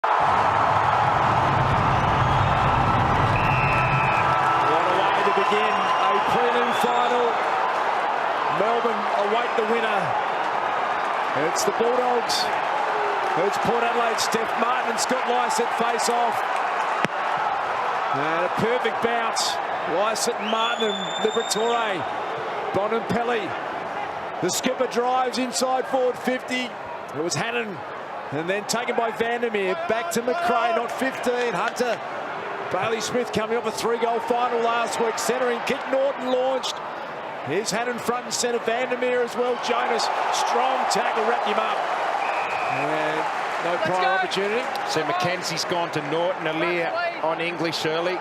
What a way to begin a prelim final. Melbourne await the winner. It's the Bulldogs. It's Port Adelaide. Steph Martin and Scott Lycett face off. And a perfect bounce. Lycett and Martin and Liberatore. Bonampelli. The skipper drives inside forward 50. It was Hannon. And then taken by Vandermeer. Back to McRae, not 15. Hunter. Bailey Smith coming off a 3-goal final last week. Centering kick. Norton launched. Here's Hannon front and centre. Vandermeer as well. Jonas. Strong tackle. Wrapped him up. And no prior opportunity. So Mackenzie's gone to Norton. Alir on English early.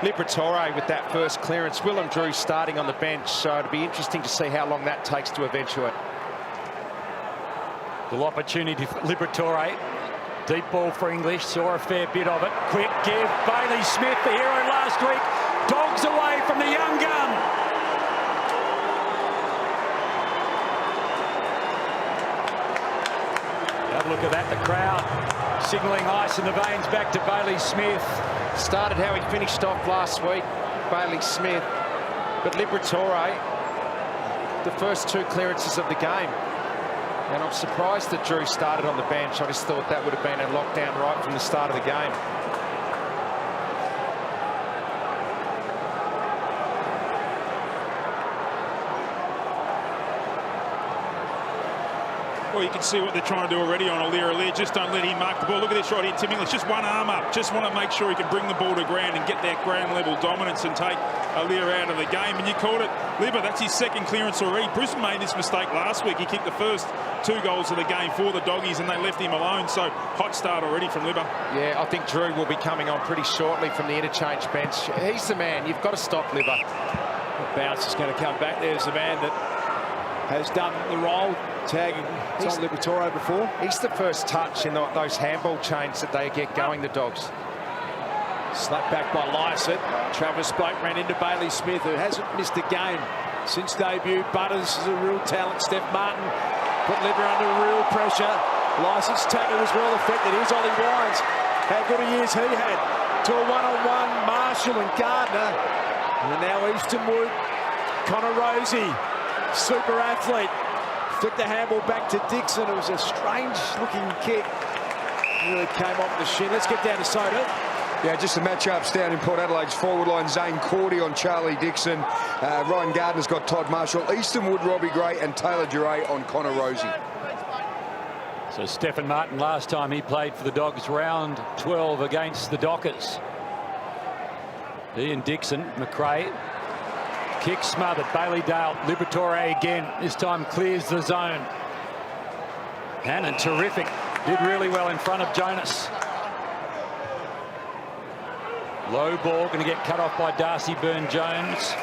Liberatore with that first clearance. Willem Drew starting on the bench. So it'll be interesting to see how long that takes to eventuate. Little opportunity for Liberatore. Deep ball for English. Saw a fair bit of it. Quick give. Bailey Smith, the hero last week. Dogs away from the young gun. Have a look at that. The crowd signalling ice in the veins back to Bailey Smith. Started how he finished off last week, Bailey Smith. But Liberatore, the first 2 clearances of the game. And I'm surprised that Drew started on the bench. I just thought that would have been a lockdown right from the start of the game. Well, you can see what they're trying to do already on Alir. Just don't let him mark the ball. Look at this right here, Tim English. Just one arm up. Just want to make sure he can bring the ball to ground and get that ground level dominance and take Alir out of the game. And you called it, Libba. That's his second clearance already. Brisbane made this mistake last week. He kicked the first 2 goals of the game for the Doggies and they left him alone. So hot start already from Libba. Yeah, I think Drew will be coming on pretty shortly from the interchange bench. He's the man. You've got to stop Libba. The bounce is going to come back. There's the man that has done the role, tagging Tom Liberatore before. He's the first touch in those handball chains that they get going, the Dogs. Slapped back by Lycett. Travis Blake ran into Bailey Smith, who hasn't missed a game since debut. Butters is a real talent. Steph Martin put Libba under real pressure. Lycett's tackle was well affected. Here's Ollie Wines. How good a year's he had. To a one-on-one, Marshall and Gardner. And now Eastonwood, Connor Rosie. Super athlete. Flicked the handball back to Dixon. It was a strange-looking kick. Really came off the shin. Let's get down to Soda. Yeah, just the matchups down in Port Adelaide's forward line. Zane Cordy on Charlie Dixon. Ryan Gardner's got Todd Marshall. Eastonwood, Robbie Gray, and Taylor Duray on Connor Rosie. So Stephen Martin, last time he played for the Dogs, round 12 against the Dockers. Ian Dixon, McRae. Kick smothered. Bailey Dale. Liberatore again. This time clears the zone. Hannon, terrific. Did really well in front of Jonas. Low ball, going to get cut off by Darcy Byrne-Jones.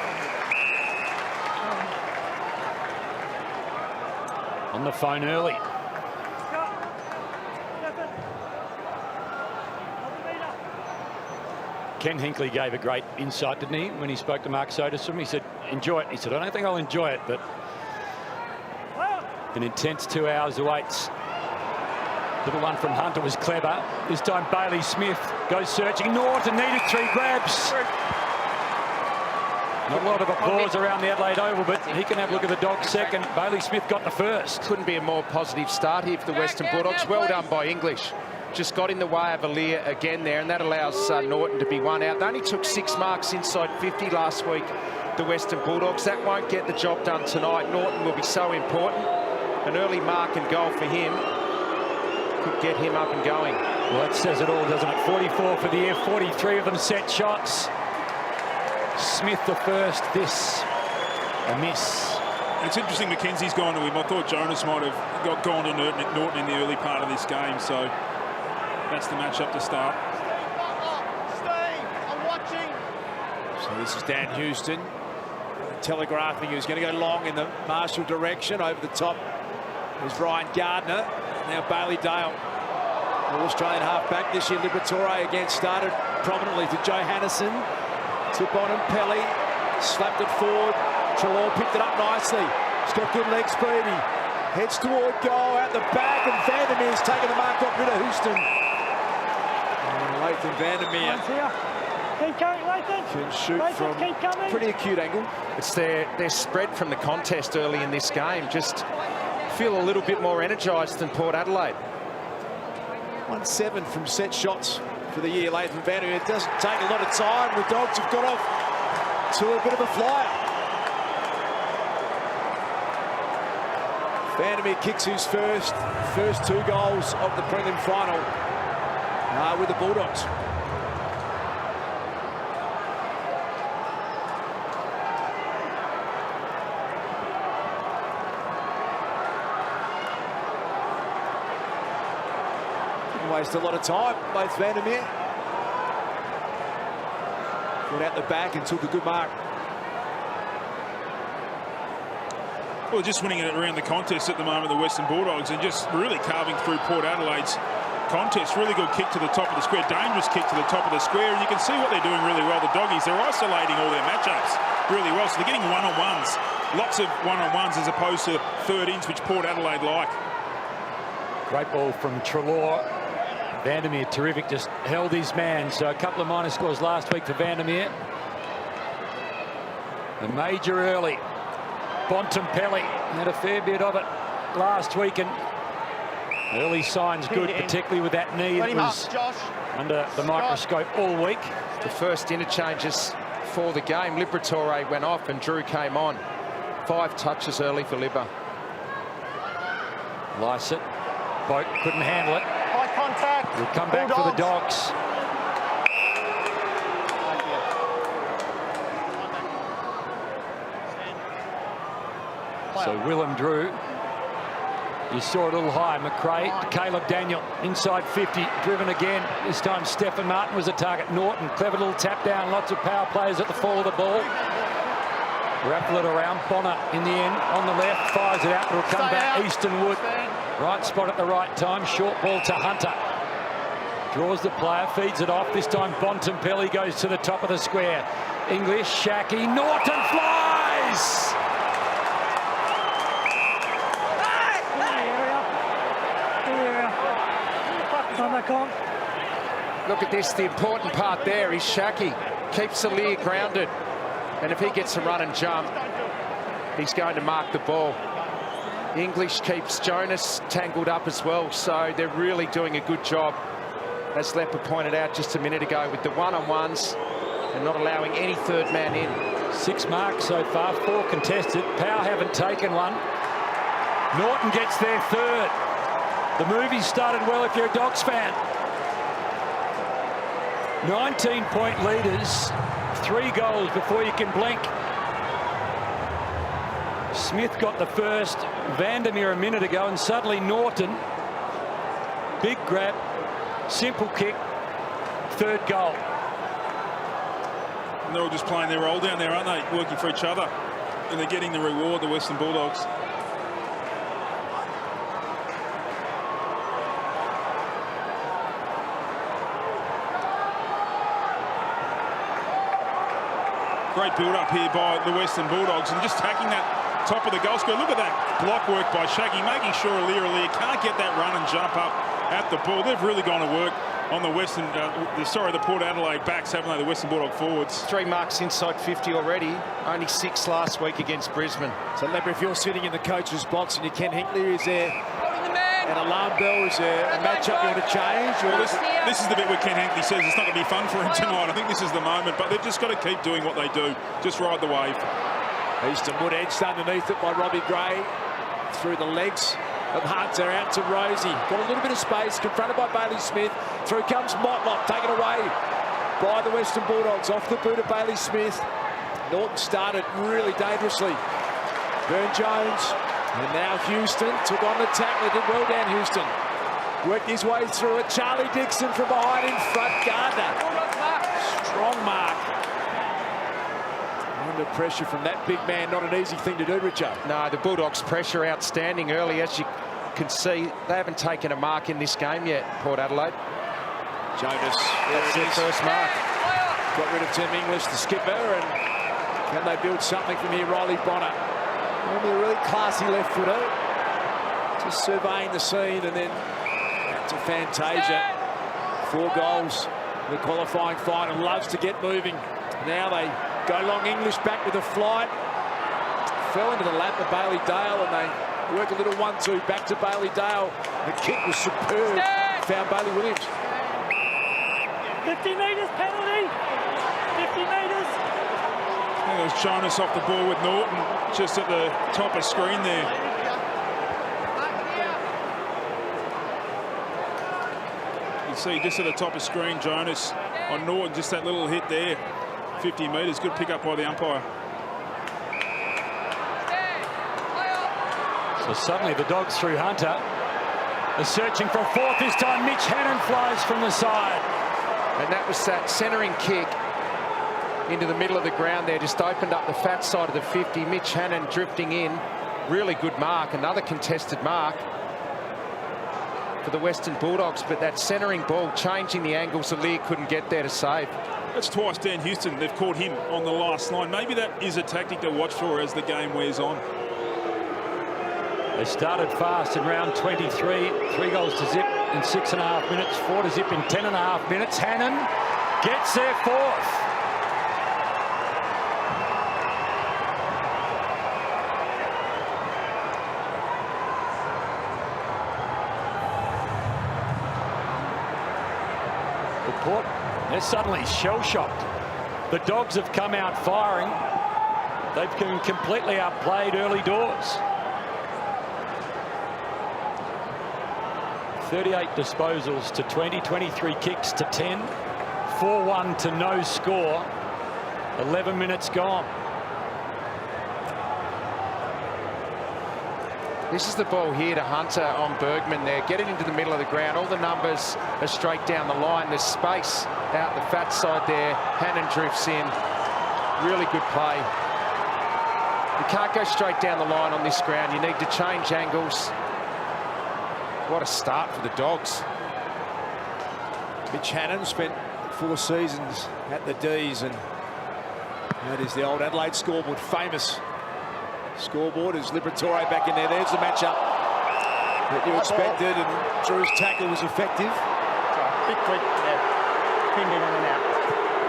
On the phone early. Ken Hinkley gave a great insight, didn't he, when he spoke to Mark Soderstrom? He said, enjoy it. He said, I don't think I'll enjoy it, but an intense 2 hours awaits. Little one from Hunter was clever. This time Bailey Smith goes searching. Norton needed 3 grabs. Not a lot of applause around the Adelaide Oval, but he can have a look at the Dogs second. Bailey Smith got the first. Couldn't be a more positive start here for the Western Bulldogs. Well done by English. Just got in the way of Alir again there, and that allows Norton to be one out. They only took 6 marks inside 50 last week, the Western Bulldogs. That won't get the job done tonight. Norton will be so important. An early mark and goal for him could get him up and going. Well, that says it all, doesn't it? 44 for the year, 43 of them set shots. Smith the first, this a miss. It's interesting Mackenzie's gone to him. I thought Jonas might have gone to Norton in the early part of this game, so that's the matchup to start. So this is Dan Houston telegraphing he was going to go long in the Marshall direction. Over the top is Ryan Gardner. Now Bailey Dale, All Australian half-back this year. Liberatore again started prominently to Joe Hannison. To Bonampelli. Slapped it forward. Treloar picked it up nicely. He's got good leg speed. He heads toward goal out the back, and Vandermeer's taken the mark, got rid of Houston. Vandermeer Keep coming, Lathan. can shoot Lathan, from keep coming. pretty acute angle. It's their spread from the contest early in this game. Just feel a little bit more energised than Port Adelaide. 1-7 from set shots for the year. Lathan Vandermeer. It doesn't take a lot of time. The Dogs have got off to a bit of a flyer. Vandermeer kicks his first 2 goals of the prelim final with the Bulldogs. Didn't waste a lot of time, both Vandermeer. Got out the back and took a good mark. Well, just winning it around the contest at the moment, the Western Bulldogs, and just really carving through Port Adelaide's contest. Really good kick to the top of the square, dangerous kick to the top of the square, and you can see what they're doing really well. The Doggies, they're isolating all their matchups really well, so they're getting one-on-ones. Lots of one-on-ones as opposed to third-ins, which Port Adelaide like. Great ball from Treloar. Vandermeer, terrific, just held his man. So a couple of minor scores last week for Vandermeer. A major early. Bontempelli had a fair bit of it last week, and early signs good, particularly with that knee. It was under the microscope all week. The first interchanges for the game. Liberatore went off and Drew came on. 5 touches early for Libba. Lysett, Boat couldn't handle it. High contact. Will come back for the Dogs. So Willem Drew, you saw it a little high. McRae to Caleb Daniel, inside 50, driven again. This time Stephen Martin was a target. Norton, clever little tap down. Lots of power players at the fall of the ball. Raffle it around. Bonner in the end on the left, fires it out. It'll come back. Easton Wood, right spot at the right time. Short ball to Hunter. Draws the player, feeds it off. This time Bontempelli goes to the top of the square. English, Shackey, Norton flies! Look at this, the important part there is Shackey keeps Aliir grounded, and if he gets a run and jump, he's going to mark the ball. English keeps Jonas tangled up as well, so they're really doing a good job, as Lepper pointed out just a minute ago, with the one-on-ones and not allowing any third man in. 6 marks so far, 4 contested. Power haven't taken one. Norton gets their 3rd. The movie started well if you're a Dogs fan. 19-point leaders, 3 goals before you can blink. Smith got the first, Vandermeer a minute ago, and suddenly Norton, big grab, simple kick, 3rd goal. And they're all just playing their role down there, aren't they? Working for each other, and they're getting the reward, the Western Bulldogs. Great build-up here by the Western Bulldogs, and just tacking that top of the goal square. Look at that block work by Shaggy, making sure Aliir can't get that run and jump up at the ball. They've really gone to work on the Western, the Port Adelaide backs, haven't they, the Western Bulldog forwards. 3 marks inside 50 already, only 6 last week against Brisbane. So, Lepper, if you're sitting in the coach's box and you're Ken Hinkley, is there an alarm bell? Is there a matchup you want to change? Or This is the bit where Ken Hinkley says it's not going to be fun for him tonight. I think this is the moment, but they've just got to keep doing what they do. Just ride the wave. Easton Wood edged underneath it by Robbie Gray. Through the legs of Hunter, out to Rosie. Got a little bit of space, confronted by Bailey Smith. Through comes Motlop, taken away by the Western Bulldogs. Off the boot of Bailey Smith. Norton started really dangerously. Burne-Jones, and now Houston took on the tackle. Did well down Houston. Worked his way through it. Charlie Dixon from behind in front. Gardner. Strong mark. Under pressure from that big man, not an easy thing to do, Richard. No, the Bulldogs' pressure outstanding early. As you can see, they haven't taken a mark in this game yet, Port Adelaide. Jonas, that's their first mark. Got rid of Tim English, the skipper, and can they build something from here? Riley Bonner. Normally a really classy left footer. Just surveying the scene, and then to Fantasia. 4 goals The qualifying final loves to get moving. Now they go long. English back with a flight. Fell into the lap of Bailey Dale, and they work a little 1-2 back to Bailey Dale. The kick was superb. Found Bailey Williams. 50 metres penalty. 50 metres. I think it was Jonas off the ball with Norton, just at the top of screen there. You see just at the top of screen, Jonas on Norton, just that little hit there. 50 metres, good pick up by the umpire. So suddenly the Dogs through Hunter. They're searching for a fourth this time. Mitch Hannon flies from the side. And that was that centering kick into the middle of the ground there. Just opened up the fat side of the 50. Mitch Hannon drifting in. Really good mark. Another contested mark for the Western Bulldogs. But that centering ball changing the angles. Aliir couldn't get there to save. That's twice Dan Houston. They've caught him on the last line. Maybe that is a tactic to watch for as the game wears on. They started fast in round 23. 3 goals to zip in 6.5 minutes. 4 to zip in 10.5 minutes. Hannon gets their fourth. Port, they're suddenly shell-shocked. The Dogs have come out firing. They've been completely outplayed early doors. 38 disposals to 20, 23 kicks to 10, 4-1 to no score. 11 minutes gone. This is the ball here to Hunter on Bergman there. Get it into the middle of the ground. All the numbers are straight down the line. There's space out the fat side there. Hannon drifts in. Really good play. You can't go straight down the line on this ground. You need to change angles. What a start for the Dogs. Mitch Hannon spent 4 seasons at the D's, and that is the old Adelaide scoreboard. Famous scoreboard. Is Liberatore back in there. There's the matchup that you expected, and Drew's tackle was effective. Big quick, yeah. Pinned in and out.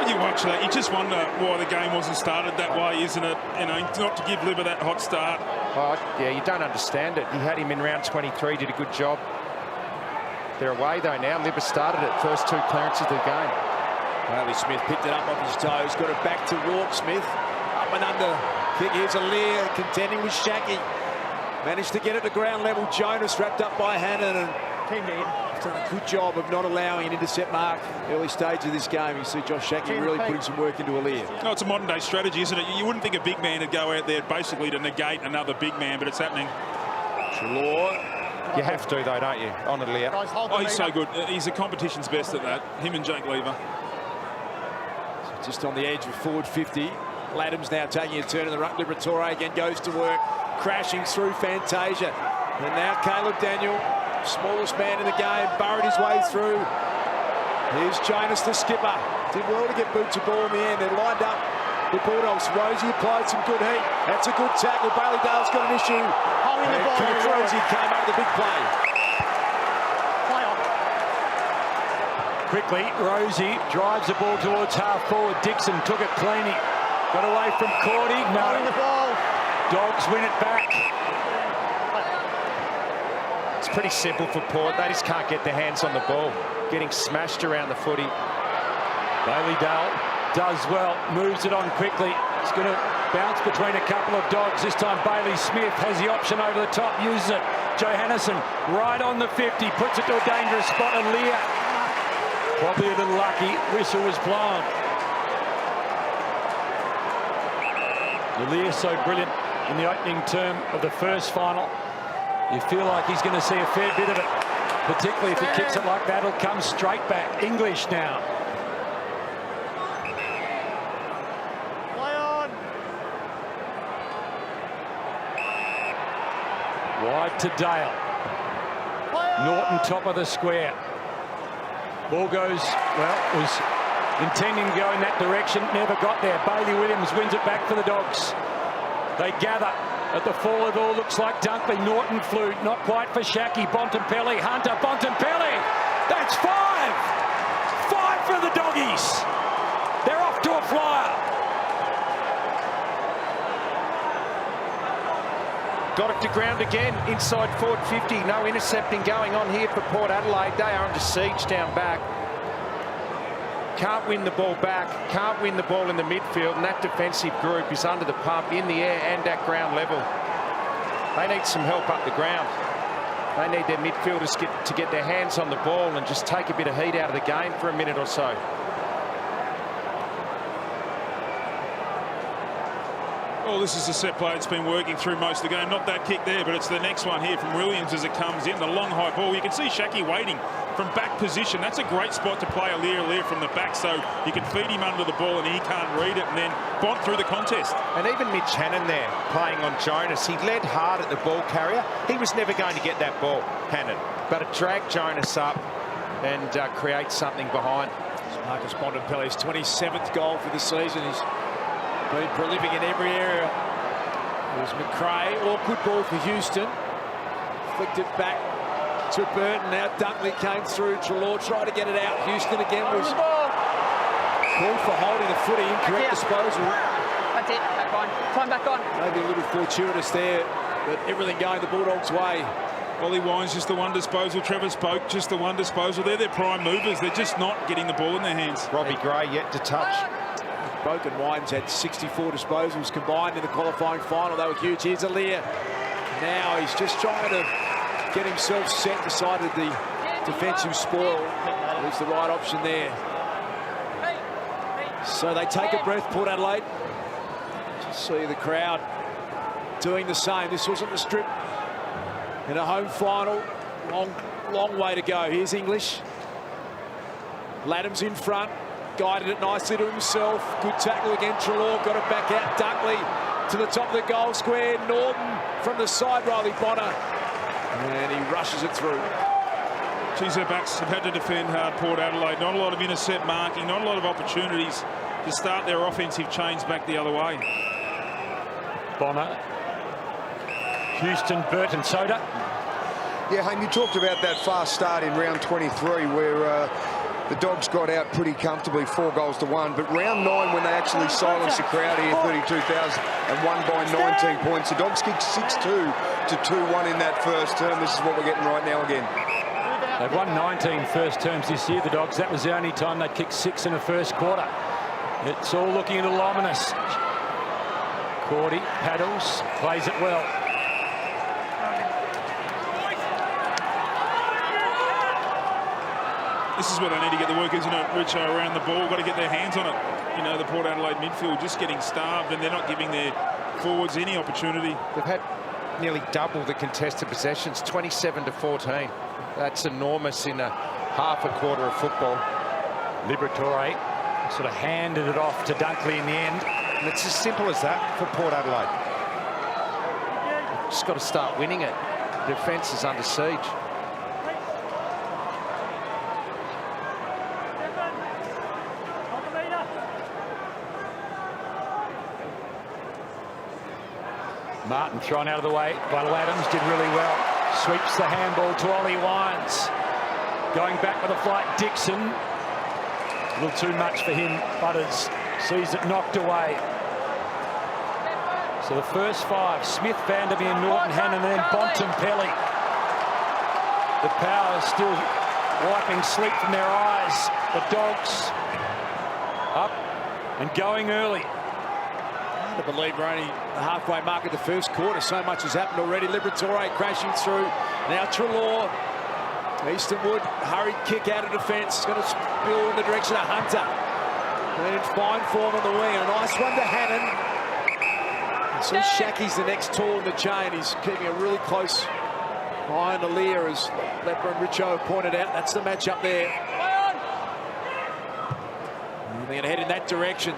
When you watch that, you just wonder why the game wasn't started that way, isn't it? You know, not to give Libba that hot start. Oh, yeah, you don't understand it. He had him in round 23, did a good job. They're away, though, now. Libba started it. First 2 clearances of the game. Bailey Smith picked it up off his toes. Got it back to Walk Smith. Up and under. Kick. Here's Aliir contending with Shackey. Managed to get it to ground level. Jonas wrapped up by Hannon, and done a good job of not allowing an intercept mark early stage of this game. You see Josh Shackey really putting some work into Aliir. No, it's a modern day strategy, isn't it? You wouldn't think a big man would go out there basically to negate another big man, but it's happening. Trelaw. You have to, though, don't you, on Aliir? Oh, he's so good. He's the competition's best at that. Him and Jake Lever. So just on the edge of forward 50. Laddam's now taking a turn in the ruck. Liberatore again goes to work, crashing through Fantasia. And now Caleb Daniel, smallest man in the game, burrowed his way through. Here's Jonas, the skipper. Did well to get boot to ball in the end. They're lined up. The Bulldogs. Rosie applied some good heat. That's a good tackle. Bailey Dale's got an issue. Holding the ball. Keith Rosie came out with a big play. Play on. Quickly, Rosie drives the ball towards half forward. Dixon took it cleanly. Got away from Cordy. Holding the No. ball. Dogs win it back. It's pretty simple for Port. They just can't get their hands on the ball. Getting smashed around the footy. Bailey Dale does well, moves it on quickly. It's going to bounce between a couple of Dogs. This time Bailey Smith has the option over the top, uses it. Johannesson right on the 50, puts it to a dangerous spot, and Lear probably a little lucky. Whistle was blown. Lear so brilliant in the opening term of the first final. You feel like he's going to see a fair bit of it, particularly if he kicks it like that. It'll come straight back. English now. Play on. Wide to Dale. Norton top of the square. Ball goes, well, was intending to go in that direction, never got there. Bailey Williams wins it back for the Dogs. They gather at the fall of all. Looks like Dunkley. Norton flew, not quite for Shackey. Bontempelli, Hunter, Bontempelli. That's 5! 5 for the Dogs. Doggies. They're off to a flyer. Got it to ground again, inside forward 50. No intercepting going on here for Port Adelaide. They are under siege down back. Can't win the ball back, can't win the ball in the midfield, and that defensive group is under the pump in the air and at ground level. They need some help up the ground. They need their midfielders to get their hands on the ball and just take a bit of heat out of the game for a minute or so. Well, this is a set play that's been working through most of the game. Not that kick there, but it's the next one here from Williams as it comes in. The long high ball. You can see Shaki waiting from back position. That's a great spot to play Aliir from the back, so you can feed him under the ball and he can't read it, and then Bont through the contest. And even Mitch Hannon there playing on Jonas. He led hard at the ball carrier. He was never going to get that ball, Hannon, but it dragged Jonas up and creates something behind. Marcus Bontempelli's 27th goal for the season. He's been prolific in every area. There's McRae, awkward ball for Houston. Flicked it back to Burton. Now Dunkley came through. Treloar tried to get it out. Houston again was called for holding the footy. Incorrect disposal. That's it. Back on. Time back on. Maybe a little fortuitous there, but everything going the Bulldogs' way. Ollie Wines just the one disposal. Trevor Spoke just the one disposal. They're their prime movers. They're just not getting the ball in their hands. Robbie Gray yet to touch. Spoke and Wines had 64 disposals combined in the qualifying final. They were huge. Here's Aliir. Now he's just trying to get himself set, decided the defensive spoil was the right option there. So they take a breath, Port Adelaide. Just see the crowd doing the same. This wasn't the strip in a home final. Long way to go. Here's English. Laddam's in front. Guided it nicely to himself. Good tackle again. Treloar got it back out. Dunkley to the top of the goal square. Norton from the side. Riley Bonner. And he rushes it through. Geez, their backs have had to defend hard, Port Adelaide. Not a lot of intercept marking, not a lot of opportunities to start their offensive chains back the other way. Bonner. Houston, Burton, Soda. Yeah, Hayne, you talked about that fast start in round 23 where the Dogs got out pretty comfortably, 4-1, but round 9 when they actually silenced the crowd here, 32,000, and won by 19 points. The Dogs kicked 6-2 to 2-1 in that first term. This is what we're getting right now again. They've won 19 first terms this year, the Dogs. That was the only time they kicked 6 in the first quarter. It's all looking a little ominous. Cordy paddles, plays it well. This is where they need to get the work, isn't it, Richo, around the ball. Got to get their hands on it. You know, the Port Adelaide midfield just getting starved, and they're not giving their forwards any opportunity. They've had nearly double the contested possessions, 27 to 14. That's enormous in a half a quarter of football. Liberatore sort of handed it off to Dunkley in the end. And it's as simple as that for Port Adelaide. Just got to start winning it. The defence is under siege. Martin thrown out of the way by Laddams, did really well. Sweeps the handball to Ollie Wines. Going back with a flight, Dixon. A little too much for him. Butters sees it knocked away. So the first 5, Smith, Vandermeer, Norton, Hannon, and then Bontempelli. The Power still wiping sleep from their eyes. The Dogs up and going early. I believe we're only the halfway mark of the first quarter. So much has happened already. Liberatore crashing through. Now Treloar. Eastonwood, hurried kick out of defence. It's going to spill in the direction of Hunter. And in fine form on the wing. A nice one to Hannon. So Shaki's the next tool in the chain. He's keeping a really close eye on Aliir, as Lepper and Richo have pointed out. That's the matchup there. And they're going to head in that direction.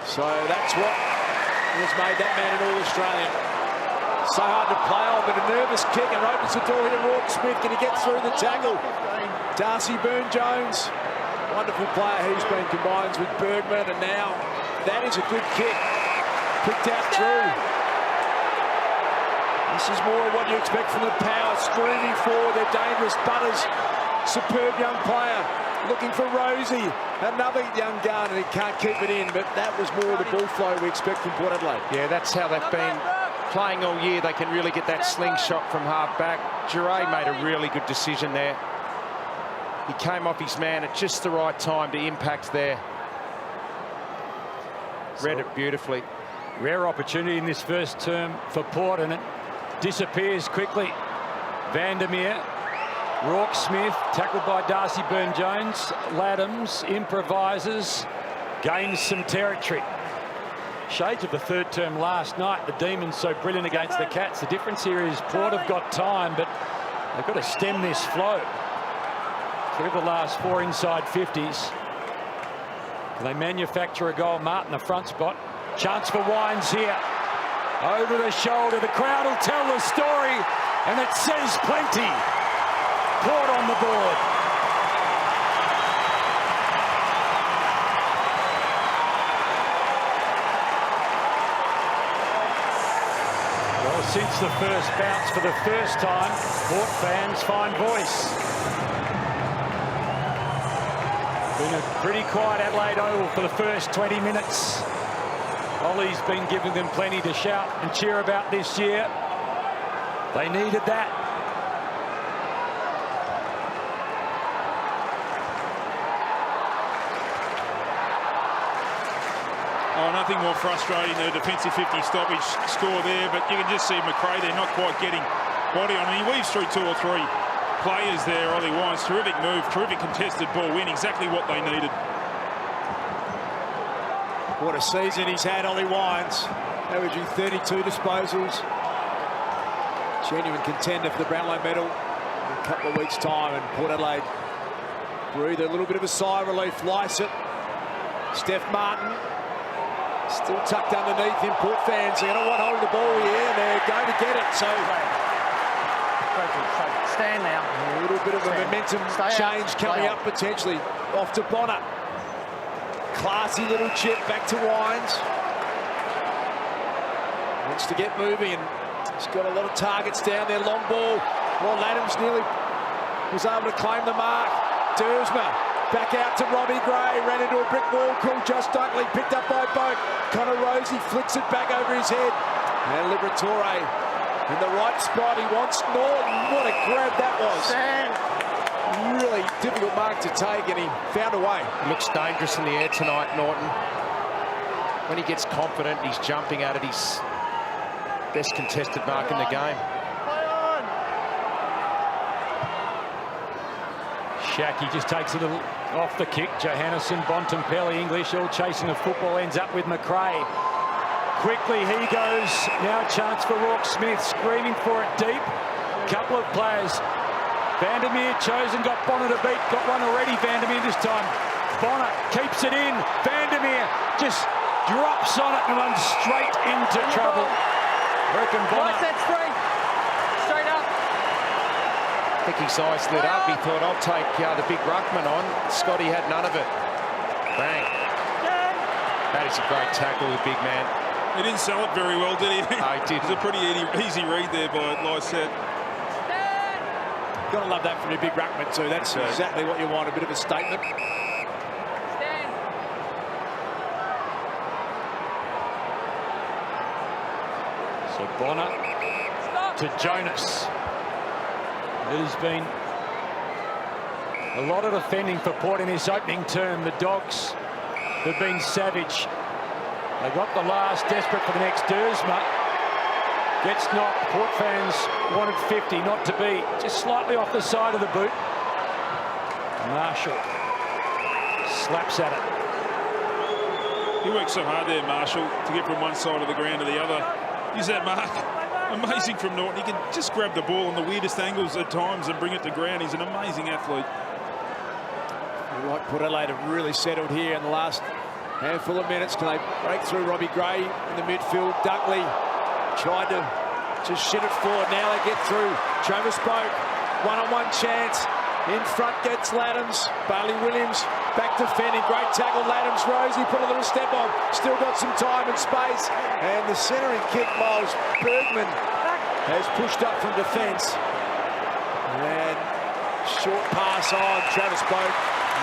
So that's what has made that man an All-Australian. So hard to play on, but a nervous kick and opens the door here to Rawton Smith. Can he get through the tackle? Darcy Byrne-Jones, wonderful player. He's been combined with Bergman, and now that is a good kick. Picked out through. This is more of what you expect from the Power. Streaming forward, they're dangerous. Butters, superb young player. looking for Rosie. Another young gun, and he can't keep it in, but that was more the ball flow we expect from Port Adelaide. Yeah, that's how they've been playing all year. They can really get that slingshot from half-back. Giray made a really good decision there. He came off his man at just the right time to impact there. Read it beautifully. Rare opportunity in this first term for Port, and it disappears quickly. Vandermeer, Rourke-Smith, tackled by Darcy Byrne-Jones. Laddams improvises, gains some territory. Shades of the third term last night. The Demons so brilliant against the Cats. The difference here is Port have got time, but they've got to stem this flow. Through the last 4 inside 50s. They manufacture a goal. Martin, the front spot. Chance for Wines here. Over the shoulder. The crowd will tell the story, and it says plenty. Port on the board. Well, since the first bounce for the first time, Port fans find voice. Been a pretty quiet Adelaide Oval for the first 20 minutes. Ollie's been giving them plenty to shout and cheer about this year. They needed that. Oh, nothing more frustrating than a defensive 50 stoppage score there, but you can just see McRae there not quite getting body on him. He weaves through 2 or 3 players there, Ollie Wines. Terrific move, terrific contested ball win, exactly what they needed. What a season he's had, Ollie Wines. Averaging 32 disposals. Genuine contender for the Brownlow medal in a couple of weeks' time, and Port Adelaide breathe a little bit of a sigh of relief. Lysett, Steph Martin, still tucked underneath him. Port fans, they're going to want holding the ball here, and they're going to get it. So stand now. A little bit of a momentum change coming up potentially. Off to Bonner. Classy little chip back to Wines. Wants to get moving, and he's got a lot of targets down there. Long ball. Well, Laddams nearly was able to claim the mark. Dersma back out to Robbie Gray. Ran into a brick wall. Called Josh Dunkley. Picked up by Boak. Connor Rosie flicks it back over his head. And Liberatore in the right spot. He wants Norton. What a grab that was. Really difficult mark to take, and he found a way. Looks dangerous in the air tonight, Norton. When he gets confident, he's jumping at it. He's best contested mark in the game. Shaki just takes a little off the kick. Johannesson, Bontempelli, English all chasing the football. Ends up with McRae. Quickly he goes. Now a chance for Rourke-Smith, screaming for it deep. Couple of players. Vandermeer chosen, got Bonner to beat. Got one already, Vandermeer this time. Bonner keeps it in. Vandermeer just drops on it and runs straight into trouble. I reckon Bonner. Straight up. I think his eyes lit up. He thought, I'll take the big ruckman on. Scotty had none of it. Bang. That is a great tackle, the big man. He didn't sell it very well, did he? No, he didn't. It was a pretty easy read there by Lysett. Got to love that from your big ruckman too. That's exactly what you want, a bit of a statement. So Bonner to Jonas. It has been a lot of defending for Port in this opening term. The Dogs have been savage. They got the last, desperate for the next. Dersma gets knocked. Port fans wanted 50, not to be. Just slightly off the side of the boot. Marshall slaps at it. He worked so hard there, Marshall, to get from one side of the ground to the other. Use that mark. Amazing from Norton. He can just grab the ball on the weirdest angles at times and bring it to ground. He's an amazing athlete. Right, Port Adelaide have really settled here in the last handful of minutes. Can they break through Robbie Gray in the midfield? Dunkley tried to just shit it forward. Now they get through. Travis Boak, one-on-one chance. In front gets Laddams. Bailey Williams back defending. Great tackle. Laddams, Rosie put a little step on. Still got some time and space. And the centering kick, Miles Bergman has pushed up from defence. And short pass on. Travis Boak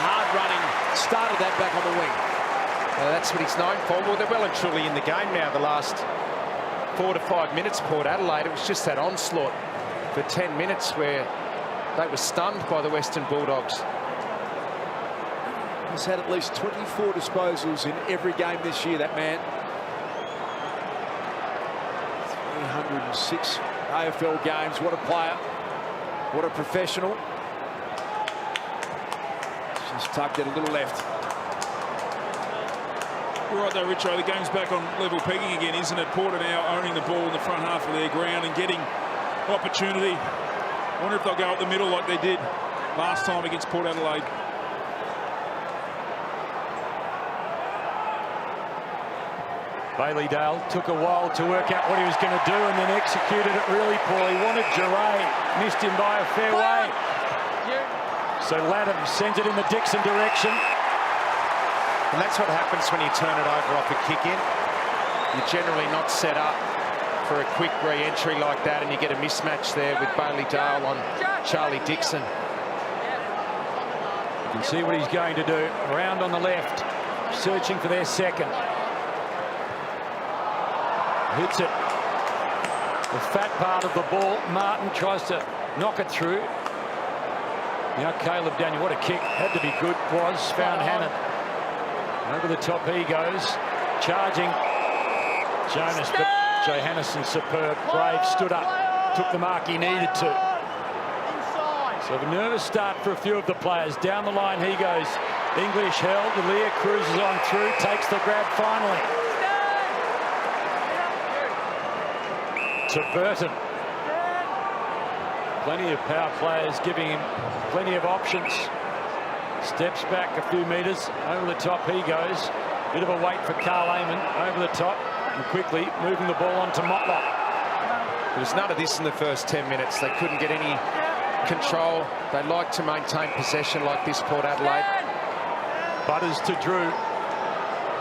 Hard running, started that back on the wing. That's what he's known for. Well, they're well and truly in the game now. The last 4 to 5 minutes, Port Adelaide. It was just that onslaught for 10 minutes where they were stunned by the Western Bulldogs. He's had at least 24 disposals in every game this year, that man. 306 AFL games. What a player. What a professional. Just tucked it a little left. You're right though, Richo. The game's back on level pegging again, isn't it? Port are now owning the ball in the front half of their ground and getting opportunity. I wonder if they'll go up the middle like they did last time against Port Adelaide. Bailey Dale took a while to work out what he was going to do and then executed it really poorly. Wanted Giray, missed him by a fair way. So Latham sends it in the Dixon direction. And that's what happens when you turn it over off a kick-in. You're generally not set up for a quick re-entry like that, and you get a mismatch there with Bailey Dale on Charlie Dixon. You can see what he's going to do. Around on the left, searching for their second. Hits it. The fat part of the ball. Martin tries to knock it through. Now Caleb Daniel, what a kick. Had to be good, was. Found Hannon. Over the top he goes. Charging. Jonas, but Johannesson superb. Brave stood up. Took the mark he needed to. So a nervous start for a few of the players. Down the line he goes. English held. Lear cruises on through. Takes the grab finally. To Burton. Plenty of power players giving him plenty of options. Steps back a few metres. Over the top he goes. Bit of a wait for Carl Amon. Over the top and quickly moving the ball onto Motlop. There was none of this in the first 10 minutes. They couldn't get any control. They like to maintain possession like this, Port Adelaide. Butters to Drew.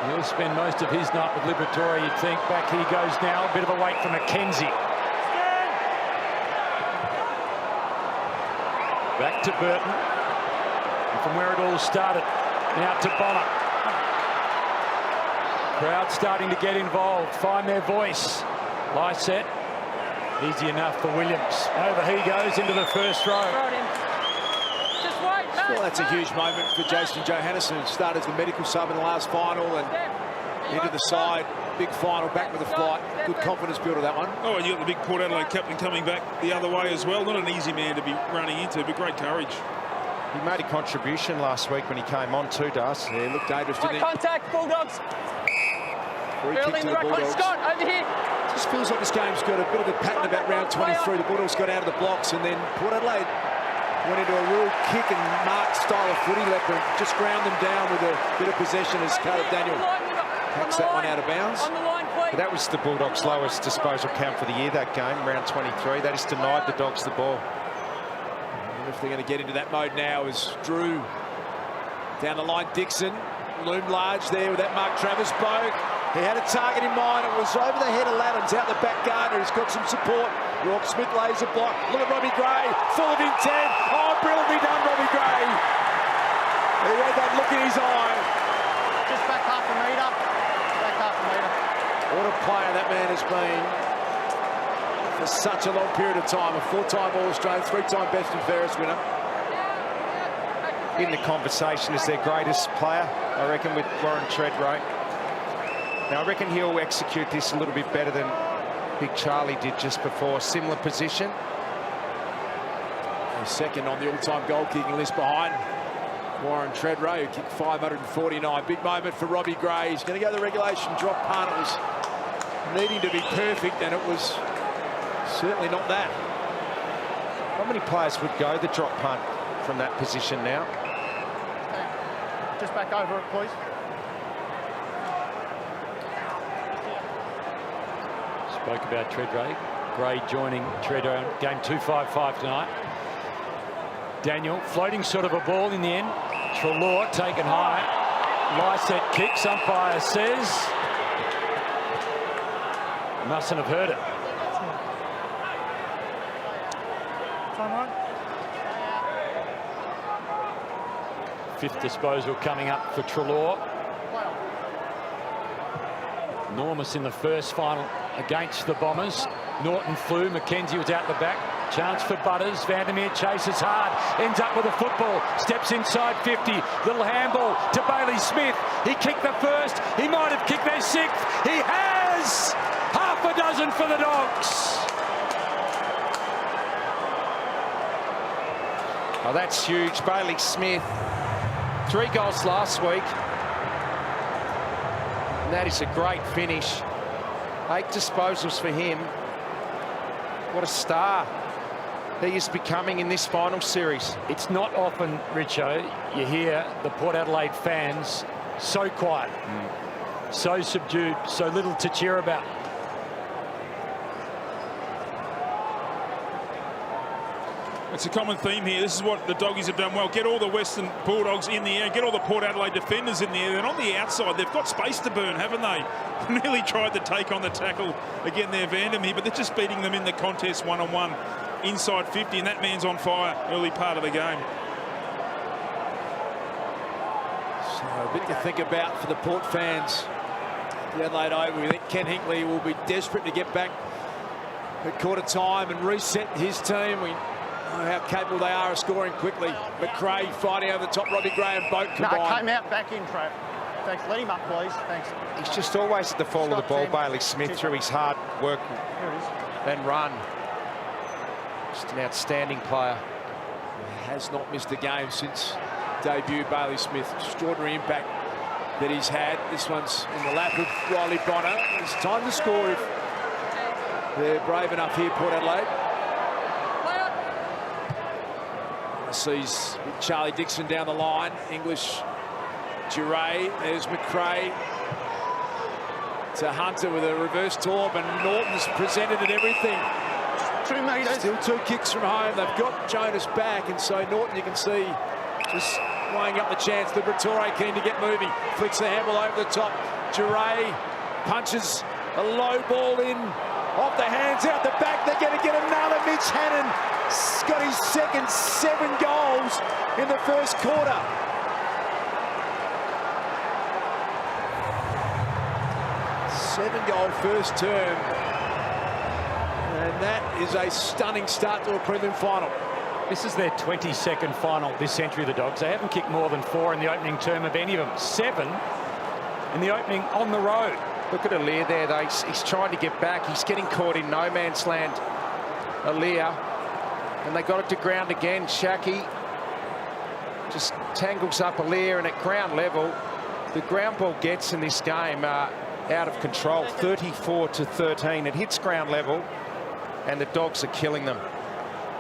He'll spend most of his night with Liberatore, you'd think. Back he goes now. A bit of a wait for McKenzie. Back to Burton. And from where it all started, now to Bonner. Crowd starting to get involved, find their voice. Lycett, easy enough for Williams. Over he goes into the first row. Well, that's a huge moment for Jason Johannesson, who started as the medical sub in the last final and into the side. Big final, back with the flight. Good confidence builder, that one. Oh, and you got the big Port Adelaide captain coming back the other way as well. Not an easy man to be running into, but great courage. He made a contribution last week when he came on too, Das. Yeah, looked dangerous, didn't he? Contact, Bulldogs. Free kick to the Bulldogs. Scott, over here. Just feels like this game's got a bit of a pattern about round 23. The Bulldogs got out of the blocks and then Port Adelaide went into a real kick and mark style of footy, Leper, just ground them down with a bit of possession as Caleb Daniel packs that one out of bounds. But that was the Bulldogs' lowest disposal count for the year, that game, round 23. They just denied the Dogs the ball. And if they're going to get into that mode now as Drew down the line, Dixon loomed large there with that Mark Travers bloke. He had a target in mind. It was over the head of Laddams out the back gardener. He's got some support. Rock Smith lays a block. Look at Robbie Gray, full of intent. Oh, brilliantly done, Robbie Gray. He had that look in his eye. Just back half a metre. Back half a metre. What a player that man has been for such a long period of time. A 4-time All-Australian, 3-time best and fairest winner. In the conversation as their greatest player, I reckon, with Warren Treadway. Now, I reckon he'll execute this a little bit better than Big Charlie did just before. Similar position. He's second on the all-time goal-kicking list behind Warren Treadway, who kicked 549. Big moment for Robbie Gray. He's going to go the regulation drop punt. It was needing to be perfect, and it was certainly not that. How many players would go the drop punt from that position now? Just back over it, please. Spoke about Treadway. Gray joining Treadway on game 255 tonight. Daniel floating sort of a ball in the end. Treloar taken high. Lycett kicks, umpire says. Mustn't have heard it. Fifth disposal coming up for Treloar. Enormous in the first final against the Bombers. Norton flew, McKenzie was out the back. Chance for Butters, Vandermeer chases hard, ends up with a football, steps inside 50, little handball to Bailey Smith. He kicked the first, he might have kicked their sixth. He has! Half a dozen for the Dogs. Oh, that's huge. Bailey Smith, 3 goals last week. And that is a great finish. 8 disposals for him. What a star he is becoming in this final series. It's not often, Richo, you hear the Port Adelaide fans so quiet, so subdued, so little to cheer about. It's a common theme here. This is what the Doggies have done well. Get all the Western Bulldogs in the air, get all the Port Adelaide defenders in the air. Then on the outside, they've got space to burn, haven't they? Nearly tried to take on the tackle again there, Vandermeer, but they're just beating them in the contest one-on-one inside 50, and that man's on fire early part of the game. So a bit to think about for the Port fans. The Adelaide Oval, we think Ken Hinkley will be desperate to get back at quarter time and reset his team. We know how capable they are of scoring quickly. McRae fighting over the top, Robbie Gray and Boat combined. No, came out back in, Trav. Thanks. Let him up, please. Thanks. He's just always at the fall of the ball, Bailey Smith, through his hard work and run. Just an outstanding player. He has not missed a game since debut, Bailey Smith. Extraordinary impact that he's had. This one's in the lap of Riley Bonner. It's time to score if they're brave enough here, Port Adelaide. Sees Charlie Dixon down the line. English, Duray. There's McRae to Hunter with a reverse torp, and Norton's presented at everything. 2 metres. Still 2 kicks from home. They've got Jonas back, and so Norton, you can see, just weighing up the chance. Liberatore keen to get moving. Flicks the handball over the top. Duray punches a low ball in. Off the hands, out the back. They're going to get another. Mitch Hannon got his second 7 goals in the first quarter. Seven-goal first term. And that is a stunning start to a prelim final. This is their 22nd final this century, the Dogs. They haven't kicked more than 4 in the opening term of any of them. 7 in the opening on the road. Look at Aliir there, though. He's trying to get back. He's getting caught in no man's land, Aliir. And they got it to ground again. Shaki just tangles up Aliir, and at ground level, the ground ball gets in this game out of control, 34-13. It hits ground level, and the Dogs are killing them.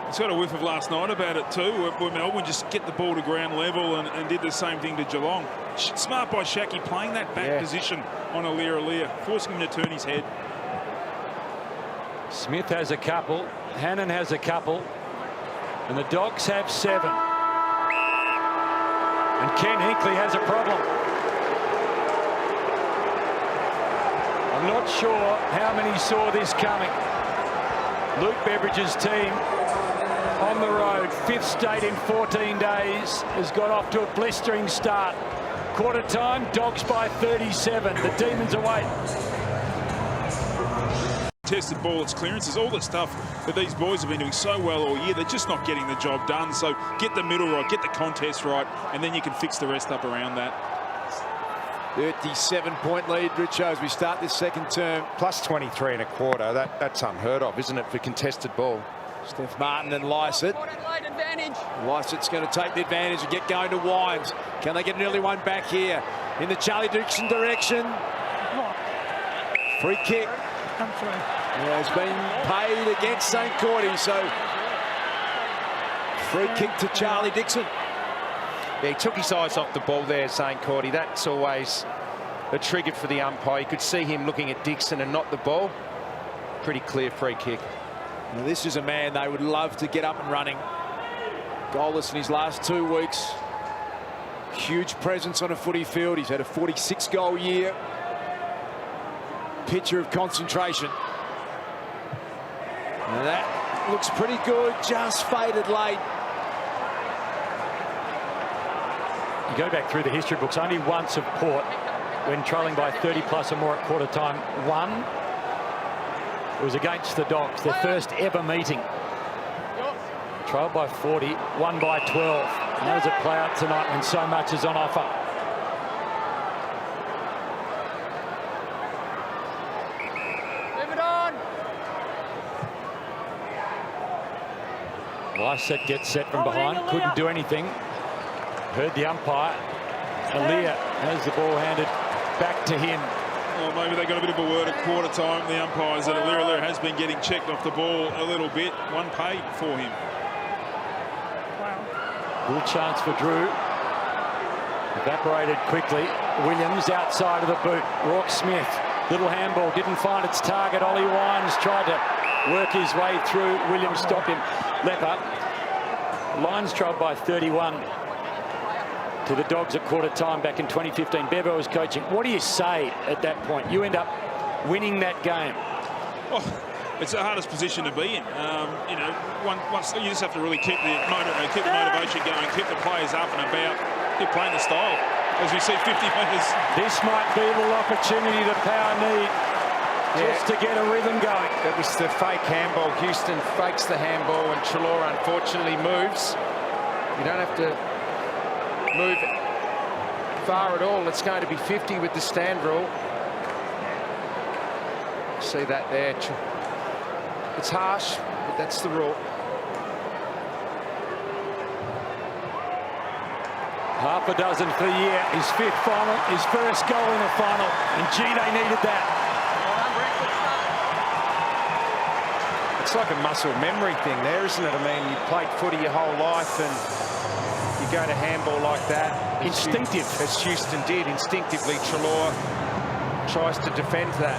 It's got a whiff of last night about it too, where Melbourne just get the ball to ground level and did the same thing to Geelong. Smart by Shaki, playing that back position on Aliir, forcing him to turn his head. Smith has a couple, Hannon has a couple, and the Dogs have 7. And Ken Hinkley has a problem. I'm not sure how many saw this coming. Luke Beveridge's team on the road, 5th state in 14 days, has got off to a blistering start. Quarter time, Dogs by 37. The Demons away. Tested ball, its clearances, all the stuff that these boys have been doing so well all year. They're just not getting the job done. So get the middle right, get the contest right, and then you can fix the rest up around that. 37-point lead, Richo, as we start this second term. Plus 23 and a quarter. That's unheard of, isn't it, for contested ball? Steph Martin and Lycett. Lycett's going to take the advantage and get going to Wines. Can they get an early one back here in the Charlie Dixon direction? Free kick. Has been paid against St. Cordy, so free kick to Charlie Dixon. Yeah, he took his eyes off the ball there, St. Cordy. That's always a trigger for the umpire. You could see him looking at Dixon and not the ball. Pretty clear free kick. Now, this is a man they would love to get up and running. Goalless in his last 2 weeks. Huge presence on a footy field. He's had a 46-goal year. Picture of concentration. And that looks pretty good. Just faded late. You go back through the history books, only once have Port, when trailing by 30 plus or more at quarter time, won. It was against the Dogs, their first ever meeting. Trailed by 40, won by 12. And how does it play out tonight when so much is on offer? Lycett gets set from behind, couldn't do anything. Heard the umpire. Aaliyah has the ball handed back to him. Well, maybe they got a bit of a word at quarter time. The umpires that Aaliyah has been getting checked off the ball a little bit. One paid for him. Good chance for Drew. Evaporated quickly. Williams outside of the boot. Rourke Smith. Little handball. Didn't find its target. Ollie Wines tried to work his way through. Williams stopped him. Lepper. Lions trailed by 31 to the Dogs at quarter time back in 2015. Bevo was coaching. What do you say at that point? You end up winning that game. Oh, it's the hardest position to be in. You know, once you just have to really keep the motivation going, keep the players up and about, keep playing the style. As we see 50 metres. This might be a little opportunity that Power need just to get a rhythm going. It was the fake handball. Houston fakes the handball and Chalora unfortunately moves. You don't have to move far at all. It's going to be 50 with the stand rule. See that there. It's harsh, but that's the rule. Half a dozen for the year. His fifth final, his first goal in a final. And gee, they needed that. It's like a muscle memory thing there, isn't it? I mean, you played footy your whole life and you go to handball like that. Instinctive. As Houston did, instinctively. Treloar tries to defend that.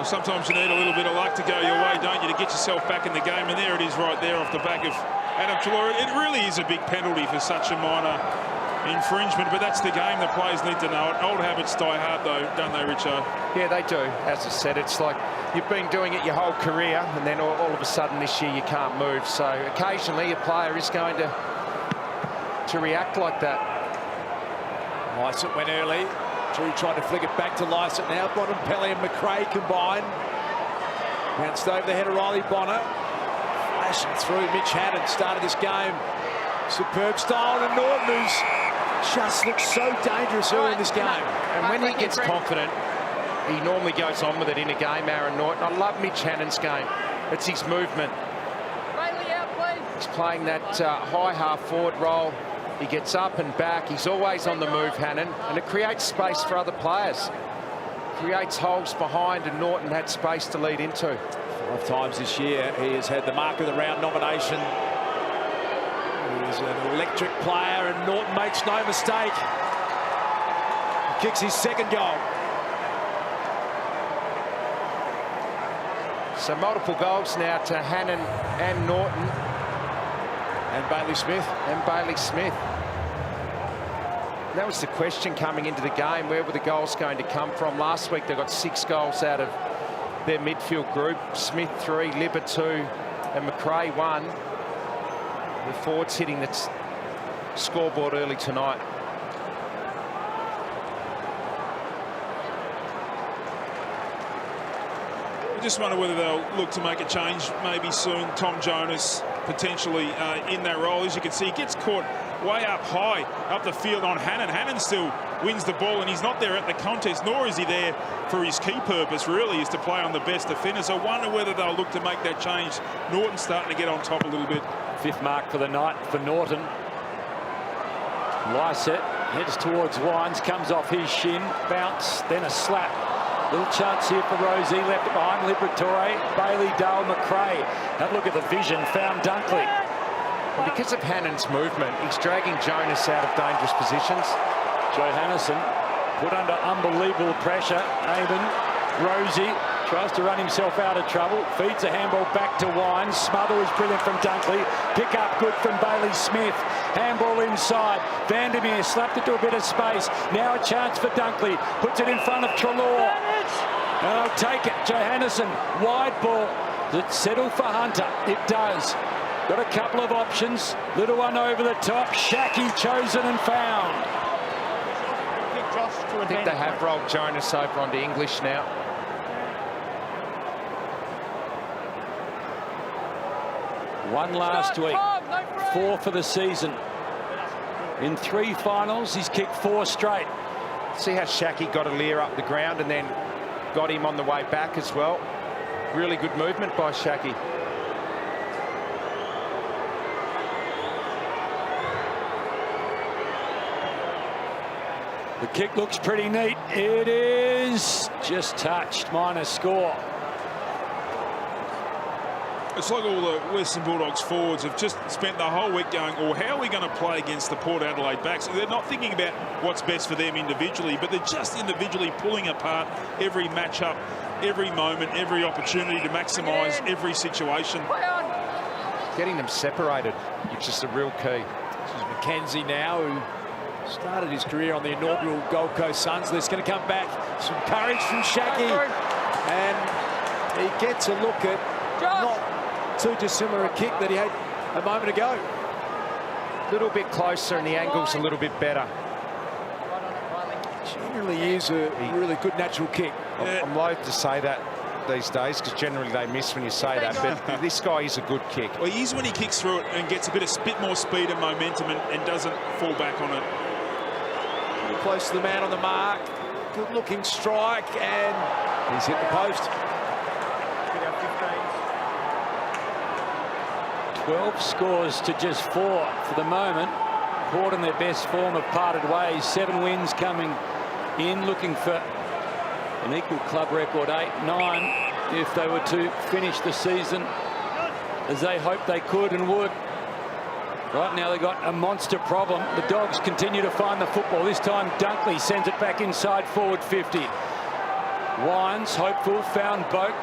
Sometimes you need a little bit of luck to go your way, don't you, to get yourself back in the game. And there it is right there off the back of Adam Treloar. It really is a big penalty for such a minor infringement, but that's the game. The players need to know it. Old habits die hard, though, don't they, Richo? Yeah, they do. As I said, it's like you've been doing it your whole career, and then all of a sudden this year you can't move. So occasionally a player is going to react like that. Lycett went early. Drew trying to flick it back to Lycett now. Bontempelli and McRae combined. Bounced over the head of Riley Bonner. Flashing through. Mitch Hannon started this game. Superb style. And Norton, who's just looks so dangerous early in this game. And when he gets confident, he normally goes on with it in a game, Aaron Norton. I love Mitch Hannon's game. It's his movement. He's playing that high half-forward role. He gets up and back. He's always on the move, Hannon, and it creates space for other players. Creates holes behind, and Norton had space to lead into. 5 times this year he has had the Mark of the Round nomination. He's an electric player, and Norton makes no mistake. He kicks his second goal. So multiple goals now to Hannon and Norton. And Bailey Smith. And Bailey Smith. That was the question coming into the game. Where were the goals going to come from? Last week they got 6 goals out of their midfield group. Smith 3, Libba 2, and McRae 1. The forwards hitting the scoreboard early tonight. I just wonder whether they'll look to make a change maybe soon. Tom Jonas potentially in that role. As you can see, he gets caught way up high up the field on Hannon. Hannon still wins the ball, and he's not there at the contest, nor is he there for his key purpose, really, is to play on the best defenders. I wonder whether they'll look to make that change. Norton's starting to get on top a little bit. 5th mark for the night for Norton. Lycett heads towards Wines, comes off his shin, bounce, then a slap. Little chance here for Rosie, left it behind Liberatore, Bailey, Dale, McRae. Have a look at the vision, found Dunkley. And because of Hannon's movement, he's dragging Jonas out of dangerous positions. Johannesson put under unbelievable pressure. Aben, Rosie Tries to run himself out of trouble. Feeds a handball back to Wines. Smother is brilliant from Dunkley. Pick up good from Bailey Smith. Handball inside. Vandermeer slapped it to a bit of space. Now a chance for Dunkley. Puts it in front of Treloar. And they'll take it. Johannesson. Wide ball. Does it settle for Hunter? It does. Got a couple of options. Little one over the top. Shackey chosen and found. I think they have rolled Jonas over onto English now. One last week, 4 for the season. In 3 finals, he's kicked 4 straight. See how Shackey got Aliir up the ground and then got him on the way back as well. Really good movement by Shackey. The kick looks pretty neat. It is just touched, minor score. It's like all the Western Bulldogs forwards have just spent the whole week going, oh, how are we going to play against the Port Adelaide backs? They're not thinking about what's best for them individually, but they're just individually pulling apart every matchup, every moment, every opportunity to maximise every situation. Getting them separated, which is the real key. This is Mackenzie now, who started his career on the inaugural Gold Coast Suns. There's going to come back. Some courage from Shackey. And he gets a look at not too dissimilar a kick that he had a moment ago. A little bit closer and the angle's a little bit better. Generally is a really good natural kick. I'm loath to say that these days because generally they miss when you say that, but this guy is a good kick. Well, he is when he kicks through it and gets a bit more speed and momentum and doesn't fall back on it. Close to the man on the mark. Good looking strike, and he's hit the post. 12 scores to just 4 for the moment. Port in their best form have parted ways. 7 wins coming in, looking for an equal club record 8-9 if they were to finish the season as they hoped they could and would. Right now they've got a monster problem. The Dogs continue to find the football. This time Dunkley sends it back inside forward 50. Wines, hopeful, found Boak.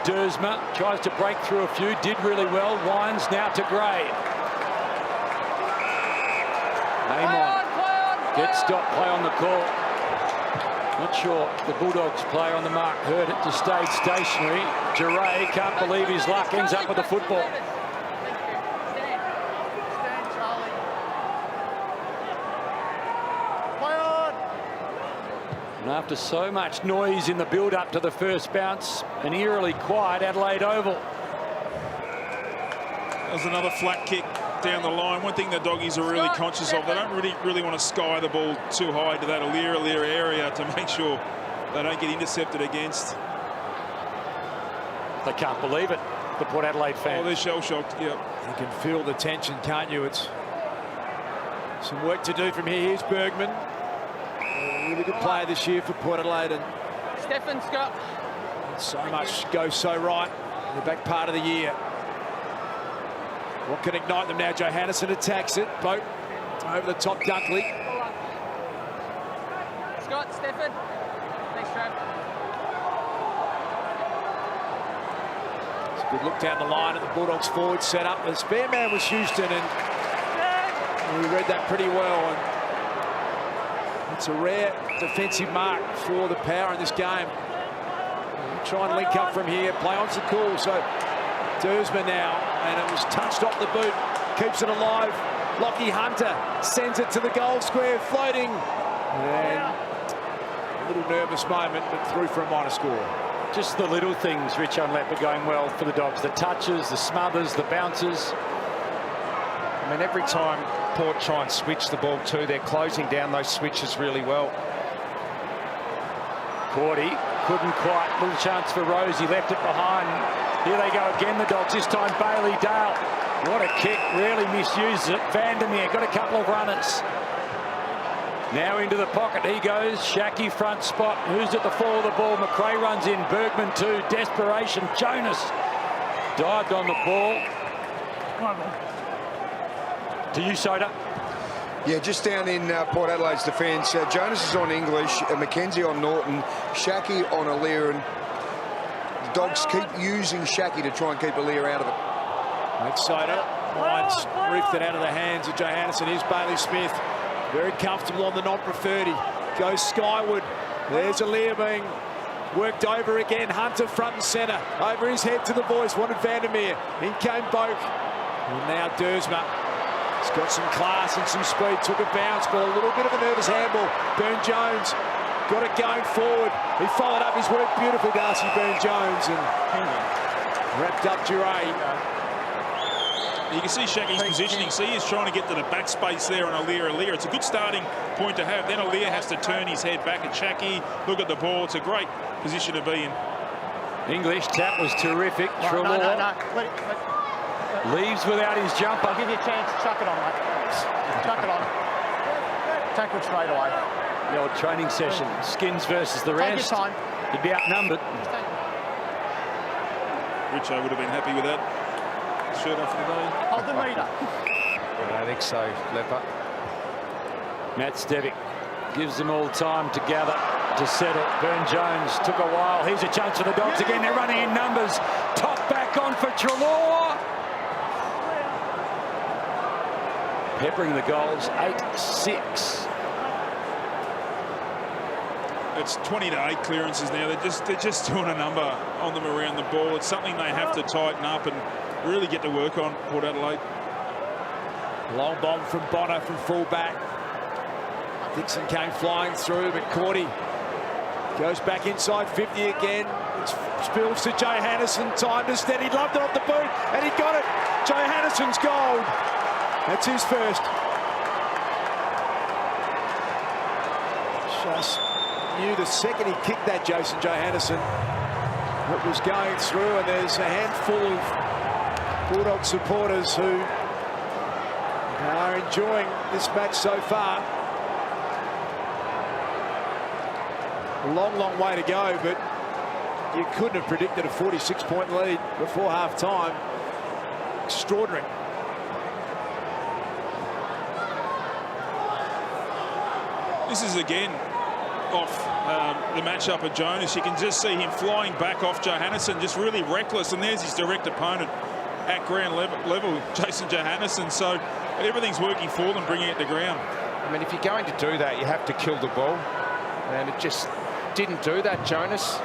Dersma tries to break through a few, did really well. Wines now to Gray. Amon gets stop, play on the call. Not sure the Bulldogs player on the mark heard it, just stayed stationary. Duray can't believe his luck, ends up with the football. And after so much noise in the build-up to the first bounce, an eerily quiet Adelaide Oval. There's another flat kick down the line. One thing the Doggies are really conscious of, they don't really want to sky the ball too high to that Aliir area to make sure they don't get intercepted against. They can't believe it, the Port Adelaide fans. Oh, they're shell-shocked, yeah. You can feel the tension, can't you? It's some work to do from here. Here's Bergman. A really good player this year for Port Adelaide. And Stephen Scott. so much goes so right in the back part of the year. What can ignite them now? Johannesson attacks it. Boat over the top, Dunkley. Scott, Stephen. Thanks, Trav. It's a good look down the line at the Bulldogs forward set up. The spare man was Houston, and he read that pretty well. And it's a rare defensive mark for the Power in this game. Try and link up from here. Play on's the call. So Dersma now, and it was touched off the boot. Keeps it alive. Lockie Hunter sends it to the goal square, floating. And a little nervous moment, but through for a minor score. Just the little things, Rich Unlep, are going well for the Dogs. The touches, the smothers, the bounces. I mean, every time Port try and switch the ball too, they're closing down those switches really well. Cordy couldn't quite. Little chance for Rose. He left it behind. Here they go again, the Dogs. This time Bailey Dale. What a kick. Really misuses it. Vandermeer got a couple of runners. Now into the pocket he goes. Shackey front spot. Who's at the fall of the ball? McRae runs in. Bergman too. Desperation. Jonas dived on the ball. To you, Soda. Yeah, just down in Port Adelaide's defence. Jonas is on English, Mackenzie on Norton, Shackey on Aliir, and Dogs keep using Shaki to try and keep Aliir out of it. Soda, Wines ripped it out of the hands of Johannesson. Here's Bailey Smith, very comfortable on the non-preferred. He goes skyward. There's Aliir being worked over again. Hunter front and centre. Over his head to the voice. Wanted Vandermeer. In came Boak. And now Dersma. He's got some class and some speed. Took a bounce, but a little bit of a nervous handball. Burne-Jones got it going forward. He followed up his work beautifully, Darcy Burne-Jones, and wrapped up Duray. You can see Shaki's positioning. See, he's trying to get to the back space there on Aliir. It's a good starting point to have. Then Aliir has to turn his head back at Shaki. Look at the ball. It's a great position to be in. English tap was terrific. Trelaw leaves without his jumper. I'll give you a chance. Chuck it on, mate. Chuck it on. Tackle straight away. The old training session. Skins versus the rest. Take your time. He'd be outnumbered. Richo would have been happy with that. Shirt off the day. Hold the meter. I don't think so, Lepper. Matt Stevic gives them all time to gather, to settle. Burne-Jones took a while. Here's a chance for the Dogs again. They're running in numbers. Top back on for Trelaw. Peppering the goals, 8-6. It's 20-8 clearances now. They're just doing a number on them around the ball. It's something they have to tighten up and really get to work on, Port Adelaide. Long bomb from Bonner from full-back. Dixon came flying through, but Cordy goes back inside 50 again. Spills to Johannesson. Time to steady. Loved it off the boot, and he got it. Johannesson's goal. That's his first. Just knew the second he kicked that, Jason Johannesson, what was going through, and there's a handful of Bulldog supporters who are enjoying this match so far. A long, long way to go, but you couldn't have predicted a 46-point lead before half-time. Extraordinary. This is again off the matchup of Jonas. You can just see him flying back off Johannesson, just really reckless, and there's his direct opponent at ground level, Jason Johannesson. So everything's working for them, bringing it to ground. I mean, if you're going to do that, you have to kill the ball, and it just didn't do that, Jonas.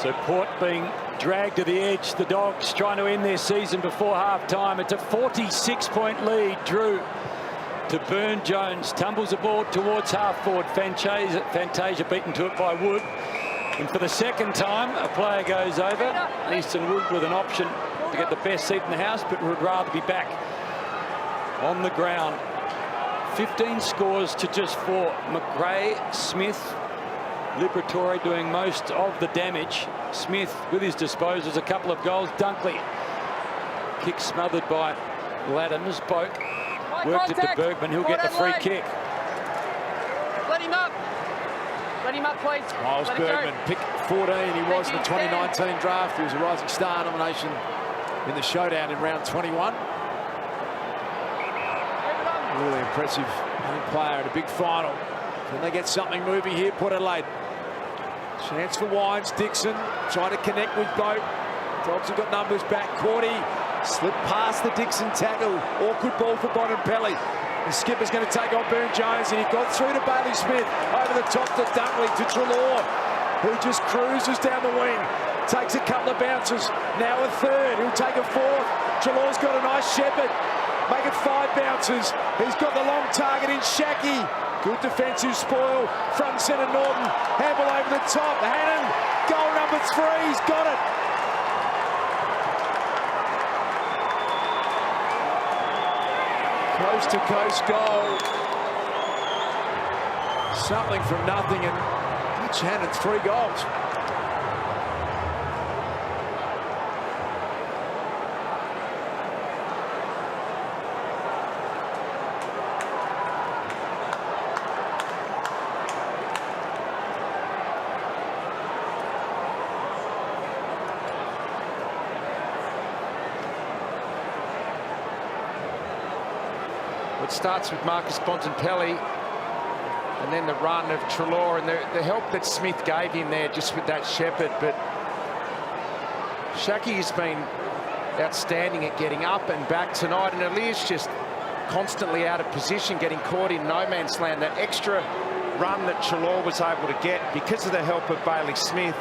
So Port being dragged to the edge. The Dogs trying to end their season before half-time. It's a 46-point lead. Drew to Burne-Jones. Tumbles the ball towards half-forward. Fantasia beaten to it by Wood. And for the second time, a player goes over. Easton Wood with an option to get the best seat in the house, but would rather be back on the ground. 15 scores to just 4. McRae, Smith, Liberatore doing most of the damage. Smith with his disposals, a couple of goals. Dunkley, kick smothered by Laddams. Boak worked it to Bergman. He'll get the free kick. Let him up. Let him up, please. Miles Bergman, pick 14. He was in the 2019 draft. He was a Rising Star nomination in the showdown in round 21. Really impressive young player at a big final. Can they get something moving here, Port Adelaide? Chance for Wines. Dixon trying to connect with Boat. Dogs have got numbers back. Cordy slipped past the Dixon tackle. Awkward ball for Bontempelli. The skipper's going to take on Burne-Jones, and he got through to Bailey Smith. Over the top to Dunkley, to Trelaw, who just cruises down the wing. Takes a couple of bounces. Now a third. He'll take a fourth. Trelaw's got a nice shepherd. Make it 5 bounces. He's got the long target in Shaki. Good defensive spoil. Front and centre Norton. Handball over the top. Hannon. Goal number 3. He's got it. Coast to coast goal. Something from nothing, and Mitch Hannon 3 goals. It starts with Marcus Bontempelli. And then the run of Treloar and the help that Smith gave him there just with that shepherd. But Shaki's been outstanding at getting up and back tonight. And Aliir's just constantly out of position, getting caught in no man's land. That extra run that Treloar was able to get because of the help of Bailey Smith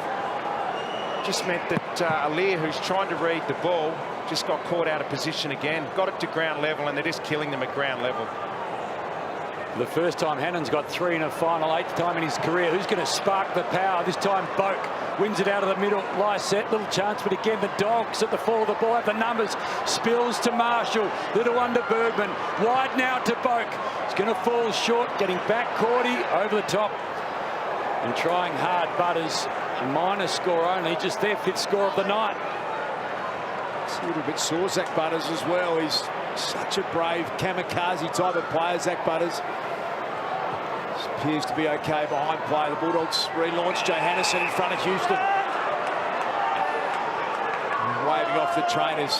just meant that Aliir, who's trying to read the ball, just got caught out of position again. Got it to ground level, and they're just killing them at ground level. The first time Hannon's got 3 in a final, 8th time in his career. Who's going to spark the power? This time Boak wins it out of the middle. Lycett, little chance, but again the Dogs at the fall of the ball have the numbers. Spills to Marshall, little under Bergman. Wide now to Boak. He's going to fall short, getting back Cordy over the top. And trying hard, Butters. A minor score only, just their 5th score of the night. It's a little bit sore, Zach Butters as well. He's such a brave kamikaze type of player, Zach Butters. Appears to be okay behind play. The Bulldogs relaunch. Johannisen in front of Houston. And waving off the trainers.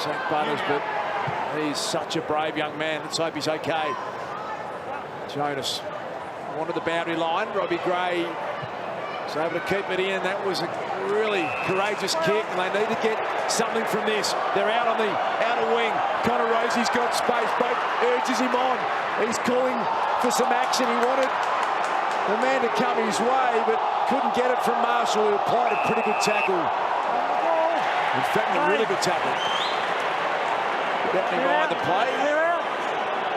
Zach Butters, but he's such a brave young man. Let's hope he's okay. Jonas wanted the boundary line. Robbie Gray was able to keep it in. That was a really courageous kick, and they need to get something from this. They're out on the outer wing. Connor Rosie's got space. Boat urges him on. He's calling for some action. He wanted the man to come his way, but couldn't get it from Marshall, who applied a pretty good tackle. In fact, a really good tackle. Bettany behind the play.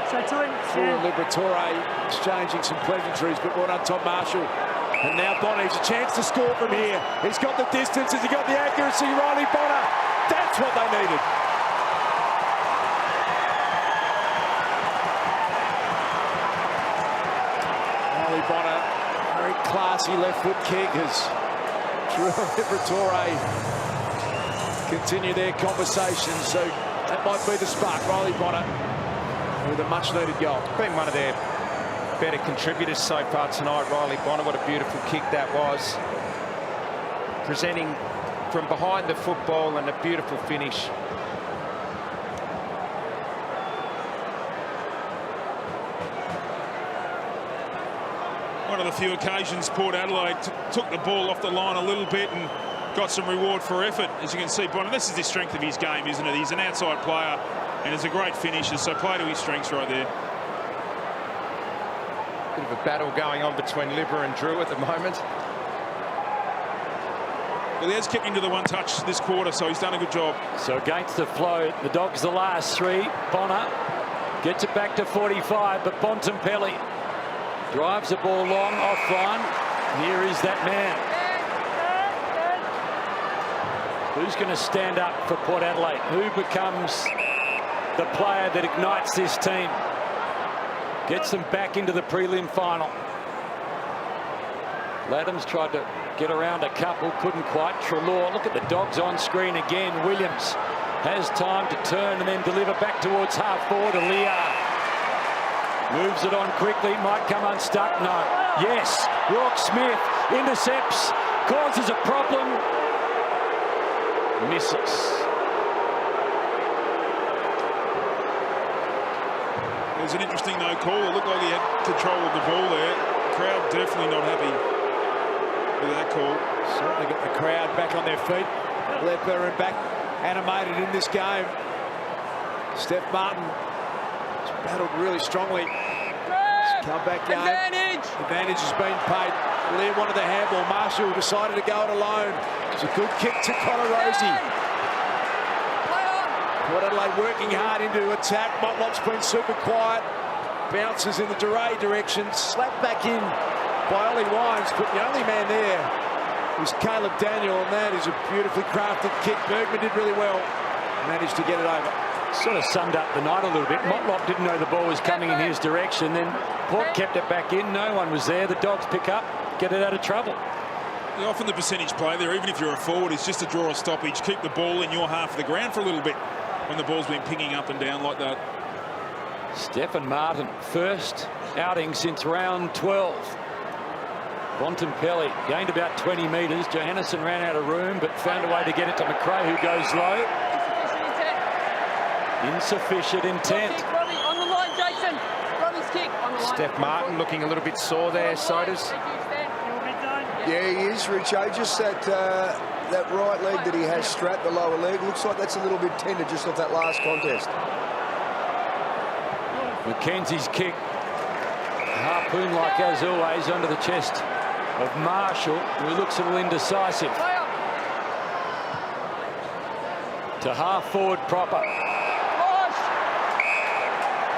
For Liberatore exchanging some pleasantries, but well done, Tom Marshall. And now Bonner's a chance to score from here. He's got the distance. Has he got the accuracy? Riley Bonner. That's what they needed. Riley Bonner, very classy left foot kick as Drew Liberatore continue their conversation. So that might be the spark. Riley Bonner with a much needed goal. Been one of their better contributors so far tonight, Riley Bonner. What a beautiful kick that was. Presenting from behind the football and a beautiful finish. One of the few occasions Port Adelaide took the ball off the line a little bit and got some reward for effort. As you can see, Bonner, this is the strength of his game, isn't it? He's an outside player and is a great finisher, so play to his strengths right there. Bit of a battle going on between Libba and Drew at the moment. Well, he has kicked into the one touch this quarter, so he's done a good job. So against the flow, the Dogs the last 3. Bonner gets it back to 45, but Bontempelli drives the ball long offline. Here is that man. Who's going to stand up for Port Adelaide? Who becomes the player that ignites this team? Gets them back into the prelim final. Laddams tried to get around a couple, couldn't quite. Treloar, look at the Dogs on screen again. Williams has time to turn and then deliver back towards half forward. Aliir moves it on quickly, might come unstuck. No. Yes, Rourke Smith intercepts, causes a problem. Misses. It was an interesting no call. It looked like he had control of the ball there. The crowd definitely not happy with that call. Certainly got the crowd back on their feet. Ledbetter and back animated in this game. Steph Martin has battled really strongly. Comeback game. Advantage has been paid. Lear wanted the handball. Marshall decided to go it alone. It's a good kick to Connor Rosie. Port Adelaide working hard into attack. Motlop's been super quiet. Bounces in the Duray direction. Slapped back in by Ollie Wines. But the only man there was Caleb Daniel, and that is a beautifully crafted kick. Bergman did really well. Managed to get it over. Sort of summed up the night a little bit. Motlop didn't know the ball was coming in his direction. Then Port kept it back in. No one was there. The Dogs pick up, get it out of trouble. Yeah, often the percentage play there, even if you're a forward, is just to draw a stoppage. Keep the ball in your half of the ground for a little bit when the ball's been pinging up and down like that. Stephen Martin, first outing since round 12. Bontempelli gained about 20 metres. Johannisen ran out of room, but found a way to get it to McRae, who goes low. Insufficient intent. On the line, Jason. Robbie's kick. On the Steph Martin looking a little bit sore there, Sodas. Yeah, he is, Richo. Just that right leg that he has strapped, the lower leg, looks like that's a little bit tender just off that last contest. Mackenzie's kick, harpoon-like as always, under the chest of Marshall, who looks a little indecisive. To half forward proper.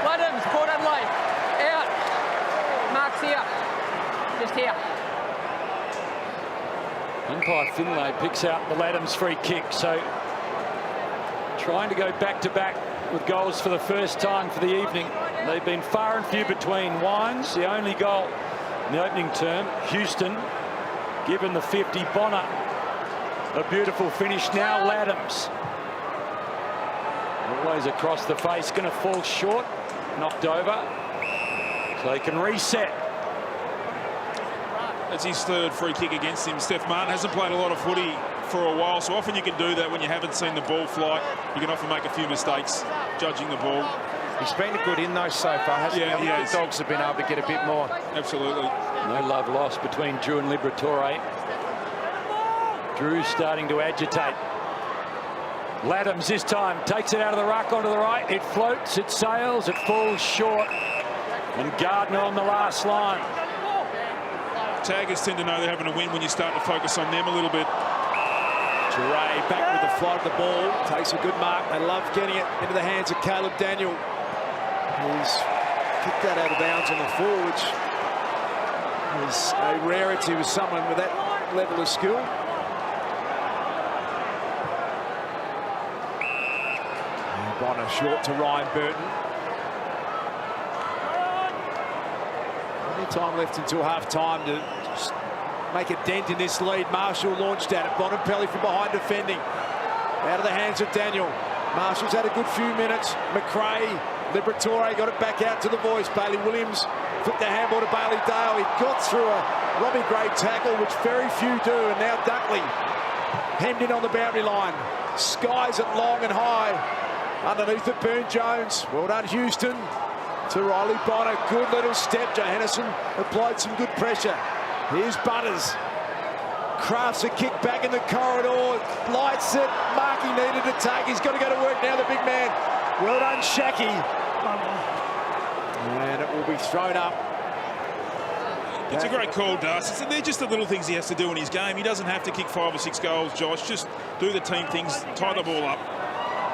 Adams, Port Adelaide. Out. Mark's here. Just here. Umpire Finlay picks out the Adams free kick, so trying to go back-to-back with goals for the first time for the evening. They've been far and few between. Wines, the only goal in the opening term. Houston, given the 50. Bonner, a beautiful finish. Now Adams. Always across the face, going to fall short. Knocked over. So they can reset. That's his third free kick against him. Steph Martin hasn't played a lot of footy for a while, so often you can do that when you haven't seen the ball fly. You can often make a few mistakes judging the ball. He's been a good in though so far, hasn't he? I think the Dogs have been able to get a bit more. Absolutely. No love lost between Drew and Liberatore. Drew starting to agitate. Laddams this time takes it out of the ruck onto the right. It floats, it sails, it falls short. And Gardner on the last line. Taggers tend to know they're having a win when you start to focus on them a little bit. Turay back with the flight of the ball. Takes a good mark. They love getting it into the hands of Caleb Daniel. He's kicked that out of bounds on the full, which is a rarity with someone with that level of skill. Bonner short to Ryan Burton. Plenty of time left until half-time to just make a dent in this lead. Marshall launched at it. Bontempelli from behind defending. Out of the hands of Daniel. Marshall's had a good few minutes. McRae, Liberatore got it back out to the voice. Bailey Williams flipped the handball to Bailey Dale. He got through a Robbie Gray tackle, which very few do. And now Duckley hemmed in on the boundary line. Skies it long and high. Underneath it, Burne-Jones. Well done, Houston. To Riley Bonner. Good little step. Johannesson applied some good pressure. Here's Butters. Crafts a kick back in the corridor. Lights it. Markey needed to take. He's got to go to work now, the big man. Well done, Shackey. And it will be thrown up. It's a great call, Darcy. They're just the little things he has to do in his game. He doesn't have to kick 5 or 6 goals, Josh. Just do the team things, tie the ball up.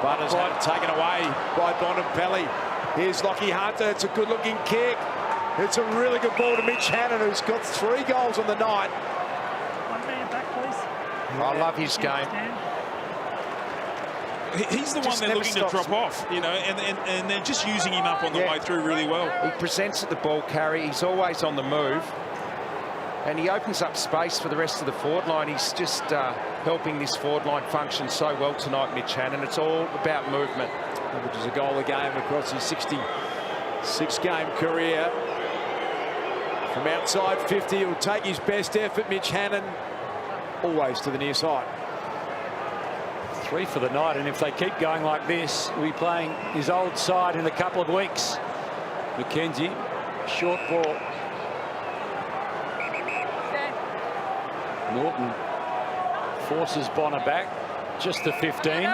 Butters had it taken away by Bontempelli. Here's Lockie Hunter. It's a good-looking kick. It's a really good ball to Mitch Hannon, who's got 3 goals on the night. I love his game. He's the one they're looking to drop off, you know, and they're just using him up on the way through really well. He presents at the ball carry. He's always on the move. And he opens up space for the rest of the forward line. He's just helping this forward line function so well tonight, Mitch Hannon. It's all about movement. Which is a goal a game across his 66-game career. From outside 50, he'll take his best effort, Mitch Hannon, always to the near side. 3 for the night, and if they keep going like this, he'll be playing his old side in a couple of weeks. Mackenzie, short ball. Norton forces Bonner back, just to 15.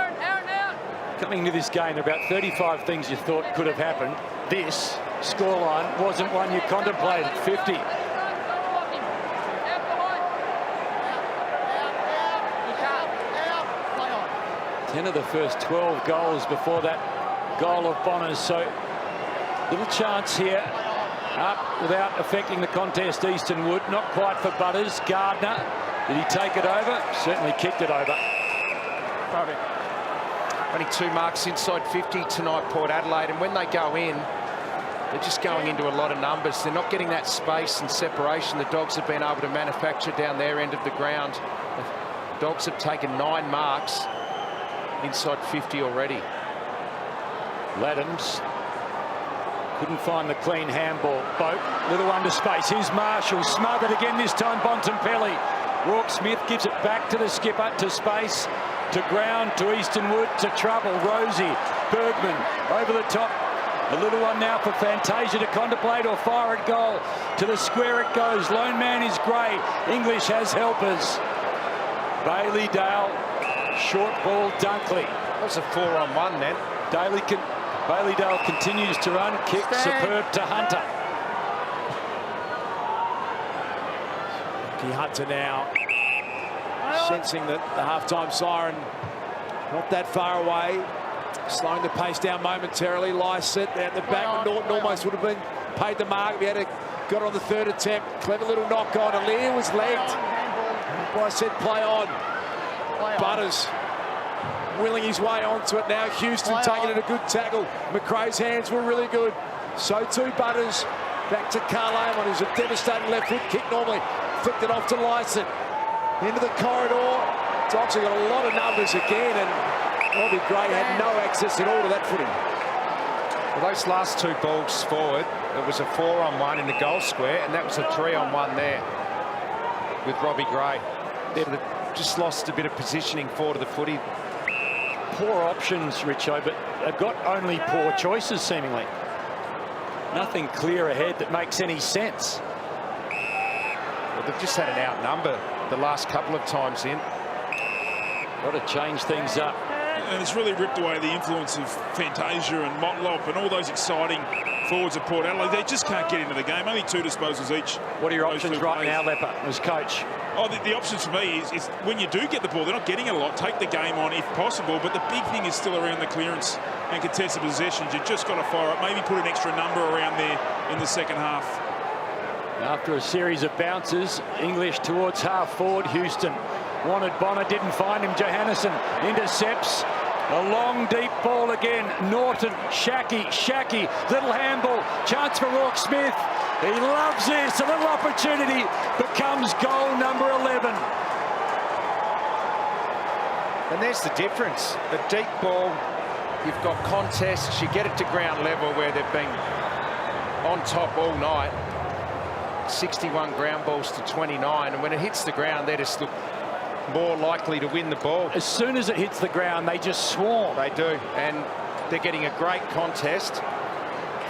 Coming into this game, there are about 35 things you thought could have happened. This scoreline wasn't one you contemplated. 50. 10 of the first 12 goals before that goal of Bonner's. So little chance here. Up without affecting the contest, Easton Wood. Not quite for Butters. Gardner. Did he take it over? Certainly kicked it over. Only 2 marks inside 50 tonight, Port Adelaide. And when they go in, they're just going into a lot of numbers. They're not getting that space and separation the Dogs have been able to manufacture down their end of the ground. The Dogs have taken 9 marks inside 50 already. Laddams couldn't find the clean handball. Boat, little under space. Here's Marshall, smothered again this time. Bontempelli. Rourke Smith gives it back to the skipper, to space, to ground, to Easton Wood, to trouble. Rosie, Bergman over the top A little one now for Fantasia to contemplate or fire at goal. To the square it goes. Lone man is Gray. English has helpers. Bailey Dale. Short ball, Dunkley. That was a 4-on-1 then. Bailey Dale continues to run. Kick superb to Hunter. Hunter now sensing that the halftime siren not that far away, slowing the pace down momentarily. Lycett out the back. Norton almost would have been paid the mark. We had got on the third attempt. Clever little knock on. Aliir was legged. I said play on. Butters willing his way onto it now. Houston taking it a good tackle. McRae's hands were really good. So too Butters. Back to Carl on, who's a devastating left foot kick normally. Flicked it off to Lycett. Into the corridor. Dogs have got a lot of numbers again, and Robbie Gray had no access at all to that footing. Well, those last two balls forward, it was a 4-on-1 in the goal square, and that was a 3-on-1 there with Robbie Gray. They've just lost a bit of positioning forward of the footy. Poor options, Richo, but they've got only poor choices, seemingly. Nothing clear ahead that makes any sense. Well, they've just had an outnumber the last couple of times in. Got to change things up. And it's really ripped away the influence of Fantasia and Motlop and all those exciting forwards of Port Adelaide. They just can't get into the game. Only 2 disposals each. What are your options right now, Lepper, as coach? Oh, the options for me is when you do get the ball, they're not getting it a lot. Take the game on if possible, but the big thing is still around the clearance and contested possessions. You've just got to fire up. Maybe put an extra number around there in the second half. After a series of bounces, English towards half forward. Houston wanted Bonner, didn't find him. Johannesson intercepts. A long, deep ball again. Norton, Shacky, little handball. Chance for Rourke Smith. He loves this. A little opportunity becomes goal number 11. And there's the difference. A deep ball, you've got contests. You get it to ground level where they've been on top all night. 61 ground balls to 29. And when it hits the ground, they just look more likely to win the ball. As soon as it hits the ground, they just swarm. They do, and they're getting a great contest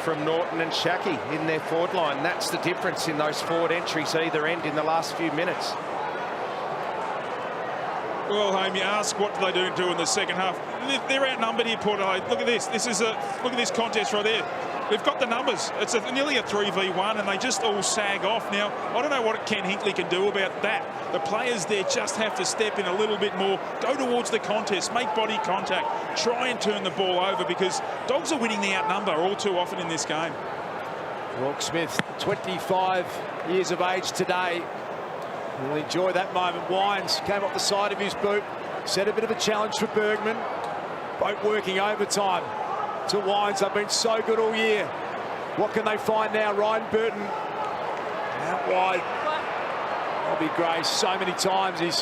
from Norton and Shacky in their forward line. That's the difference in those forward entries either end in the last few minutes. Well, Home, you ask what do they do in the second half. They're outnumbered here, Port Adelaide. Look at this. Look at this contest right there. They've got the numbers. It's nearly a 3v1, and they just all sag off. Now, I don't know what Ken Hinkley can do about that. The players there just have to step in a little bit more, go towards the contest, make body contact, try and turn the ball over, because Dogs are winning the outnumber all too often in this game. Rourke Smith, 25 years of age today. We'll enjoy that moment. Wines came off the side of his boot, set a bit of a challenge for Bergman. Both working overtime to Wines. They've been so good all year. What can they find now? Ryan Burton out wide. Robbie Gray, so many times he's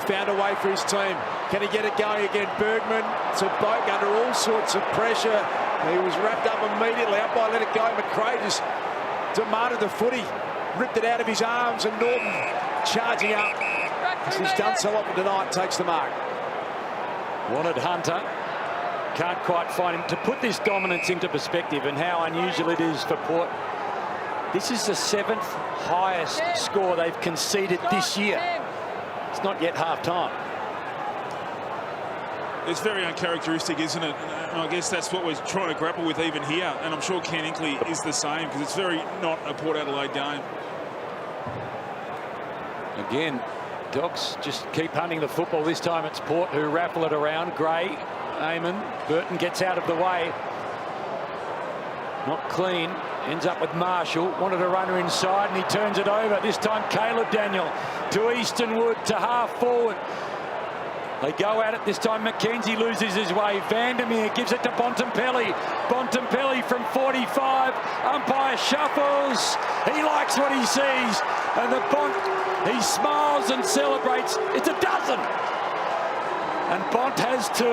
found a way for his team. Can he get it going again? Bergman to Boak under all sorts of pressure. He was wrapped up immediately. Up by let it go. McRae just demanded the footy, ripped it out of his arms, and Norton charging up, as he's done so often tonight, takes the mark. Wanted Hunter. Can't quite find him. To put this dominance into perspective and how unusual it is for Port, this is the 7th highest score they've conceded this year. It's not yet half-time. It's very uncharacteristic, isn't it? And I guess that's what we're trying to grapple with even here. And I'm sure Ken Hinkley is the same, because it's very not a Port Adelaide game. Again, Dogs just keep hunting the football. This time it's Port who raffle it around. Gray, Eamon, Burton gets out of the way. Not clean. Ends up with Marshall. Wanted a runner inside, and he turns it over. This time Caleb Daniel to Eastonwood to half forward. They go at it. This time McKenzie loses his way. Vandermeer gives it to Bontempelli. Bontempelli from 45. Umpire shuffles. He likes what he sees. And he smiles and celebrates. It's a dozen. And Bont has 2.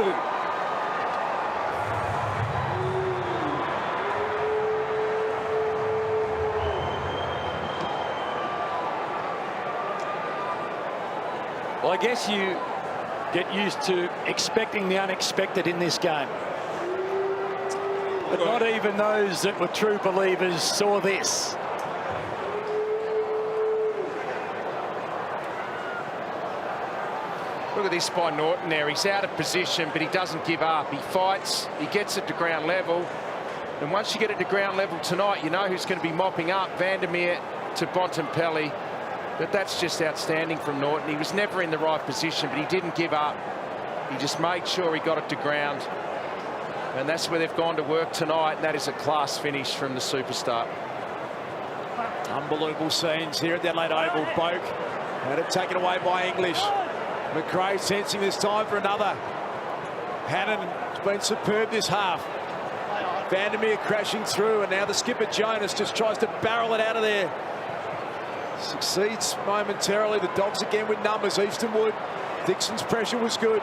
Well, I guess you get used to expecting the unexpected in this game. But not even those that were true believers saw this. Look at this by Norton there. He's out of position, but he doesn't give up. He fights, he gets it to ground level. And once you get it to ground level tonight, you know who's going to be mopping up. Vandermeer to Bontempelli. But that's just outstanding from Norton. He was never in the right position, but he didn't give up. He just made sure he got it to ground. And that's where they've gone to work tonight. And that is a class finish from the superstar. Unbelievable scenes here at the Adelaide Oval. Boak had it taken away by English. McRae sensing this time for another. Hannon has been superb this half. Vandermeer crashing through, and now the skipper Jonas just tries to barrel it out of there. Succeeds momentarily. The Dogs again with numbers. Eastonwood. Dixon's pressure was good.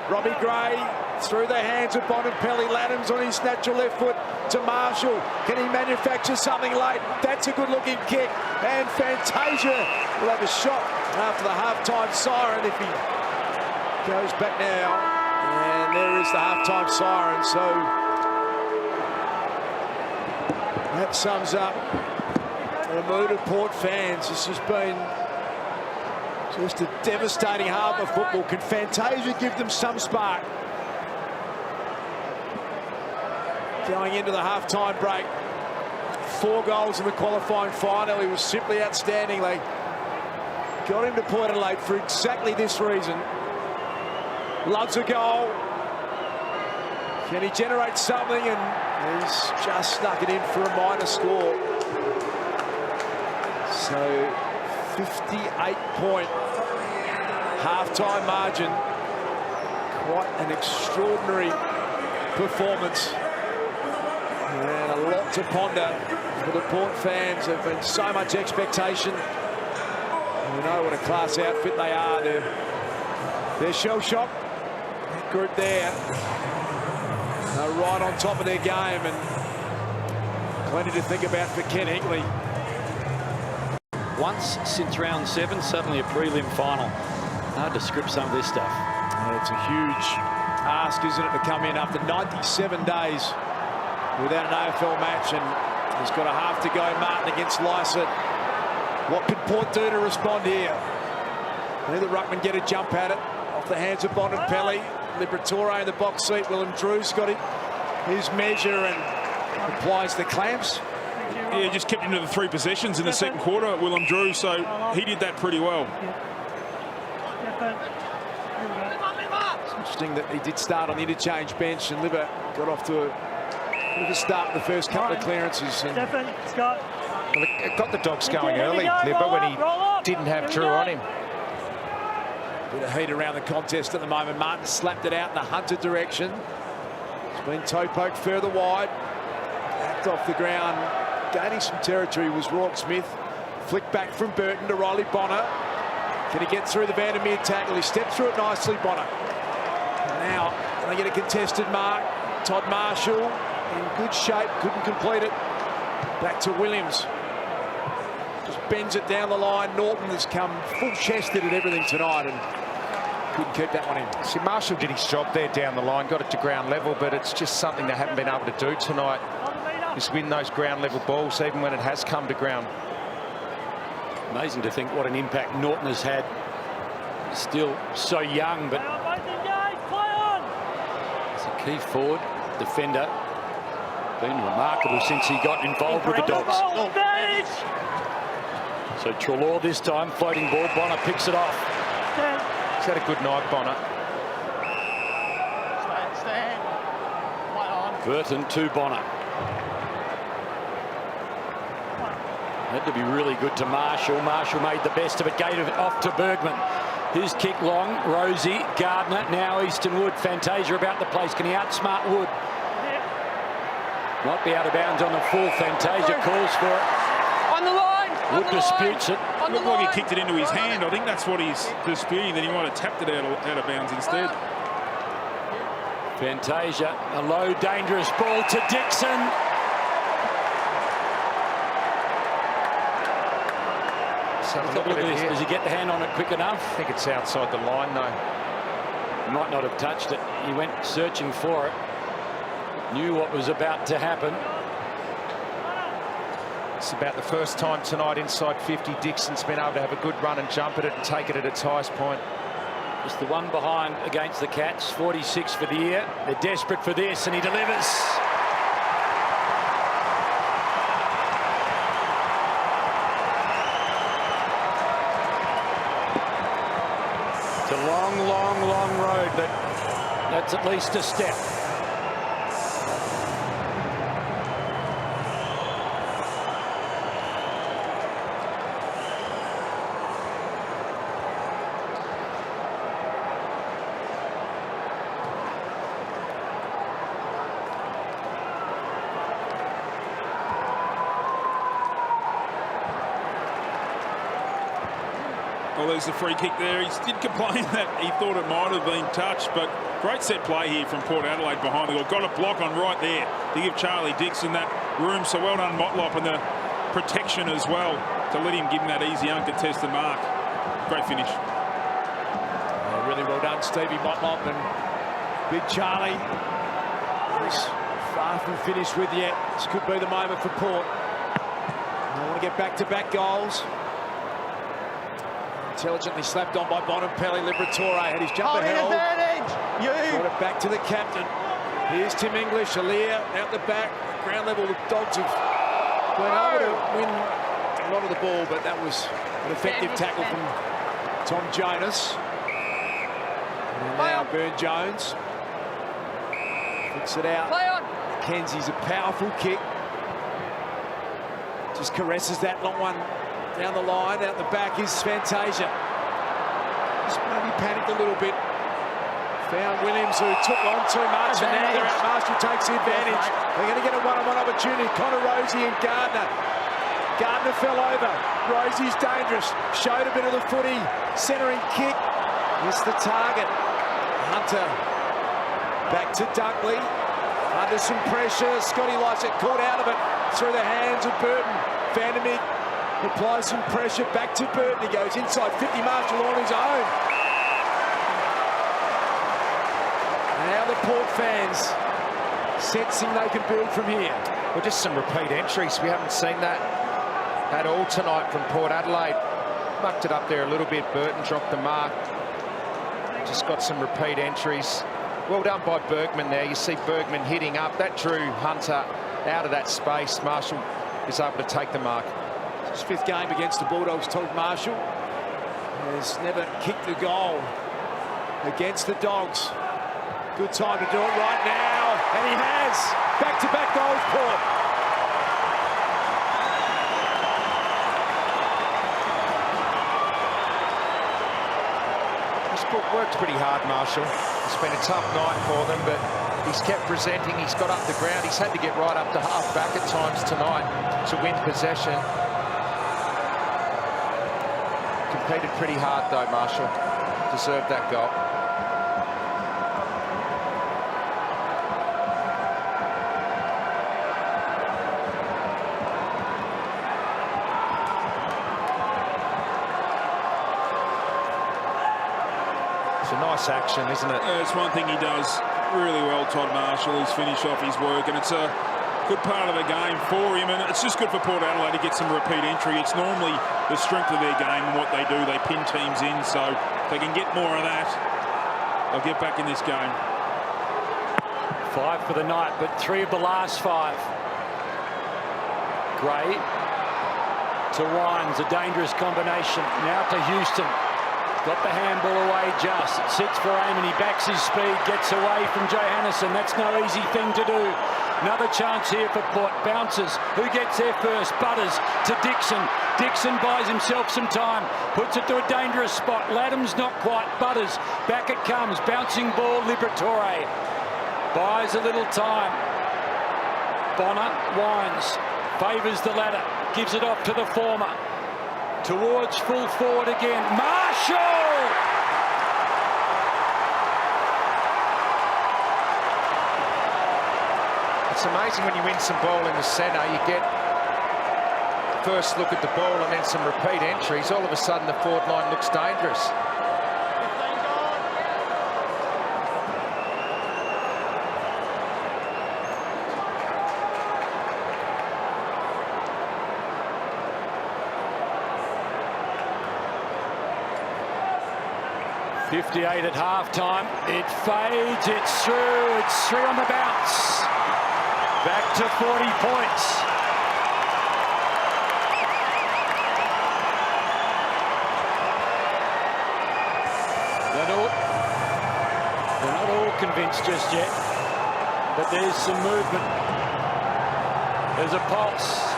Robbie Gray through the hands of Bontempelli. Laddams on his natural left foot to Marshall. Can he manufacture something late? That's a good-looking kick. And Fantasia will have a shot after the half-time siren if he goes back now. And there is the half-time siren. So that sums up the mood of Port fans. This has been just a devastating half of football. Can Fantasia give them some spark? Going into the half-time break. 4 goals in the qualifying final. He was simply outstanding. They got him to Port Adelaide for exactly this reason. Loves a goal. Can he generate something? And he's just snuck it in for a minor score. So 58-point half-time margin. Quite an extraordinary performance. And a lot to ponder for the Port fans. There's been so much expectation. We know what a class outfit they are. They're shell-shocked. That group there. They're right on top of their game, and plenty to think about for Ken Hinkley. Once since round 7, suddenly a prelim final. Hard to script some of this stuff. Yeah, it's a huge ask, isn't it, to come in after 97 days without an AFL match, and he's got a half to go. Martin against Lycett. What could Port do to respond here? Neither ruckman get a jump at it. Off the hands of Bontempelli. Liberatore in the box seat. Willem Drew's got his measure and applies the clamps. Yeah, just kept him to the 3 possessions in the second quarter, Willem Drew, so he did that pretty well. It's interesting that he did start on the interchange bench, and Libba got off to a bit of a start in the first couple of clearances. And Well, it got the Dogs going early, Libba, when he didn't have Drew on him. bit of heat around the contest at the moment. Martin slapped it out in the Hunter direction. It's been toe poked further wide. Backed off the ground. Gaining some territory was Rourke Smith. Flick back from Burton to Riley Bonner. Can he get through the Vandermeer tackle? He stepped through it nicely, Bonner. And now they get a contested mark. Todd Marshall in good shape, couldn't complete it. Back to Williams. Just bends it down the line. Norton has come full-chested at everything tonight and couldn't keep that one in. See, Marshall did his job there down the line, got it to ground level, but it's just something they haven't been able to do tonight. Just win those ground level balls, even when it has come to ground. Amazing to think what an impact Norton has had. Still so young, but he's a key forward, defender. Been remarkable since he got involved with the Dogs. So Treloar this time, floating ball. Bonner picks it off. He's had a good night, Bonner. Burton to Bonner. Had to be really good to Marshall. Marshall made the best of it, gave it off to Bergman. His kick long, Rosie, Gardner, now Eastonwood. Fantasia about the place. Can he outsmart Wood? Not be out of bounds on the full. Fantasia calls for it. On the line! Wood disputes it. It looked like he kicked it into his hand. I think that's what he's disputing, that he might have tapped it out of bounds instead. Fantasia, a low, dangerous ball to Dixon. Look at this. Does he get the hand on it quick enough? I think it's outside the line, though. He might not have touched it. He went searching for it. knew what was about to happen. It's about the first time tonight inside 50 Dixon's been able to have a good run and jump at it and take it at its highest point. Just the one behind against the Cats, 46 for the year. They're desperate for this, and he delivers. It's a long, long, long road, but that's at least a step. Well, there's the free kick there. He did complain that he thought it might have been touched, but great set play here from Port Adelaide behind the goal. Got a block on right there to give Charlie Dixon that room. So well done, Motlop, and the protection as well to let him give him that easy uncontested mark. Great finish. Really well done, Stevie Motlop, and Big Charlie is far from finished with yet. This could be the moment for Port. They want to get back-to-back goals. Intelligently slapped on by Bonampelli. Liberatore had his jumper held. Brought it back to the captain. Here's Tim English. Alir out the back. Ground level, the Dogs have been able to win a lot of the ball, but that was an effective tackle from Tom Jonas. And now Burne-Jones flicks it out. Mackenzie's a powerful kick. Just caresses that long one down the line. Out the back is Fantasia. Just maybe panicked a little bit. Found Williams, who took on too much, and now they're out. Marshall takes the advantage. They're going to get a one-on-one opportunity. Connor Rosie and Gardner. Gardner fell over. Rosie's dangerous. Showed a bit of the footy. Centering kick. Missed the target. Hunter back to Dunkley. Under some pressure. Scotty Lycett caught out of it through the hands of Burton. Vandermeer applies some pressure back to Burton. He goes inside 50. Marshall on his own. Now the Port fans sensing they can build from here. Well, just some repeat entries. We haven't seen that at all tonight from Port Adelaide. Mucked it up there a little bit. Burton dropped the mark. Just got some repeat entries. Well done by Bergman there. You see Bergman hitting up. That drew Hunter out of that space. Marshall is able to take the mark. His fifth game against the Bulldogs. Todd Marshall has never kicked a goal against the Dogs. Good time to do it right now, and he has. Back-to-back goals, Port. He's worked pretty hard, Marshall. It's been a tough night for them, but he's kept presenting. He's got up the ground. He's had to get right up to half-back at times tonight to win possession. Competed pretty hard, though, Marshall. Deserved that goal. It's a nice action, isn't it? It's one thing he does really well, Todd Marshall. He's finished off his work, and it's a good part of the game for him, and it's just good for Port Adelaide to get some repeat entry. It's normally the strength of their game and what they do. They pin teams in, so if they can get more of that, they'll get back in this game. 5 for the night, but 3 of the last 5. Gray to Wines, a dangerous combination. Now to Houston. Got the handball away just. It sits for Eamon. He backs his speed, gets away from Johannesson. That's no easy thing to do. Another chance here for Port. Bounces. Who gets there first? Butters to Dixon. Dixon buys himself some time. Puts it to a dangerous spot. Ladham's not quite. Butters. Back it comes. Bouncing ball. Liberatore. Buys a little time. Bonner. Wines. Favours the ladder. Gives it off to the former. Towards full forward again. Marshall! It's amazing when you win some ball in the centre, you get first look at the ball and then some repeat entries. All of a sudden the forward line looks dangerous. 58 at half-time. It fades, it's through, it's 3 on the bounce. Back to 40 points. They're not all convinced just yet, but there's some movement. There's a pulse.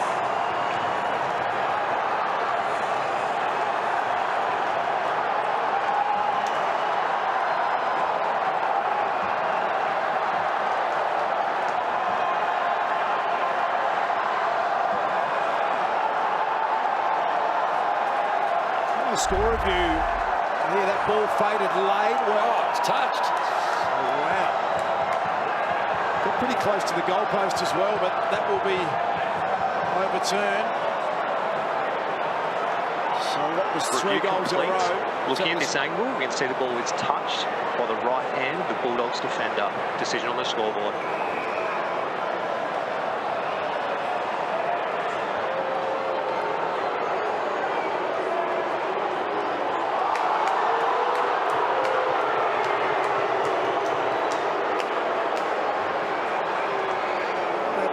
Score review. Yeah, that ball faded late. Well, It's touched. oh, wow. Got pretty close to the goalpost as well, but that will be overturned. So that was 3 goals in a row. Looking at this angle, we can see the ball is touched by the right hand of the Bulldogs defender. Decision on the scoreboard.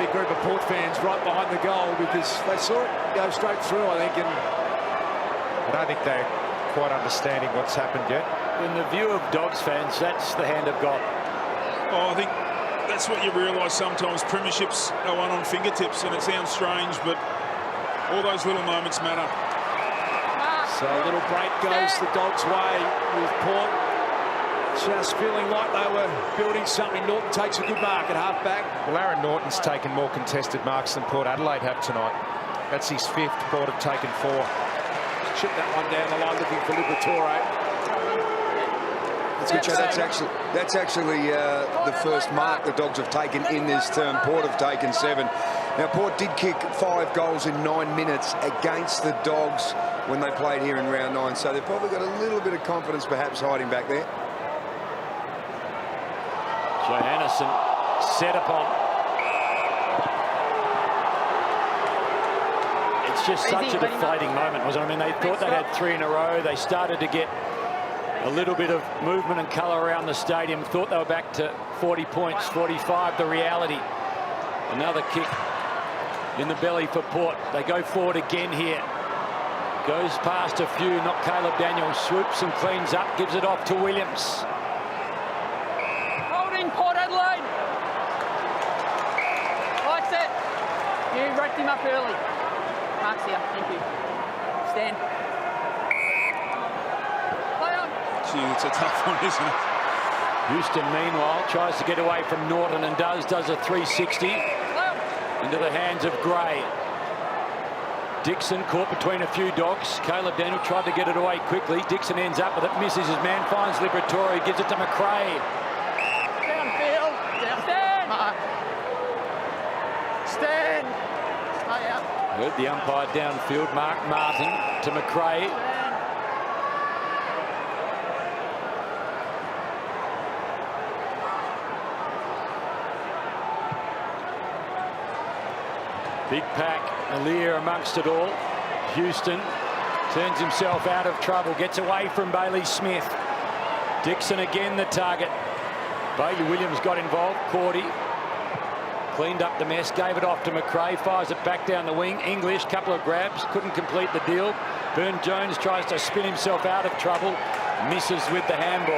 Group of Port fans right behind the goal because they saw it go straight through, I think. And I don't think they're quite understanding what's happened yet. In the view of Dogs fans, that's the hand of God. Oh, I think that's what you realise sometimes. Premierships are won on fingertips, and it sounds strange, but all those little moments matter. so a little break goes the Dogs' way with Port just feeling like they were building something. Norton takes a good mark at half-back. Well, Aaron Norton's taken more contested marks than Port Adelaide have tonight. That's his 5th. Port have taken 4. Chip that one down the line looking for Liberatore. That's actually the first mark the Dogs have taken in this term. Port have taken 7. Now, Port did kick 5 goals in 9 minutes against the Dogs when they played here in round 9, so they've probably got a little bit of confidence perhaps hiding back there. Johannesson set upon. It's just such a deflating moment, wasn't it? I mean, they thought they had 3 in a row. They started to get a little bit of movement and colour around the stadium. Thought they were back to 40 points, 45. The reality, another kick in the belly for Port. They go forward again here. Goes past a few, not Caleb Daniels. Swoops and cleans up, gives it off to Williams. Port Adelaide. Like that. You wrapped him up early. Mark's here. Thank you. Stand. Play on. Gee, it's a tough one, isn't it? Houston, meanwhile, tries to get away from Norton and does a 360 into the hands of Gray. Dixon caught between a few Dogs. Caleb Daniel tried to get it away quickly. Dixon ends up with it, misses his man, finds Liberatore, gives it to McRae. Stand. Stay out. Heard the umpire downfield. Mark Martin to McRae. Big pack. Aliir amongst it all. Houston turns himself out of trouble. Gets away from Bailey Smith. Dixon again the target. Bailey Williams got involved. Cordy cleaned up the mess, gave it off to McRae, fires it back down the wing. English, couple of grabs, couldn't complete the deal. Burn Jones tries to spin himself out of trouble, misses with the handball.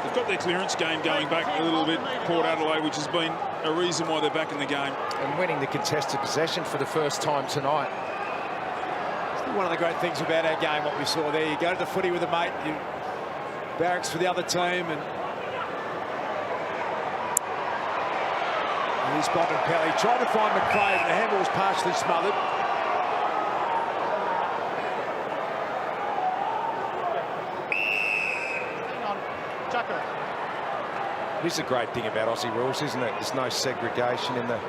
They've got their clearance game going back a little bit, Port Adelaide, which has been a reason why they're back in the game. And winning the contested possession for the first time tonight. One of the great things about our game, what we saw there, you go to the footy with a mate, you barracks for the other team, and here's Bob and Pelly. Tried to find McRae, but the handball was partially smothered. Hang on. Chuck her. This is a great thing about Aussie rules, isn't it? There's no segregation in the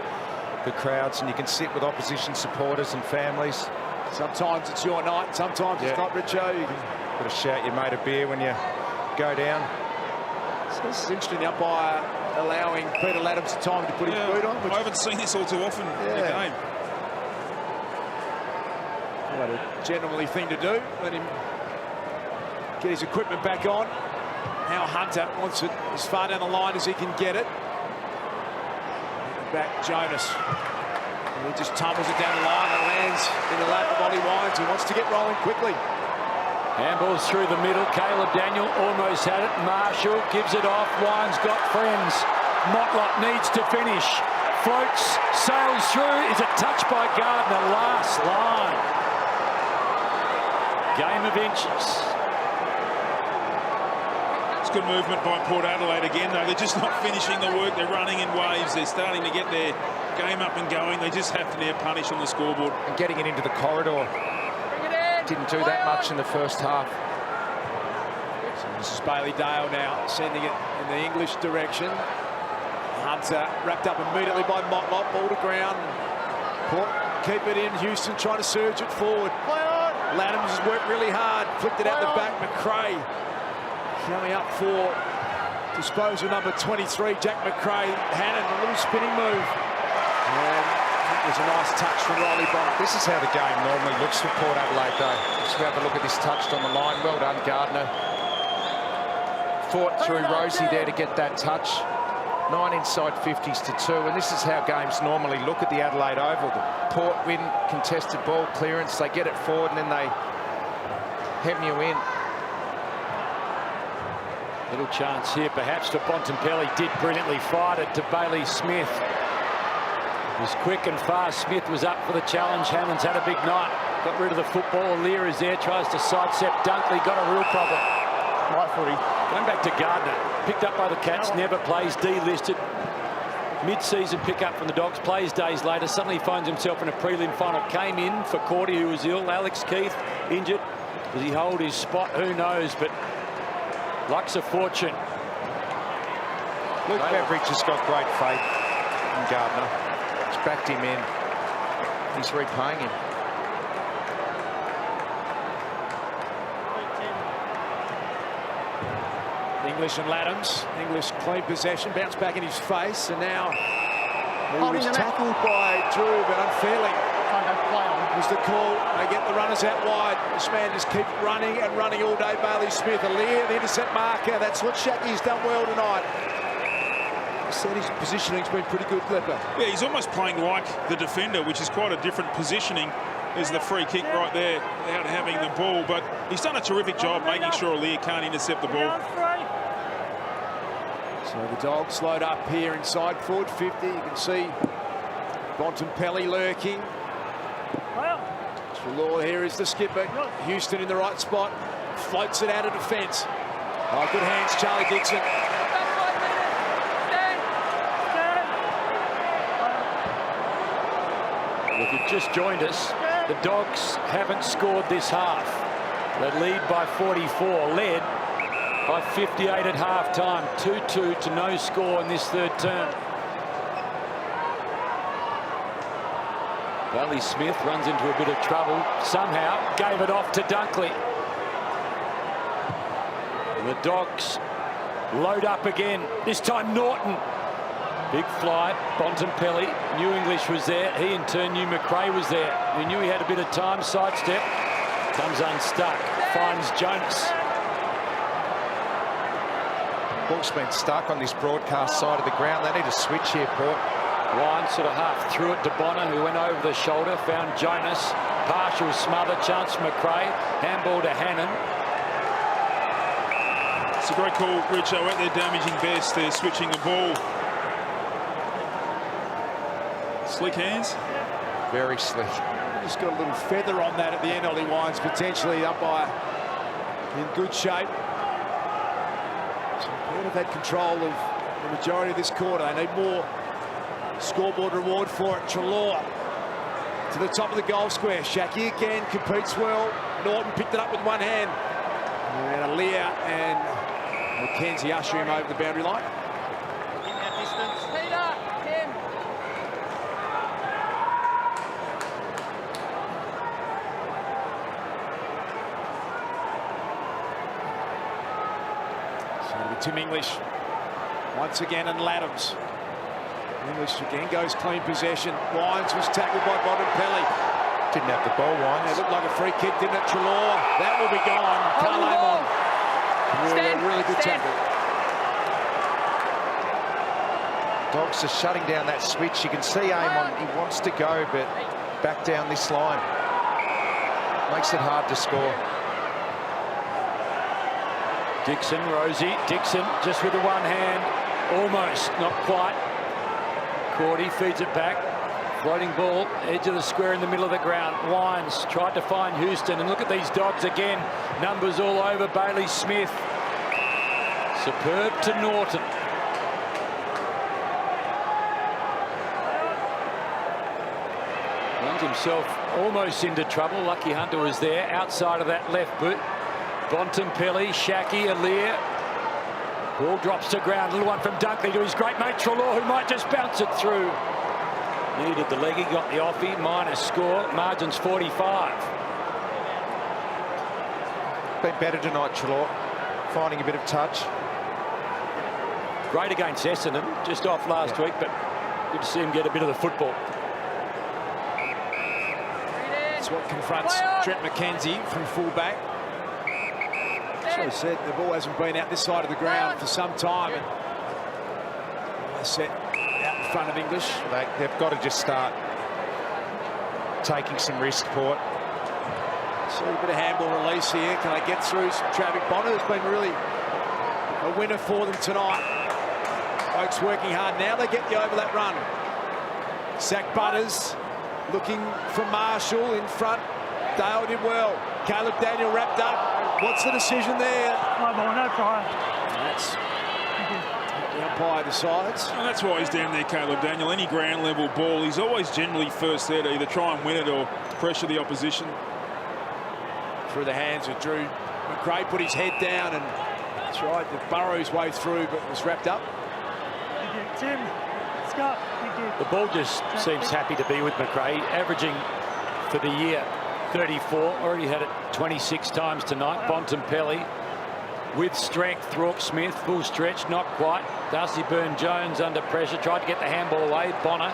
crowds, and you can sit with opposition supporters and families. Sometimes it's your night, sometimes it's not, Richo. You can got to shout your mate a beer when you go down. So this is interesting, the umpire allowing Peter Laddams time to put his boot on. I haven't seen this all too often in the game. What a gentlemanly thing to do. Let him get his equipment back on. Now Hunter wants it as far down the line as he can get it. Back Jonas. And he just tumbles it down the line and lands in the lap of Ollie Wines. He wants to get rolling quickly. Handballs through the middle. Caleb Daniel almost had it. Marshall gives it off. Wines got friends. Motlop needs to finish. Floats, sails through. Is it touched by Gardner? Last line. Game of inches. It's good movement by Port Adelaide again, though. They're just not finishing the work. They're running in waves. They're starting to get their game up and going. They just have to now punish on the scoreboard. And getting it into the corridor. Didn't do that much in the first half. So this is Bailey Dale now sending it in the English direction. Hunter wrapped up immediately by Motlop. Ball to ground. Port keep it in. Houston trying to surge it forward. Laddams has worked really hard. Flipped it out the back. McRae coming up for disposal number 23. Jack McRae. Hannon, a little spinning move. And it was a nice touch from Riley Bonner. This is how the game normally looks for Port Adelaide, though. Just have a look at this touched on the line. Well done, Gardner. Fought through Rosie there to get that touch. 9 inside 50s to 2, and this is how games normally look at the Adelaide Oval. The Port win, contested ball clearance, they get it forward and then they hem you in. Little chance here perhaps to Bontempelli. Did brilliantly, fired it to Bailey Smith. It was quick and fast. Smith was up for the challenge. Hammond's had a big night. Got rid of the football. Lear is there, tries to sidestep Dunkley. Got a real problem. Right footy. Going back to Gardner. Picked up by the Cats, never plays, delisted. Mid-season pickup from the Dogs, plays days later. Suddenly finds himself in a prelim final. Came in for Cordy, who was ill. Alex Keith, injured. Does he hold his spot? Who knows, but luck's a fortune. Luke Beveridge has got great faith in Gardner. He's backed him in. He's repaying him. English and Laddams. English clean possession, bounce back in his face, and now he was tackled by Drew, but unfairly. Was the call. They get the runners out wide. This man just keeps running and running all day. Bailey Smith, Lear, the intercept marker. That's what Shacky's done well tonight. He said his positioning's been pretty good, Lepper. Yeah, he's almost playing like the defender, which is quite a different positioning. There's the free kick right there, without having the ball, but he's done a terrific job making sure Lear can't intercept the ball. So the Dogs load up here inside forward 50. You can see Bontempelli lurking. Trelaw here is the skipper. Houston in the right spot. Floats it out of defence. Oh, good hands, Charlie Dixon. If you've just joined us, the Dogs haven't scored this half. They lead by 44, led by 58 at half-time. 2-2 to no score in this third term. Bailey Smith runs into a bit of trouble. Somehow gave it off to Dunkley. The Dogs load up again. This time Norton. Big flight. Bontempelli. Knew English was there. He in turn knew McRae was there. He knew he had a bit of time. Sidestep. Comes unstuck. Finds Jonas. Ball's been stuck on this broadcast side of the ground. They need a switch here, Port. Wine sort of half threw it to Bonner, who went over the shoulder, found Jonas. Partial smother, chance for McRae. Handball to Hannon. It's a great call, Richo. Out there damaging best. They're switching the ball. Slick hands. Very slick. Just got a little feather on that at the end. Ollie Wines potentially up by in good shape. So Port have had control of the majority of this quarter. They need more scoreboard reward for it. Trelaw to the top of the goal square. Shacky again competes well. Norton picked it up with one hand. And Aaliyah and McKenzie usher him over the boundary line. Tim English once again, and Laddams. English again goes clean possession. Wines was tackled by Bontempelli. Didn't have the ball once. It looked like a free kick, didn't it, Treloar? That will be gone. Can't aim on. Really good tackle. Dogs are shutting down that switch. You can see Amon, he wants to go, but back down this line. Makes it hard to score. Dixon, Rosie, Dixon just with the one hand, almost, not quite. Cordy feeds it back, floating ball, edge of the square in the middle of the ground. Wines tried to find Houston, and look at these Dogs again. Numbers all over. Bailey Smith, superb to Norton. Runs himself almost into trouble. Lucky Hunter was there, outside of that left boot. Bontempelli, Shaki, Alir. Ball drops to ground. Little one from Dunkley to his great mate Treloar, who might just bounce it through. Needed the leg. He got the offie. Minus score. Margin's 45. Been better tonight, Treloar. Finding a bit of touch. Great against Essendon. Just off last week, but good to see him get a bit of the football. That's what confronts Trent McKenzie from fullback. As I said, the ball hasn't been out this side of the ground for some time, and they set out in front of English. They've got to just start taking some risk, Port. See a bit of handball release here. Can they get through some traffic? Bonner has been really a winner for them tonight. Oaks working hard now. They get you over that run. Zach Butters looking for Marshall in front. Dale did well. Caleb Daniel wrapped up. What's the decision there? No ball, no try. That's the umpire decides. And that's why he's down there, Caleb Daniel. Any ground level ball, he's always generally first there to either try and win it or pressure the opposition. Through the hands of Drew McRae, put his head down and tried to burrow his way through, but was wrapped up. Thank you. Tim, Scott, thank you. The ball just seems happy to be with McRae, averaging for the year 34. Already had it 26 times tonight. Bontempelli with strength. Rourke Smith, full stretch, not quite. Darcy Byrne-Jones under pressure, tried to get the handball away. Bonner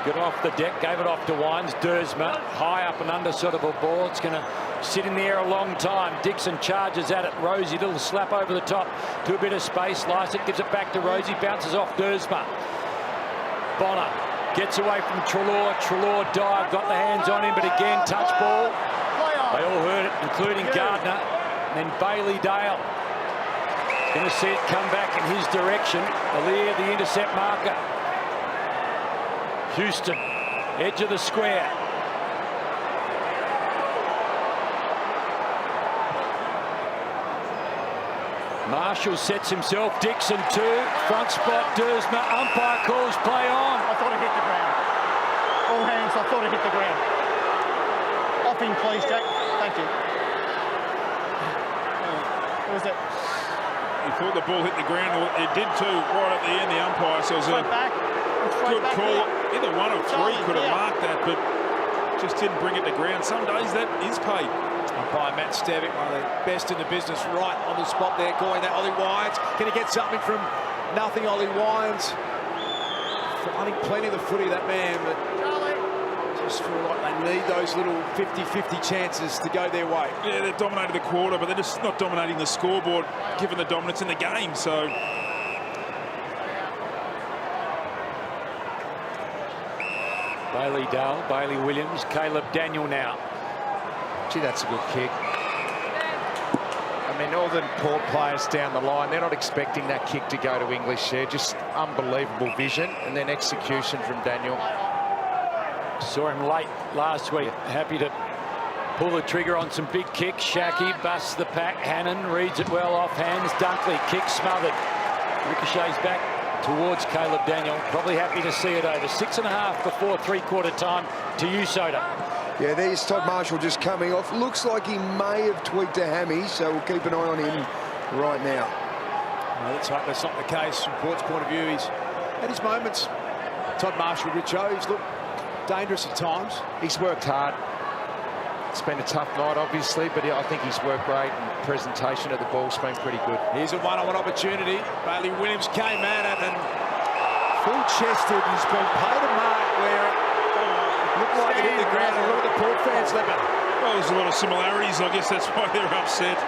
got off the deck, gave it off to Wines. Dersma, high up and under sort of a ball. It's going to sit in the air a long time. Dixon charges at it. Rosie, little slap over the top to a bit of space. Lycett gives it back to Rosie, bounces off Dersma. Bonner gets away from Treloar. Treloar dive, got the hands on him, but again, touch ball. They all heard it, including Gardner. And then Bailey Dale. Going to see it come back in his direction. Alir, the intercept marker. Houston, edge of the square. Marshall sets himself. Dixon two. Front spot. Dersma. Umpire calls play on. I thought it hit the ground. All hands, I thought it hit the ground. Off in, please, Jack. Thank you. What was it? He thought the ball hit the ground. It did too, right at the end, the umpire. So it was a good call. Either one of three could have marked that, but just didn't bring it to ground. Some days that is paid. Umpire Matt Stevick, one of the best in the business, right on the spot there, calling that. Ollie Wines, can he get something from nothing? Ollie Wines finding plenty of the footy, that man, but just feel like they need those little 50-50 chances to go their way. Yeah, they've dominated the quarter, but they're just not dominating the scoreboard, given the dominance in the game. So Bailey Dale, Bailey Williams, Caleb Daniel now. Gee, that's a good kick. I mean, all the Port players down the line, they're not expecting that kick to go to English there. Just unbelievable vision and then execution from Daniel. Saw him late last week. Happy to pull the trigger on some big kicks. Shaki busts the pack. Hannon reads it well off hands. Dunkley, kick smothered. Ricochets back towards Caleb Daniel. Probably happy to see it over. 6.5 before three-quarter time to you, Soda. Yeah, there's Todd Marshall just coming off. Looks like he may have tweaked a hammy, so we'll keep an eye on him right now. Well, let's hope that's not the case from Port's point of view. He's had his moments. Todd Marshall, Richo, he's looked dangerous at times. He's worked hard. It's been a tough night, obviously, but I think he's worked great, and presentation of the ball's been pretty good. Here's a one-on-one opportunity. Bailey Williams came at it and full-chested. He's been paid a mark where Looked like it hit the ground. And look at the Port fans, Leopard. Well, there's a lot of similarities. I guess that's why they're upset.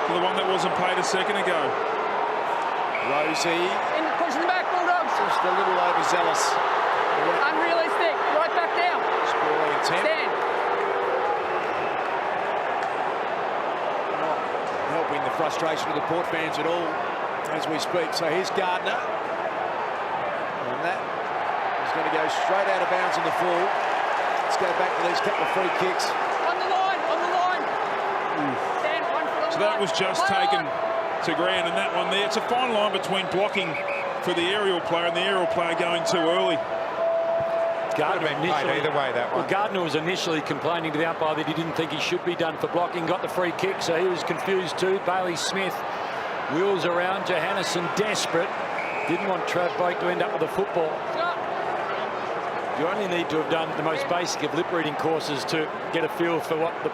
For the one that wasn't paid a second ago. Rosie. Pushing the back, Bulldogs. Just a little overzealous. Unrealistic. Right back down. Scoring attempt. Stand. Not helping the frustration of the Port fans at all as we speak. So here's Gardner. And that is going to go straight out of bounds in the full. Let's go back to these couple of free kicks. On the line, on the line. Stand, one for the So line. that was just taken to ground, and that one there. It's a fine line between blocking for the aerial player and the aerial player going too early. Gardner Either way, that one. Well, Gardner was initially complaining to the umpire that he didn't think he should be done for blocking. Got the free kick, so he was confused too. Bailey Smith wheels around. Johannesson desperate. Didn't want Trav Boak to end up with a football. You only need to have done the most basic of lip reading courses to get a feel for what the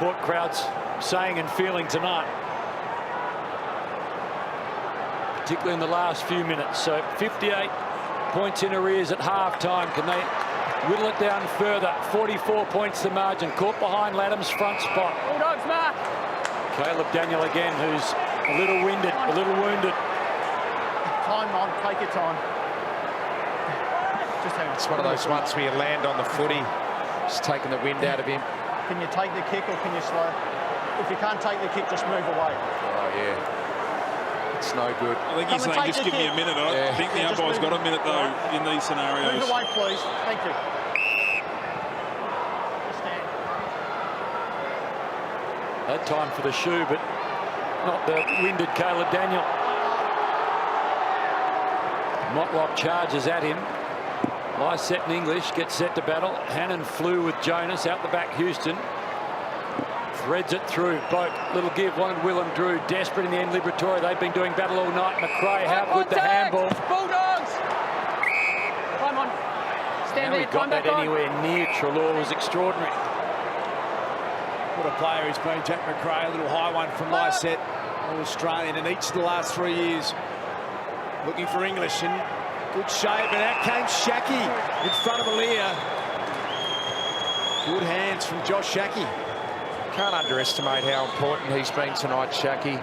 Port crowd's saying and feeling tonight. Particularly in the last few minutes. So 58 points in arrears at half-time. Can they whittle it down further? 44 points the margin. Caught behind Ladham's front spot. Bulldogs, mark. Caleb Daniel again, who's a little winded, a little wounded. Time on, take your time. Just hang on. It's one of those ones where you land on the footy, just taking the wind out of him. Can you take the kick or can you slow? If you can't take the kick, just move away. Oh, yeah. It's no good. I think he's Come and saying take just the give me a kick. minute. I think the Yeah, just umpire's move got a minute, though, in these Move scenarios. away, please. Thank you. Stand. Had time for the shoe, but not the winded Caleb Daniel. Motlop charges at him. Lie set in English, gets set to battle. Hannon flew with Jonas out the back. Houston threads it through. Boak, little give, wanted Will and Drew. Desperate in the end, Liberatore. They've been doing battle all night. McRae, how good the handball. Bulldogs. Time on. Stand How he there. got Time that back on. anywhere near Treloar was extraordinary. What a player he's been, Jack McRae. A little high one from Lycett, all Australian in each of the last 3 years. Looking for English in good shape, and out came Shaki in front of Alir. Good hands from Josh Shaki. Can't underestimate how important he's been tonight, Shaki.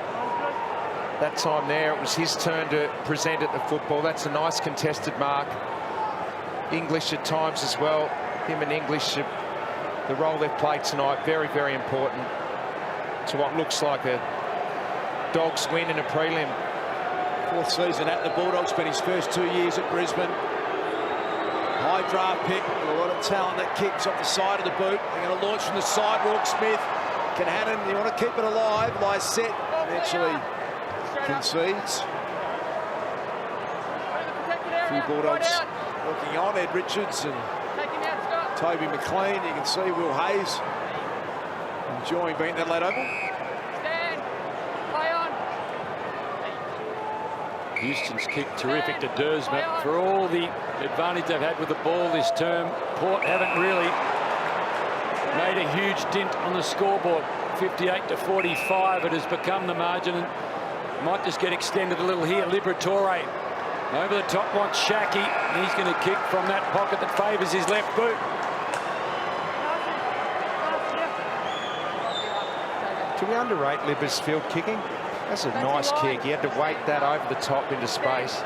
That time there, it was his turn to present at the football. That's a nice contested mark. English at times as well. Him and English, the role they've played tonight, very, very important to what looks like a Dogs win in a prelim. Fourth season at the Bulldogs, spent his first 2 years at Brisbane. High draft pick, with a lot of talent that kicks off the side of the boot. They're going to launch from the sidewalk. Smith, can Hannon, you want to keep it alive. Lycett eventually concedes. A few Bulldogs looking on. Ed Richards and Toby McLean. You can see Will Hayes enjoying being at Adelaide Oval. Houston's kick terrific to Dersma. For all the advantage they've had with the ball this term, Port haven't really made a huge dent on the scoreboard. 58-45 it has become the margin, and might just get extended a little here. Liberatore over the top wants Shaki, and he's going to kick from that pocket that favours his left boot. Do we underrate Libba's field kicking? That's a nice kick. He had to weight that over the top into space.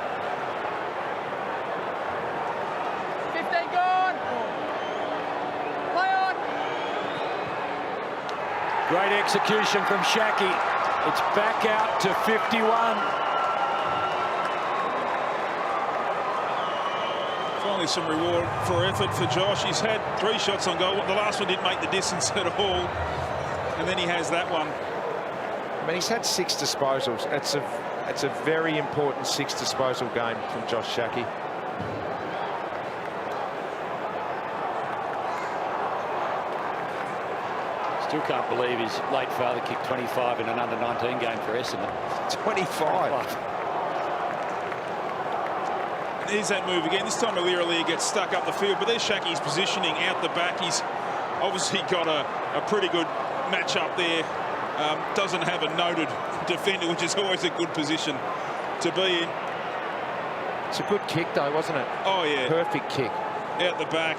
15 gone. Play on. Great execution from Shaki. It's back out to 51. Finally some reward for effort for Josh. He's had 3 shots on goal. The last one didn't make the distance at all. And then he has that one. I mean, he's had 6 disposals. It's a very important 6 disposal game from Josh Shaki. Still can't believe his late father kicked 25 in an under-19 game for Essendon. 25. Here's that move again. This time Alir gets stuck up the field, but there's Shaki's positioning out the back. He's obviously got a pretty good match up there. Doesn't have a noted defender, which is always a good position to be in. It's a good kick, though, wasn't it? Oh, yeah. Perfect kick. Out the back.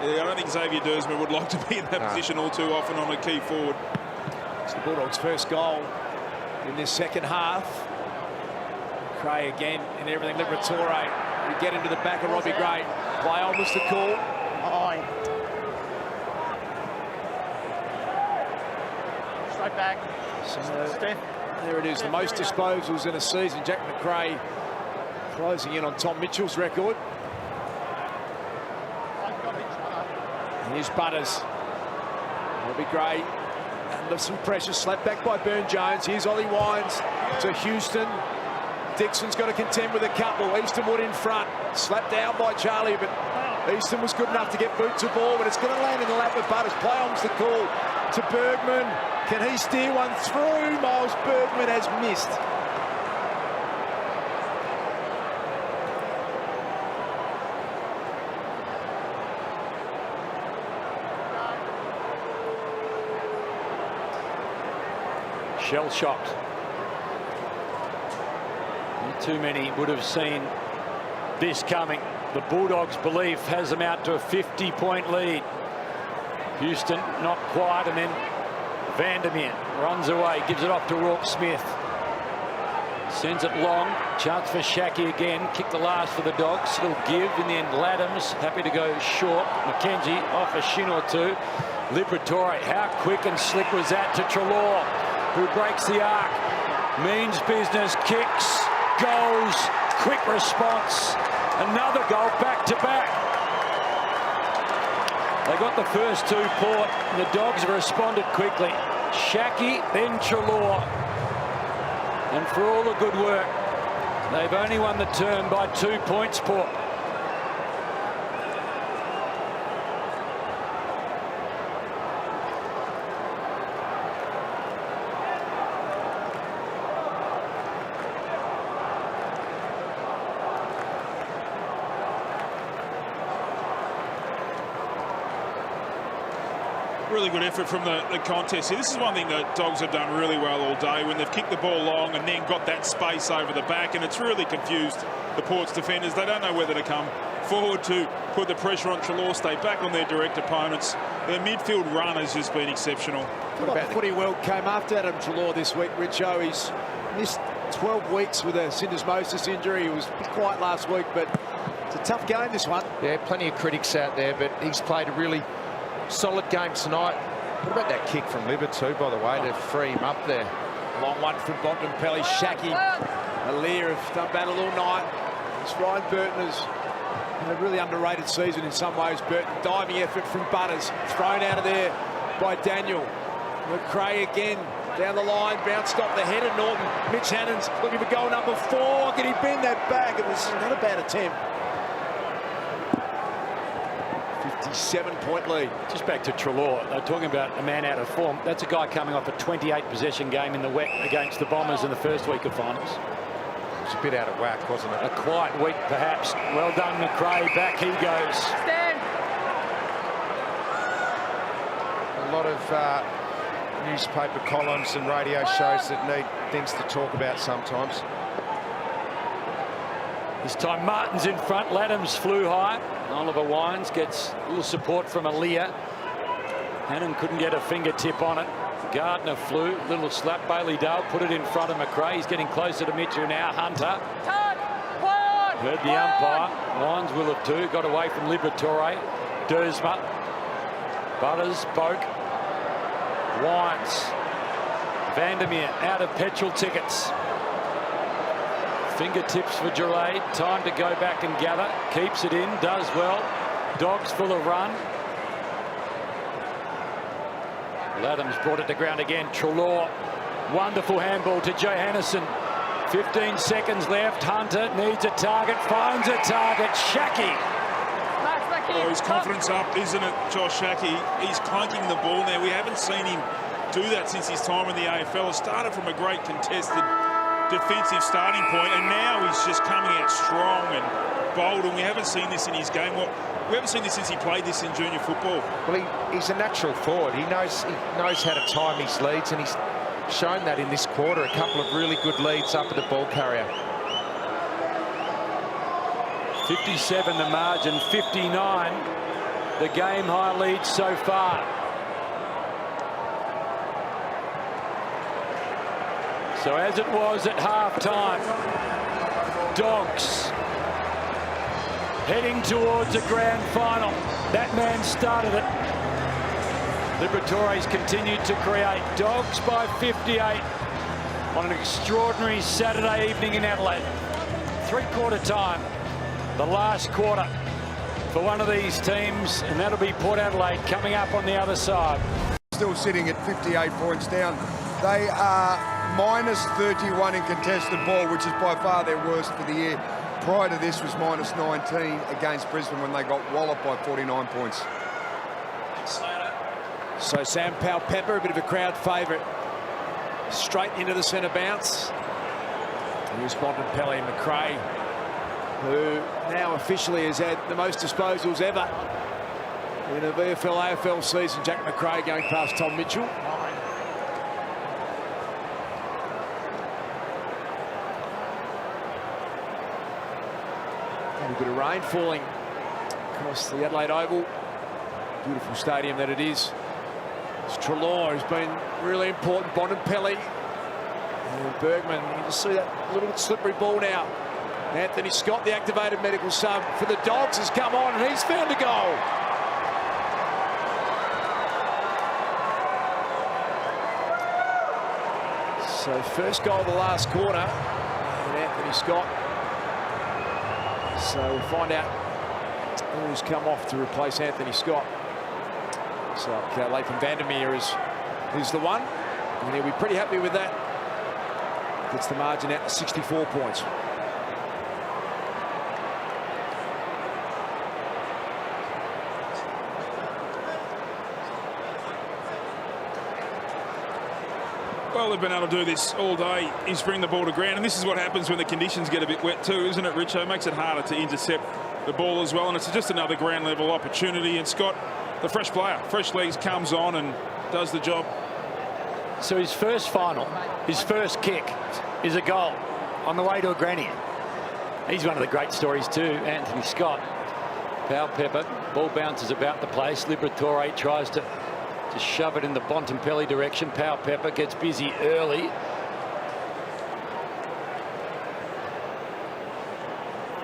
Yeah, I don't think Xavier Dersma would like to be in that position all too often on a key forward. It's the Bulldogs' first goal in this second half. Cray again and everything. Liberatore. We get into the back of Robbie Gray. Play on was the call. Straight back. So there it is, the most disposals in a season. Jack McRae closing in on Tom Mitchell's record. Here's Butters. Robbie Gray under some pressure, slapped back by Burne-Jones. Here's Ollie Wines to Houston. Dixon's got to contend with a couple. Eastonwood in front, slapped down by Charlie, but Easton was good enough to get boot to ball, but it's going to land in the lap of Butters. Play on's the call to Bergman. Can he steer one through? Miles Bergman has missed. Shell-shocked. Not too many would have seen this coming. The Bulldogs' belief has them out to a 50-point lead. Houston not quite, and then Vandermeer runs away, gives it off to Rourke Smith. Sends it long. Chance for Shackey again. Kick the last for the Dogs. He'll give in the end. Laddams happy to go short. McKenzie off a shin or two. Liberatore, how quick and slick was that to Treloar, who breaks the arc. Means business, kicks, goes, quick response. Another goal back to back. They got the first two Port, and the Dogs have responded quickly. Shackey, then Treloar. And for all the good work, they've only won the term by 2 points, Port. Really good effort from the contest here. This is one thing that Dogs have done really well all day, when they've kicked the ball long and then got that space over the back, and it's really confused the Port's defenders. They don't know whether to come forward to put the pressure on Treloar, stay back on their direct opponents. Their midfield run has just been exceptional. The footy world came after Adam Treloar this week, Richo. He's missed 12 weeks with a syndesmosis injury. He was quiet last week, but it's a tough game, this one. Yeah, plenty of critics out there, but he's played a really solid game tonight. What about that kick from Libber too, by the way, to free him up there? Long one from Bontempelli. Shackey, Aliir have done battle all night. It's Ryan Burton has had a really underrated season in some ways. Burton, diving effort from Butters, thrown out of there by Daniel. McRae again down the line, bounced off the head of Norton. Mitch Hannon's looking for goal number 4. Can he bend that back? It was not a bad attempt. 57-point lead. Just back to Treloar. They're talking about a man out of form. That's a guy coming off a 28 possession game in the wet against the Bombers in the first week of finals. It was a bit out of whack, wasn't it? A quiet week, perhaps. Well done, McRae. Back he goes. Stand. A lot of newspaper columns and radio shows that need things to talk about sometimes. This time Martin's in front. Laddams flew high. Oliver Wines gets a little support from Aliir. Hannon couldn't get a fingertip on it. Gardner flew. Little slap. Bailey Dale put it in front of McRae. He's getting closer to Mitchell now. Hunter. Heard the umpire. Wines will have too. Got away from Liberatore. Dersma. Butters. Boak. Wines. Vandermeer out of petrol tickets. Fingertips for Adelaide. Time to go back and gather. Keeps it in. Does well. Dogs full of run. Laddams brought it to ground again. Treloar. Wonderful handball to Johannesson. 15 seconds left. Hunter needs a target. Finds a target. Shackey. Oh, his confidence up, isn't it, Josh Shackey? He's clunking the ball now. We haven't seen him do that since his time in the AFL. It started from a great contested defensive starting point, and now he's just coming out strong and bold, and we haven't seen this in his game. We haven't seen this since he played this in junior football. Well, he's a natural forward. He knows how to time his leads, and he's shown that in this quarter. A couple of really good leads up at the ball carrier. 57 the margin, 59 the game high lead so far. So as it was at half-time, Dogs heading towards a grand final. That man started it. Liberatores continued to create. Dogs by 58 on an extraordinary Saturday evening in Adelaide. Three-quarter time, the last quarter for one of these teams, and that'll be Port Adelaide coming up on the other side. Still sitting at 58 points down. They are minus 31 in contested ball, which is by far their worst for the year. Prior to this was minus 19 against Brisbane when they got walloped by 49 points. So Sam Powell-Pepper, a bit of a crowd favourite, straight into the centre bounce. Here's Bontempelli McRae, who now officially has had the most disposals ever in a VFL AFL season. Jack McRae going past Tom Mitchell. A little bit of rain falling across the Adelaide Oval. Beautiful stadium that it is. It's Treloar has been really important. Bontempelli and Bergman. You just see that little bit slippery ball now. Anthony Scott, the activated medical sub for the Dogs, has come on and he's found a goal. So first goal of the last quarter, and Anthony Scott. So we'll find out who's come off to replace Anthony Scott. So Latham Vandermeer is the one, and he'll be pretty happy with that. Gets the margin out to 64 points. Well, they've been able to do this all day, is bring the ball to ground, and this is what happens when the conditions get a bit wet too, isn't it, Richo? It makes it harder to intercept the ball as well, and it's just another ground level opportunity. And Scott, the fresh player, fresh legs, comes on and does the job. So his first final, his first kick is a goal on the way to a granny. He's one of the great stories too, Anthony Scott. Powell-Pepper, ball bounces about the place. Liberatore tries to shove it in the Bontempelli direction. Powell-Pepper gets busy early.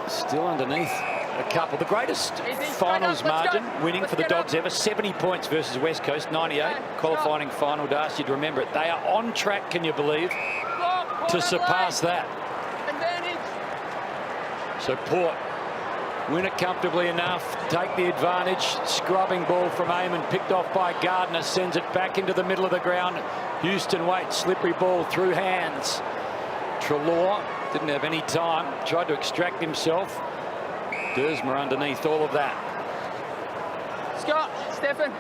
Still underneath a couple. The greatest finals margin winning for the Dogs ever, 70 points versus West Coast, 98. Qualifying final to ask you to remember it. They are on track, can you believe, to surpass that. So Port win it comfortably enough, take the advantage. Scrubbing ball from Eamon, picked off by Gardner, sends it back into the middle of the ground. Houston waits, slippery ball through hands. Treloar didn't have any time, tried to extract himself. Dersma underneath all of that. Scott, Stefan.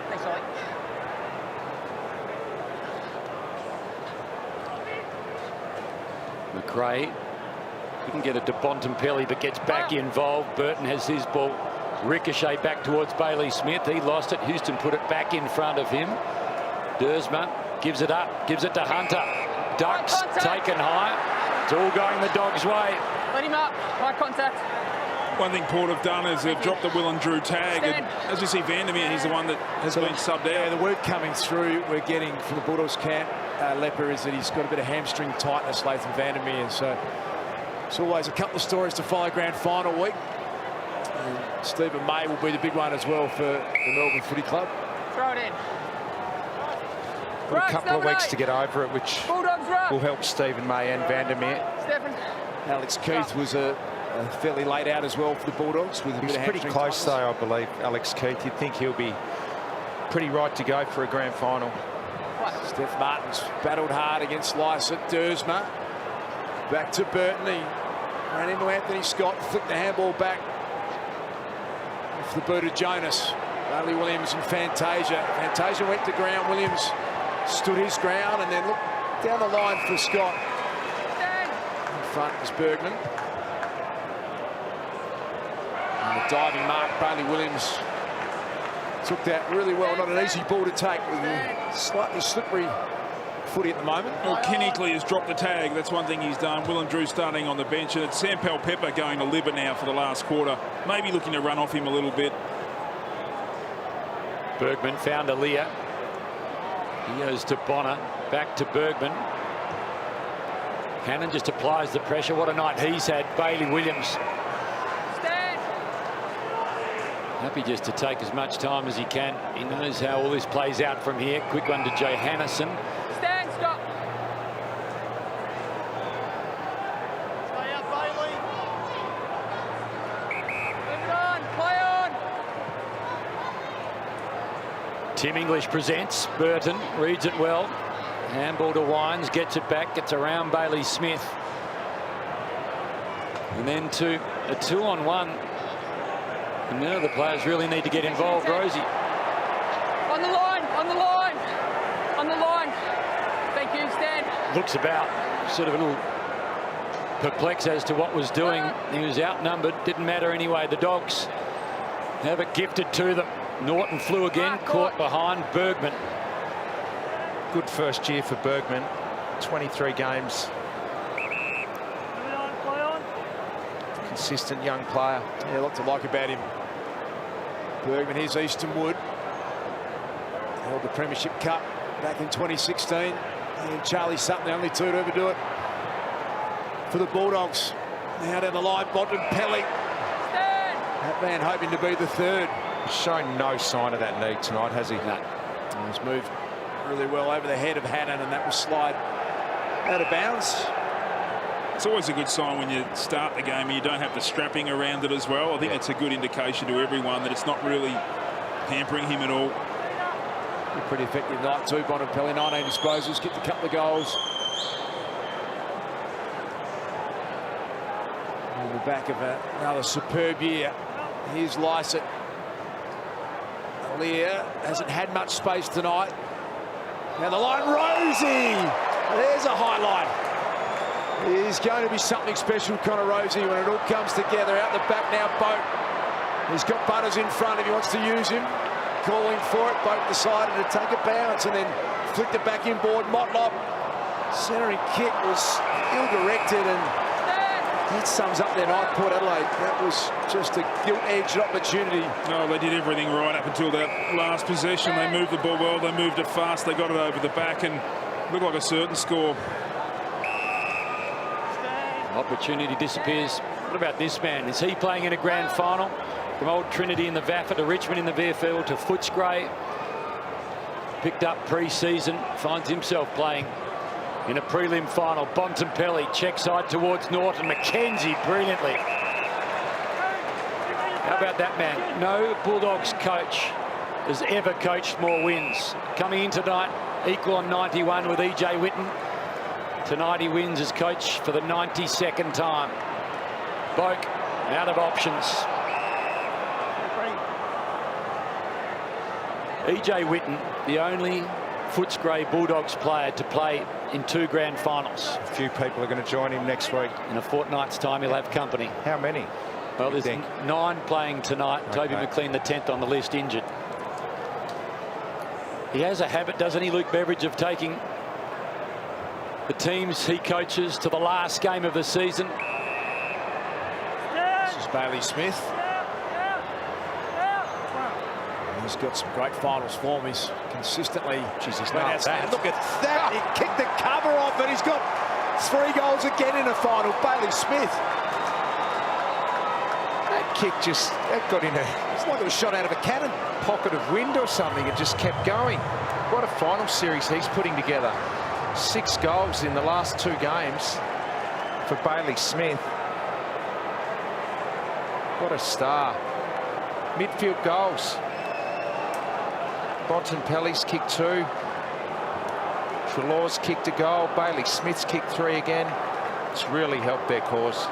Thanks, Ollie. McRae couldn't get it to Bontempelli, but gets back involved. Burton has his ball. Ricochet back towards Bailey Smith. He lost it. Houston put it back in front of him. Dersma gives it up, gives it to Hunter. Ducks taken high. It's all going the Dogs' way. Let him up. High contact. One thing Port have done is they've dropped the Will and Drew tag. And as you see, Vandermeer, he's the one that has been subbed out. Yeah, the word coming through we're getting from the Bulldogs camp, Lepper, is that he's got a bit of hamstring tightness, Latham Vandermeer. So it's always a couple of stories to follow grand final week. And Stephen May will be the big one as well for the Melbourne Footy Club. Throw it in. Got a couple of weeks to get over it, which will help Stephen May and Vandermeer. Stephen. Alex Keith was a fairly late out as well for the Bulldogs. With a He's bit of pretty hamstring close tightness. though, I believe, Alex Keith. You'd think he'll be pretty right to go for a grand final. Steph Martin's battled hard against Lycett. Dersma back to Burton. He ran into Anthony Scott, flicked the handball back off the boot of Jonas. Bailey Williams and Fantasia. Fantasia went to ground. Williams stood his ground and then looked down the line for Scott. In front was Bergman. And the diving mark, Bailey Williams took that really well. Not an easy ball to take with a slightly slippery footy at the moment. Well, Kinnickley has dropped the tag. That's one thing he's done. Willem Drew starting on the bench, and it's Sam Pepper going to Libba now for the last quarter. Maybe looking to run off him a little bit. Bergman found Aaliyah. He goes to Bonner. Back to Bergman. Hannon just applies the pressure. What a night he's had. Bailey Williams. Stand. Happy just to take as much time as he can. He knows how all this plays out from here. Quick one to Johannesson. Stand, stop. Stay out, Bailey. Move it on, play on. Tim English presents. Burton reads it well. Handball to Wines, gets it back, gets around Bailey Smith. And then to a 2-on-1. And now the players really need to get involved. Rosie. On the line, on the line, on the line. Thank you, Stan. Looks about sort of a little perplexed as to what was doing. He was outnumbered, didn't matter anyway. The Dogs have it gifted to them. Norton flew again, caught behind Bergman. Good first year for Bergman. 23 games. Play on. Consistent young player. Yeah, a lot to like about him. Bergman, here's Easton Wood. Held the Premiership Cup back in 2016. And Charlie Sutton, the only two to ever do it for the Bulldogs. Now down the line, Bontempelli. That man hoping to be the third. Shown no sign of that knee tonight, has he? No. He's moved really well over the head of Hannon, and that will slide out of bounds. It's always a good sign when you start the game and you don't have the strapping around it as well. I think it's a good indication to everyone that it's not really hampering him at all. Pretty effective night too. Bontempelli, 19 disposals, kicked a couple of goals. On the back of another superb year. Here's Lycett. Lear hasn't had much space tonight. Now the line, Rosie. There's a highlight. He's going to be something special, Connor Rosie, when it all comes together. Out the back now, Boat. He's got Butters in front if he wants to use him. Calling for it. Boat decided to take a bounce and then flicked it back inboard. Motlop. Centering kick was ill-directed, and that sums up their night, Port Adelaide. That was just a gilt-edged opportunity. No, they did everything right up until that last possession. They moved the ball well, they moved it fast, they got it over the back and looked like a certain score. Opportunity disappears. What about this man? Is he playing in a grand final? From Old Trinity in the VAFA to Richmond in the VFL to Footscray. Picked up pre-season, finds himself playing in a prelim final. Bontempelli, check side towards Norton. McKenzie brilliantly. How about that man? No Bulldogs coach has ever coached more wins. Coming in tonight, equal on 91 with EJ Witten. Tonight he wins as coach for the 92nd time. Boak out of options. EJ Witten, the only Footscray Bulldogs player to play in 2 grand finals. A few people are going to join him next week. In a fortnight's time, he'll have company. How many? Well, there's 9 playing tonight. Okay. Toby McLean, the 10th on the list, injured. He has a habit, doesn't he, Luke Beveridge, of taking the teams he coaches to the last game of the season. This is Bailey Smith. He's got some great finals form. He's consistently. Jesus, look at that. He kicked the cover off, and he's got 3 goals again in a final. Bailey Smith. That kick just got in it's like it was shot out of a cannon. Pocket of wind or something. It just kept going. What a final series he's putting together. 6 goals in the last 2 games for Bailey Smith. What a star. Midfield goals. Bontempelli's kicked 2. Treloar's kicked a goal. Bailey Smith's kicked 3 again. It's really helped their cause.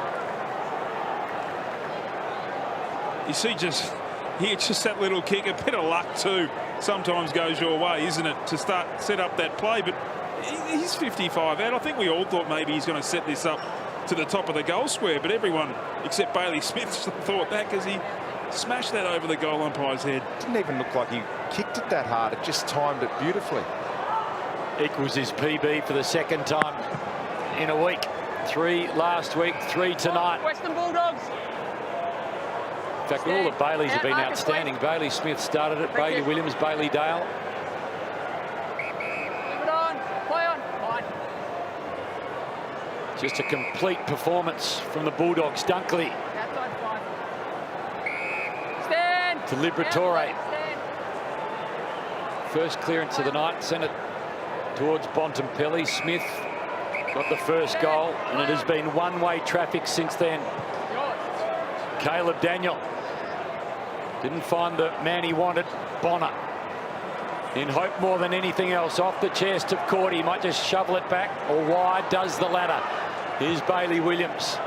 You see, just that little kick, a bit of luck too sometimes goes your way, isn't it, to set up that play. But he's 55 out. I think we all thought maybe he's going to set this up to the top of the goal square, but everyone except Bailey Smith thought that, because he smashed that over the goal umpire's head. Didn't even look like he kicked it that hard. It just timed it beautifully. equals his PB for the second time in a week. 3 last week, 3 tonight. Western Bulldogs. In fact, all the Baileys have been outstanding. Bailey Smith started it, Bailey Williams, Bailey Dale. Leave it on. Play on. Fine. Just a complete performance from the Bulldogs. Dunkley Outside, fine. Stand. to Liberatore. Stand. First clearance of the night, sent it towards Bontempelli. Smith got the first goal, and it has been one-way traffic since then. Caleb Daniel didn't find the man he wanted, Bonner. In hope more than anything else, off the chest of Court, he might just shovel it back, or wide does the latter. Here's Bailey Williams.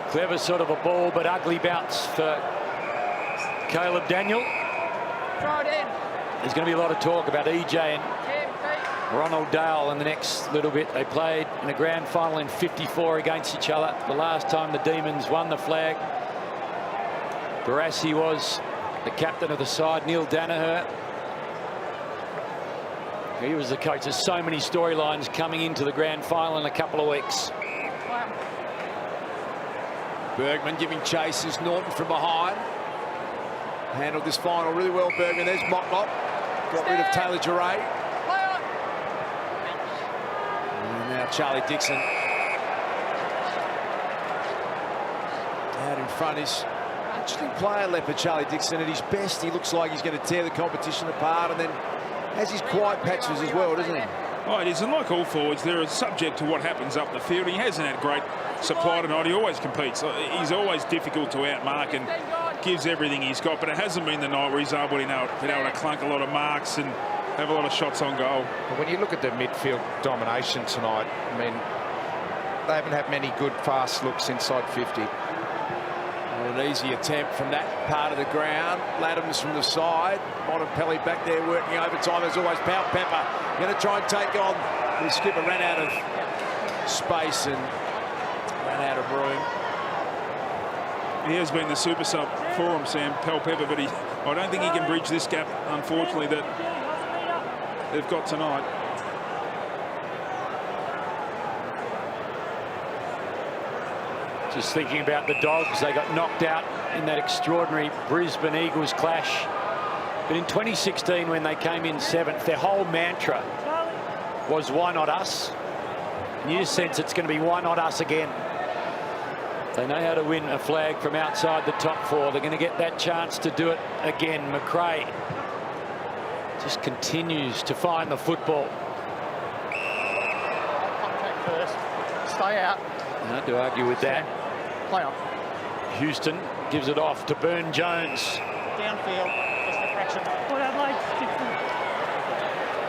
Clever sort of a ball, but ugly bounce for Caleb Daniel. Throw it in. There's going to be a lot of talk about EJ and Ronald Dale in the next little bit. They played in a grand final in '54 against each other. The last time the Demons won the flag. Barassi was the captain of the side, Neil Danaher. He was the coach. There's so many storylines coming into the grand final in a couple of weeks. Bergman giving chases. Norton from behind. Handled this final really well, Bergman. There's Motlop. Got rid of Taylor Duray. And now Charlie Dixon. Out in front is interesting player, Leopard Charlie Dixon. At his best, he looks like he's going to tear the competition apart, and then has his quiet patches as well, doesn't he? Oh, it is, and like all forwards, they're subject to what happens up the field. He hasn't had great supply tonight. He always competes. He's always difficult to outmark and gives everything he's got, but it hasn't been the night where he's able to clunk a lot of marks and have a lot of shots on goal. But when you look at the midfield domination tonight, I mean, they haven't had many good fast looks inside 50. Well, an easy attempt from that part of the ground. Laddams from the side. Bontempelli back there working overtime. As always, Pau Pepper going to try and take on. The skipper ran out of space and ran out of room. He has been the super sub for him, Sam, Pau Pepper, but I don't think he can bridge this gap, unfortunately, that they've got tonight. Just thinking about the Dogs, they got knocked out in that extraordinary Brisbane Eagles clash. But in 2016, when they came in 7th, their whole mantra was, why not us? And you just sense it's going to be, why not us again? They know how to win a flag from outside the top 4. They're going to get that chance to do it again. McRae just continues to find the football. Contact first. Stay out. Hard to argue with that. Play on. Houston gives it off to Burn-Jones. Downfield. Just a fraction.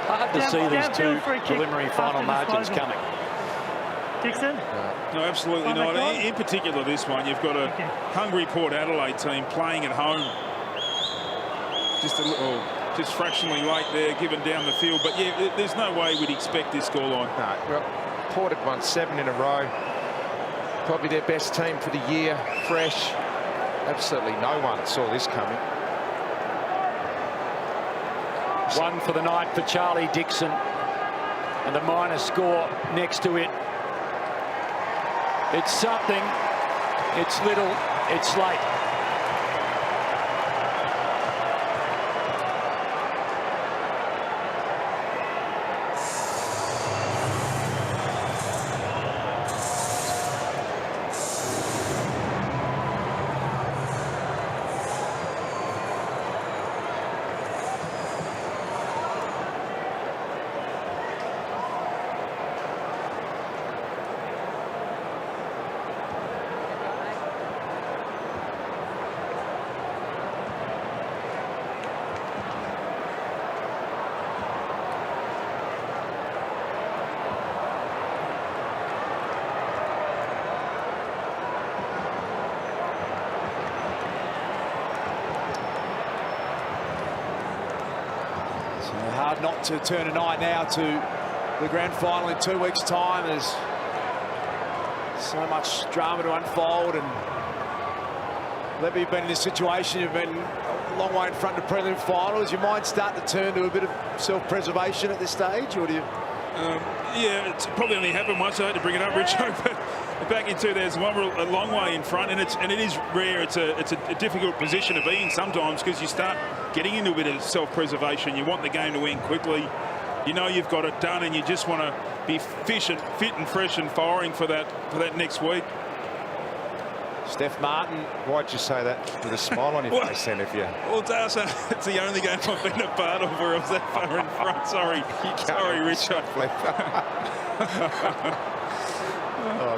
Hard to see these two preliminary final margins coming. Dixon? No, absolutely not. In particular, this one, you've got a hungry Port Adelaide team playing at home. Just a little, just fractionally late there, given down the field. But yeah, there's no way we'd expect this scoreline. No, well, Port had won 7 in a row. Probably their best team for the year, fresh. Absolutely no one saw this coming. 1 for the night for Charlie Dixon, and a minor score next to it. It's something, it's little, it's late. Hard not to turn an eye now to the grand final in 2 weeks' time. There's so much drama to unfold, and Levy, you've been in this situation. You've been a long way in front of prelim finals. You might start to turn to a bit of self-preservation at this stage, or do you Yeah, it's probably only happened once. I had to bring it up, Richo, but back in 2001, we're a long way in front, and it is rare. It's a difficult position to be in sometimes because you start getting into a bit of self-preservation. You want the game to end quickly. You know you've got it done, and you just want to be fit and fresh and firing for that next week. Steph Martin. Why'd you say that with a smile on your face then, if you... Well, it's the only game I've been a part of where I was that far in front. Sorry, Richard.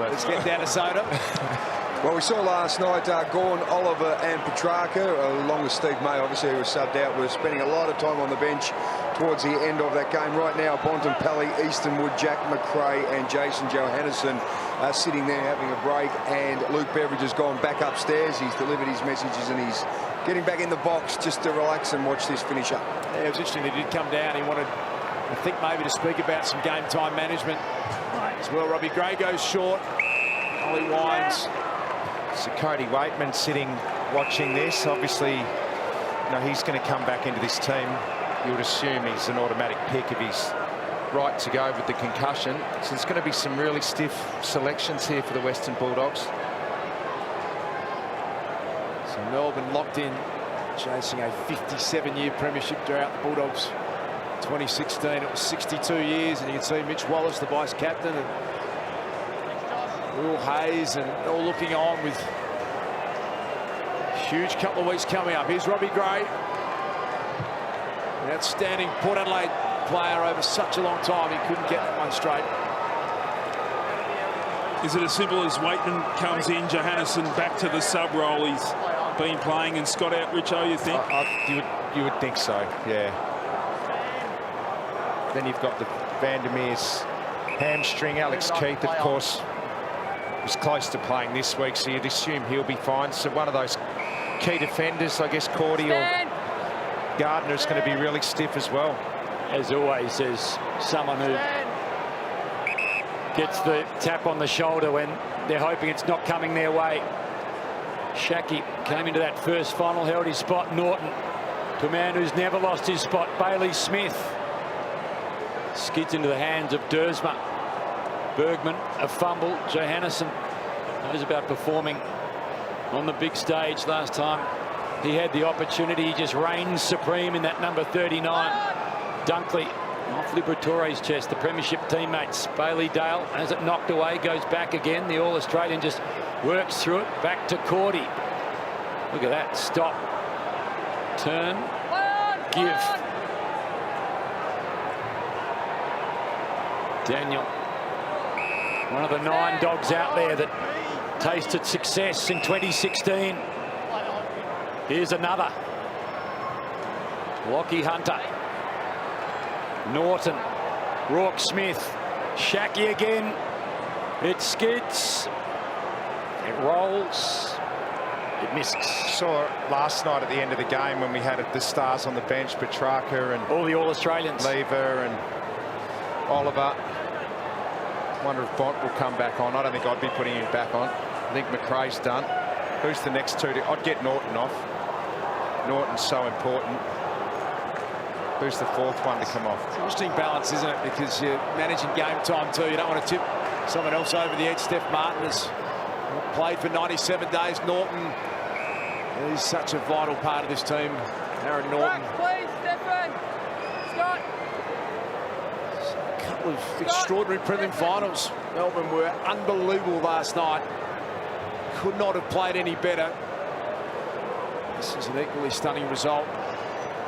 Let's get down to soda. Well, we saw last night Gawn, Oliver and Petrarca, along with Steve May, obviously, who was subbed out, were spending a lot of time on the bench towards the end of that game. Right now, Bontempelli, Eastonwood, Jack McRae and Jason Johannesson are sitting there having a break, and Luke Beveridge has gone back upstairs. He's delivered his messages and he's getting back in the box just to relax and watch this finish up. Yeah, it was interesting. He did come down. He wanted, I think, maybe to speak about some game time management as well. Robbie Gray goes short. Ollie Wines. So Cody Waitman sitting watching this. Obviously, he's going to come back into this team. You would assume he's an automatic pick if he's right to go with the concussion. So there's going to be some really stiff selections here for the Western Bulldogs. So Melbourne locked in, chasing a 57-year premiership drought. The Bulldogs 2016, it was 62 years, and you can see Mitch Wallace, the vice captain, and Will Hayes, and all looking on with a huge couple of weeks coming up. Here's Robbie Gray, an outstanding Port Adelaide player over such a long time. He couldn't get that one straight. Is it as simple as Waitman comes in, Johannesson back to the sub role he's been playing, and Scott out, Richo, you think? You would think so, yeah. Then you've got the Vandermeer's hamstring. Alex Keith, of course, was close to playing this week, so you'd assume he'll be fine. So one of those key defenders, I guess Cordy or Gardner, is going to be really stiff as well. As always, there's someone who gets the tap on the shoulder when they're hoping it's not coming their way. Shaki came into that first final, held his spot. Norton to a man who's never lost his spot, Bailey Smith. Skids into the hands of Dersma. Bergman, a fumble. Johannesson knows about performing on the big stage. Last time he had the opportunity, he just reigns supreme in that number 39. Dunkley off Liberatore's chest, the premiership teammates. Bailey Dale has it knocked away, goes back again. The All-Australian just works through it, back to Cordy. Look at that, stop, turn, give. Daniel, one of the 9 dogs out there that tasted success in 2016. Here's another. Lockie Hunter. Norton. Rourke Smith. Shaki again. It skids. It rolls. It misses. Saw last night at the end of the game when we had the stars on the bench, Petrarca and all the All-Australians. Lever and Oliver. Wonder if Bont will come back on. I don't think I'd be putting him back on. I think McRae's done. Who's the next two? I'd get Norton off. Norton's so important. Who's the fourth one to come off? It's an interesting balance, isn't it? Because you're managing game time too. You don't want to tip someone else over the edge. Steph Martin has played for 97 days. Norton is such a vital part of this team. Aaron Norton. Please, Stephen. Scott. A couple of extraordinary prelim finals. Melbourne were unbelievable last night. Could not have played any better. This is an equally stunning result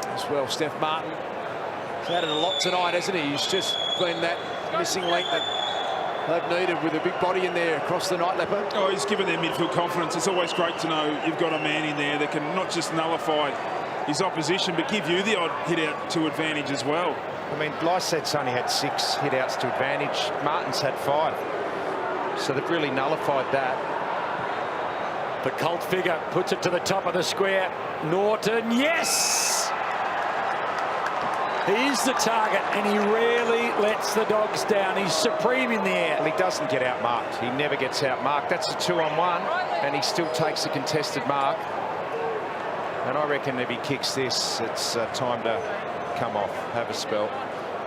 as well. Steph Martin has added a lot tonight, hasn't he? He's just been that missing link that they've needed with a big body in there across the night, Leopard. Oh, he's given their midfield confidence. It's always great to know you've got a man in there that can not just nullify his opposition, but give you the odd hit out to advantage as well. I mean, Lysette's only had 6 hit outs to advantage. Martin's had 5. So they've really nullified that. The cult figure puts it to the top of the square. Norton, yes! He's the target, and he rarely lets the Dogs down. He's supreme in the air. Well, he doesn't get outmarked. He never gets outmarked. That's a 2-on-1, and he still takes a contested mark. And I reckon if he kicks this, it's time to come off, have a spell.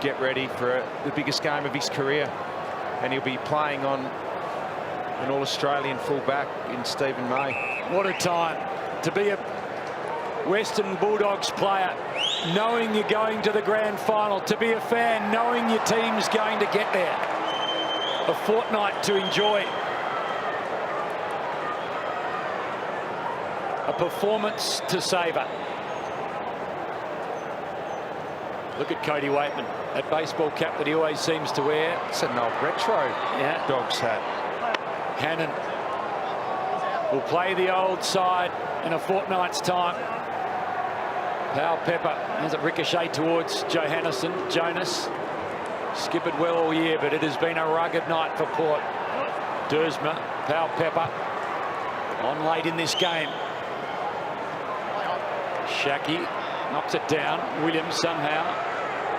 get ready for the biggest game of his career. And he'll be playing on an All-Australian fullback in Stephen May. What a time to be a Western Bulldogs player, knowing you're going to the grand final, to be a fan, knowing your team's going to get there. A fortnight to enjoy. A performance to savour. Look at Cody Waitman, that baseball cap that he always seems to wear. It's an old retro Dogs hat. Hannon will play the old side in a fortnight's time. Powell Pepper has it ricochet towards Jonas. Skippered well all year, but it has been a rugged night for Port. Dersma, Powell Pepper on late in this game. Shaki knocks it down. Williams somehow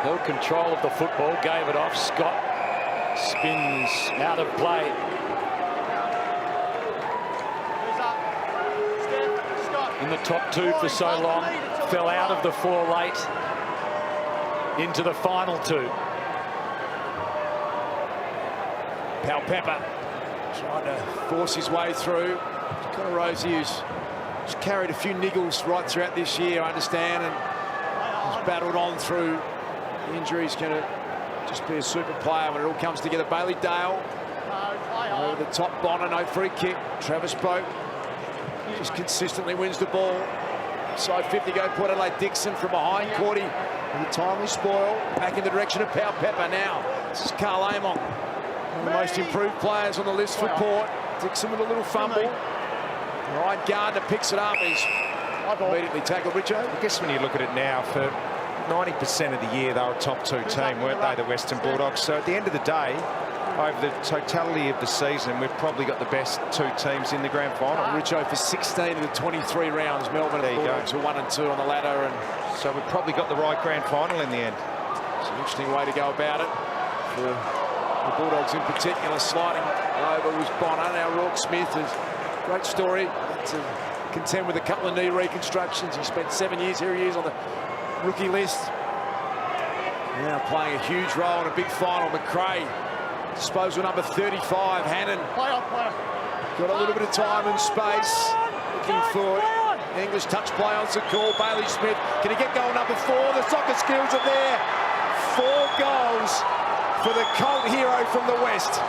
held control of the football, gave it off. Scott spins out of play. In the top two for so long, fell out of the four late into the final two. Powell Pepper trying to force his way through. Connor Rosie, who's just carried a few niggles right throughout this year, I understand, and has battled on through injuries. Going to just be a super player when it all comes together. Bailey Dale over the top. Bonner, no free kick. Travis Boak just consistently wins the ball. Side 50 go Port Adelaide. Dixon from behind. Cordy with a timely spoil. Back in the direction of Powell Pepper now. This is Carl Amon, one of the most improved players on the list for Port. Dixon with a little fumble. Ryan Gardner picks it up. He's immediately tackled. Richo. I guess when you look at it now, for 90% of the year, they were a top two team, weren't they, the Western Bulldogs? So at the end of the day, over the totality of the season, we've probably got the best two teams in the grand final. Richo for 16 of the 23 rounds. Melbourne and Bulldogs were 1 and 2 on the ladder, and so we've probably got the right grand final in the end. It's an interesting way to go about it for the Bulldogs in particular. Sliding over was Bonner. Now Rourke Smith is a great story. To contend with a couple of knee reconstructions. He spent 7 years. Here he is on the rookie list. Now playing a huge role in a big final. McRae, disposal number 35. Hannon got a little bit of time and space. Looking for English touch play on call. Bailey Smith, can he get goal number 4? The soccer skills are there. 4 goals for the cult hero from the West.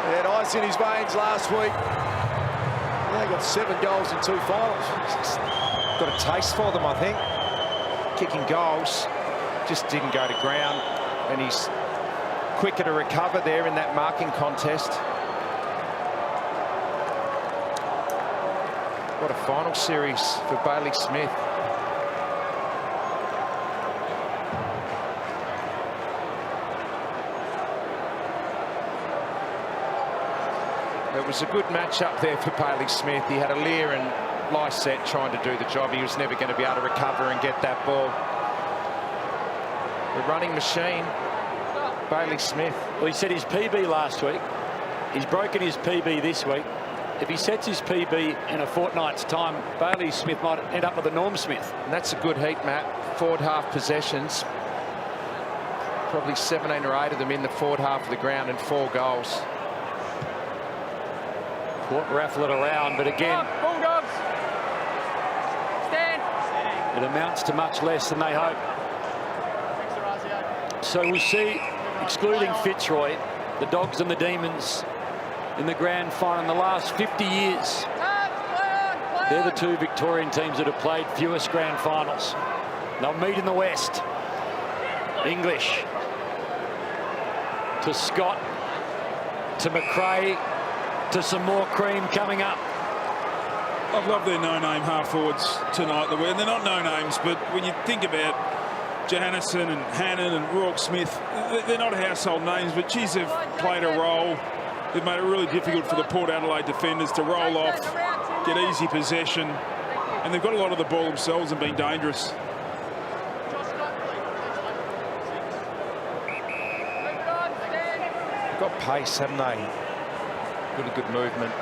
He had ice in his veins last week. They got 7 goals in 2 finals. Got a taste for them, I think. Kicking goals, just didn't go to ground, and he's quicker to recover there in that marking contest. What a final series for Bailey Smith. It was a good match up there for Bailey Smith. He had a Lear and Lysette trying to do the job. He was never going to be able to recover and get that ball. The running machine, Bailey Smith. Well, he set his PB last week. He's broken his PB this week. If he sets his PB in a fortnight's time, Bailey Smith might end up with a Norm Smith. And that's a good heat, Matt. Forward half possessions. Probably 17 or 8 of them in the forward half of the ground, and 4 goals. Port raffle it around, but again, Bulldogs, stand. It amounts to much less than they hope. So we'll see, excluding Fitzroy, the Dogs and the Demons in the grand final in the last 50 years. They're the 2 Victorian teams that have played fewest grand finals. They'll meet in the West. English to Scott, to McRae, to some more cream coming up. I've loved their no-name half-forwards tonight. And they're not no-names, but when you think about Johannison and Hannon and Rourke Smith, they're not household names, but geez, they've played a role. They've made it really difficult for the Port Adelaide defenders to roll off, get easy possession, and they've got a lot of the ball themselves and been dangerous. Got pace, haven't they? Really good movement.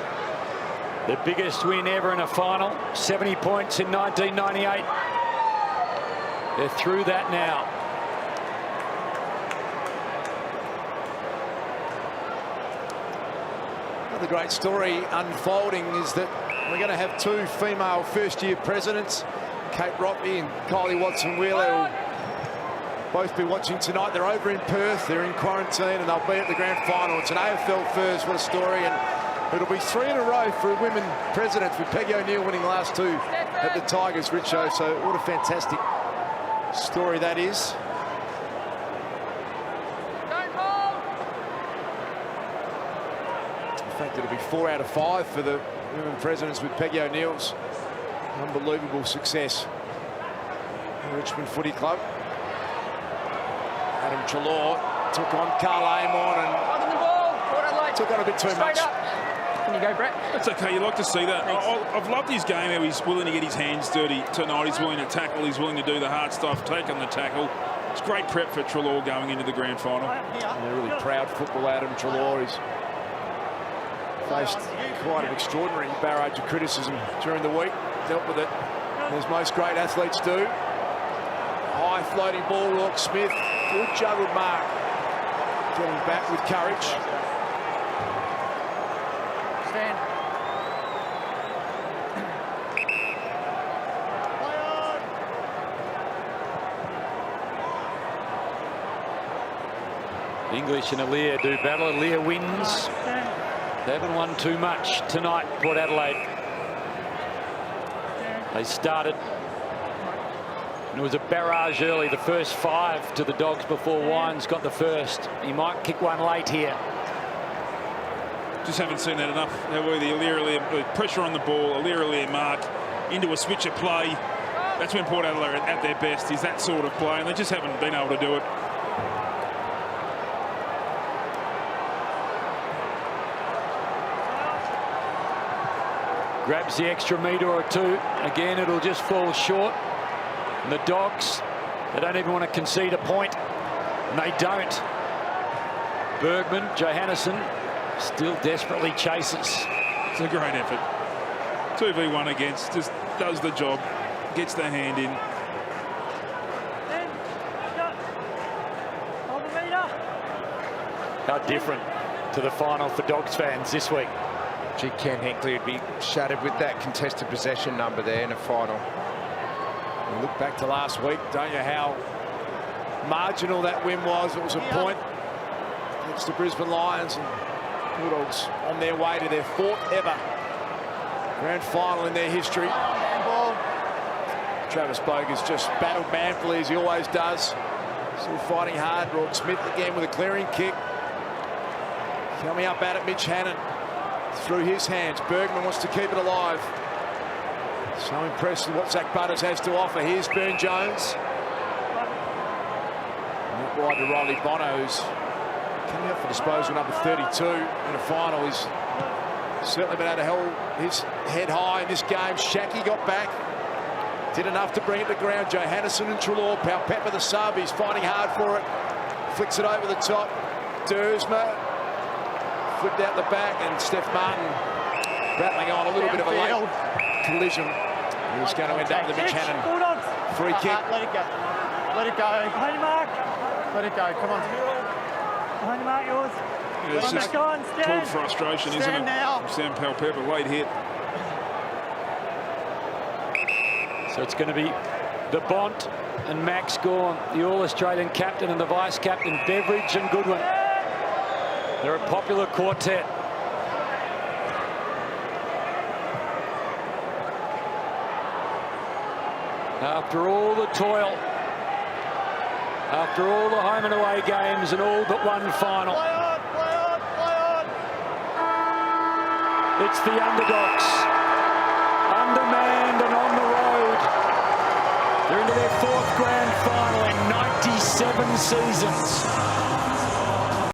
The biggest win ever in a final, 70 points in 1998. They're through that now. The great story unfolding is that we're going to have two female first-year presidents, Kate Rotley and Kylie Watson-Wheeler, who will both be watching tonight. They're over in Perth, they're in quarantine, and they'll be at the grand final. It's an AFL first, what a story, and it'll be 3 in a row for women presidents, with Peggy O'Neill winning the last 2 at the Tigers, Richo. So what a fantastic story that is. In fact, it'll be 4 out of 5 for the women presidents with Peggy O'Neill's unbelievable success in Richmond Footy Club. Adam Treloar took on Carl Amon and took on a bit too much. Can you go, Brett? That's okay. You like to see that. I've loved his game, how he's willing to get his hands dirty tonight. He's willing to tackle. He's willing to do the hard stuff, take on the tackle. It's great prep for Treloar going into the grand final. And a really proud football, Adam Treloar. He's faced quite an extraordinary barrage of criticism during the week. Dealt with it as most great athletes do. High floating ball, Rourke Smith. Good juggled mark. Getting back with courage. Stand. English and Aliir do battle. Aliir wins. They haven't won too much tonight, Port Adelaide. They started, and it was a barrage early, the first 5 to the Dogs before Wines got the first. He might kick one late here. Just haven't seen that enough. The Aliir pressure on the ball, Aliir mark into a switcher play. That's when Port Adelaide are at their best, is that sort of play, and they just haven't been able to do it. Grabs the extra metre or 2. Again, it'll just fall short. And the Dogs, they don't even want to concede a point. And they don't. Bergman, Johannesson, still desperately chases. It's a great effort. 2v1 against, just does the job, gets the hand in. How different to the final for Dogs fans this week. Gee, Ken Hinkley would be shattered with that contested possession number there in a final. You look back to last week, don't you, how marginal that win was. It was a point against the Brisbane Lions, and Bulldogs on their way to their 4th ever grand final in their history. Travis Boger's just battled manfully as he always does. Still fighting hard. Rourke Smith again with a clearing kick. Coming up at it, Mitch Hannon. Through his hands, Bergman wants to keep it alive. So impressed with what Zach Butters has to offer. Here's Burn Jones. And out wide to Riley Bono, who's coming up for disposal, number 32 in a final. He's certainly been able to hold his head high in this game. Shackey got back, did enough to bring it to ground. Johannesson and Treloar, Pepper the sub, he's fighting hard for it. Flicks it over the top. Dersma flipped out the back, and Steph Martin rattling on. A little bit of a late collision. He's going to end up with the Mitch Hannon free kick. Let it go. Let it go. Behind your mark. Let it go. Come on. Behind your mark, yours. It's just Stand. called frustration, isn't it? Now. From Sam Pepper, late hit. So it's going to be the Bont and Max Gawn, the All-Australian captain, and the vice-captain, Beveridge and Goodwin. They're a popular quartet. After all the toil, after all the home and away games and all but one final, Play on, play on, play on. it's the underdogs, undermanned and on the road. They're into their 4th grand final in 97 seasons.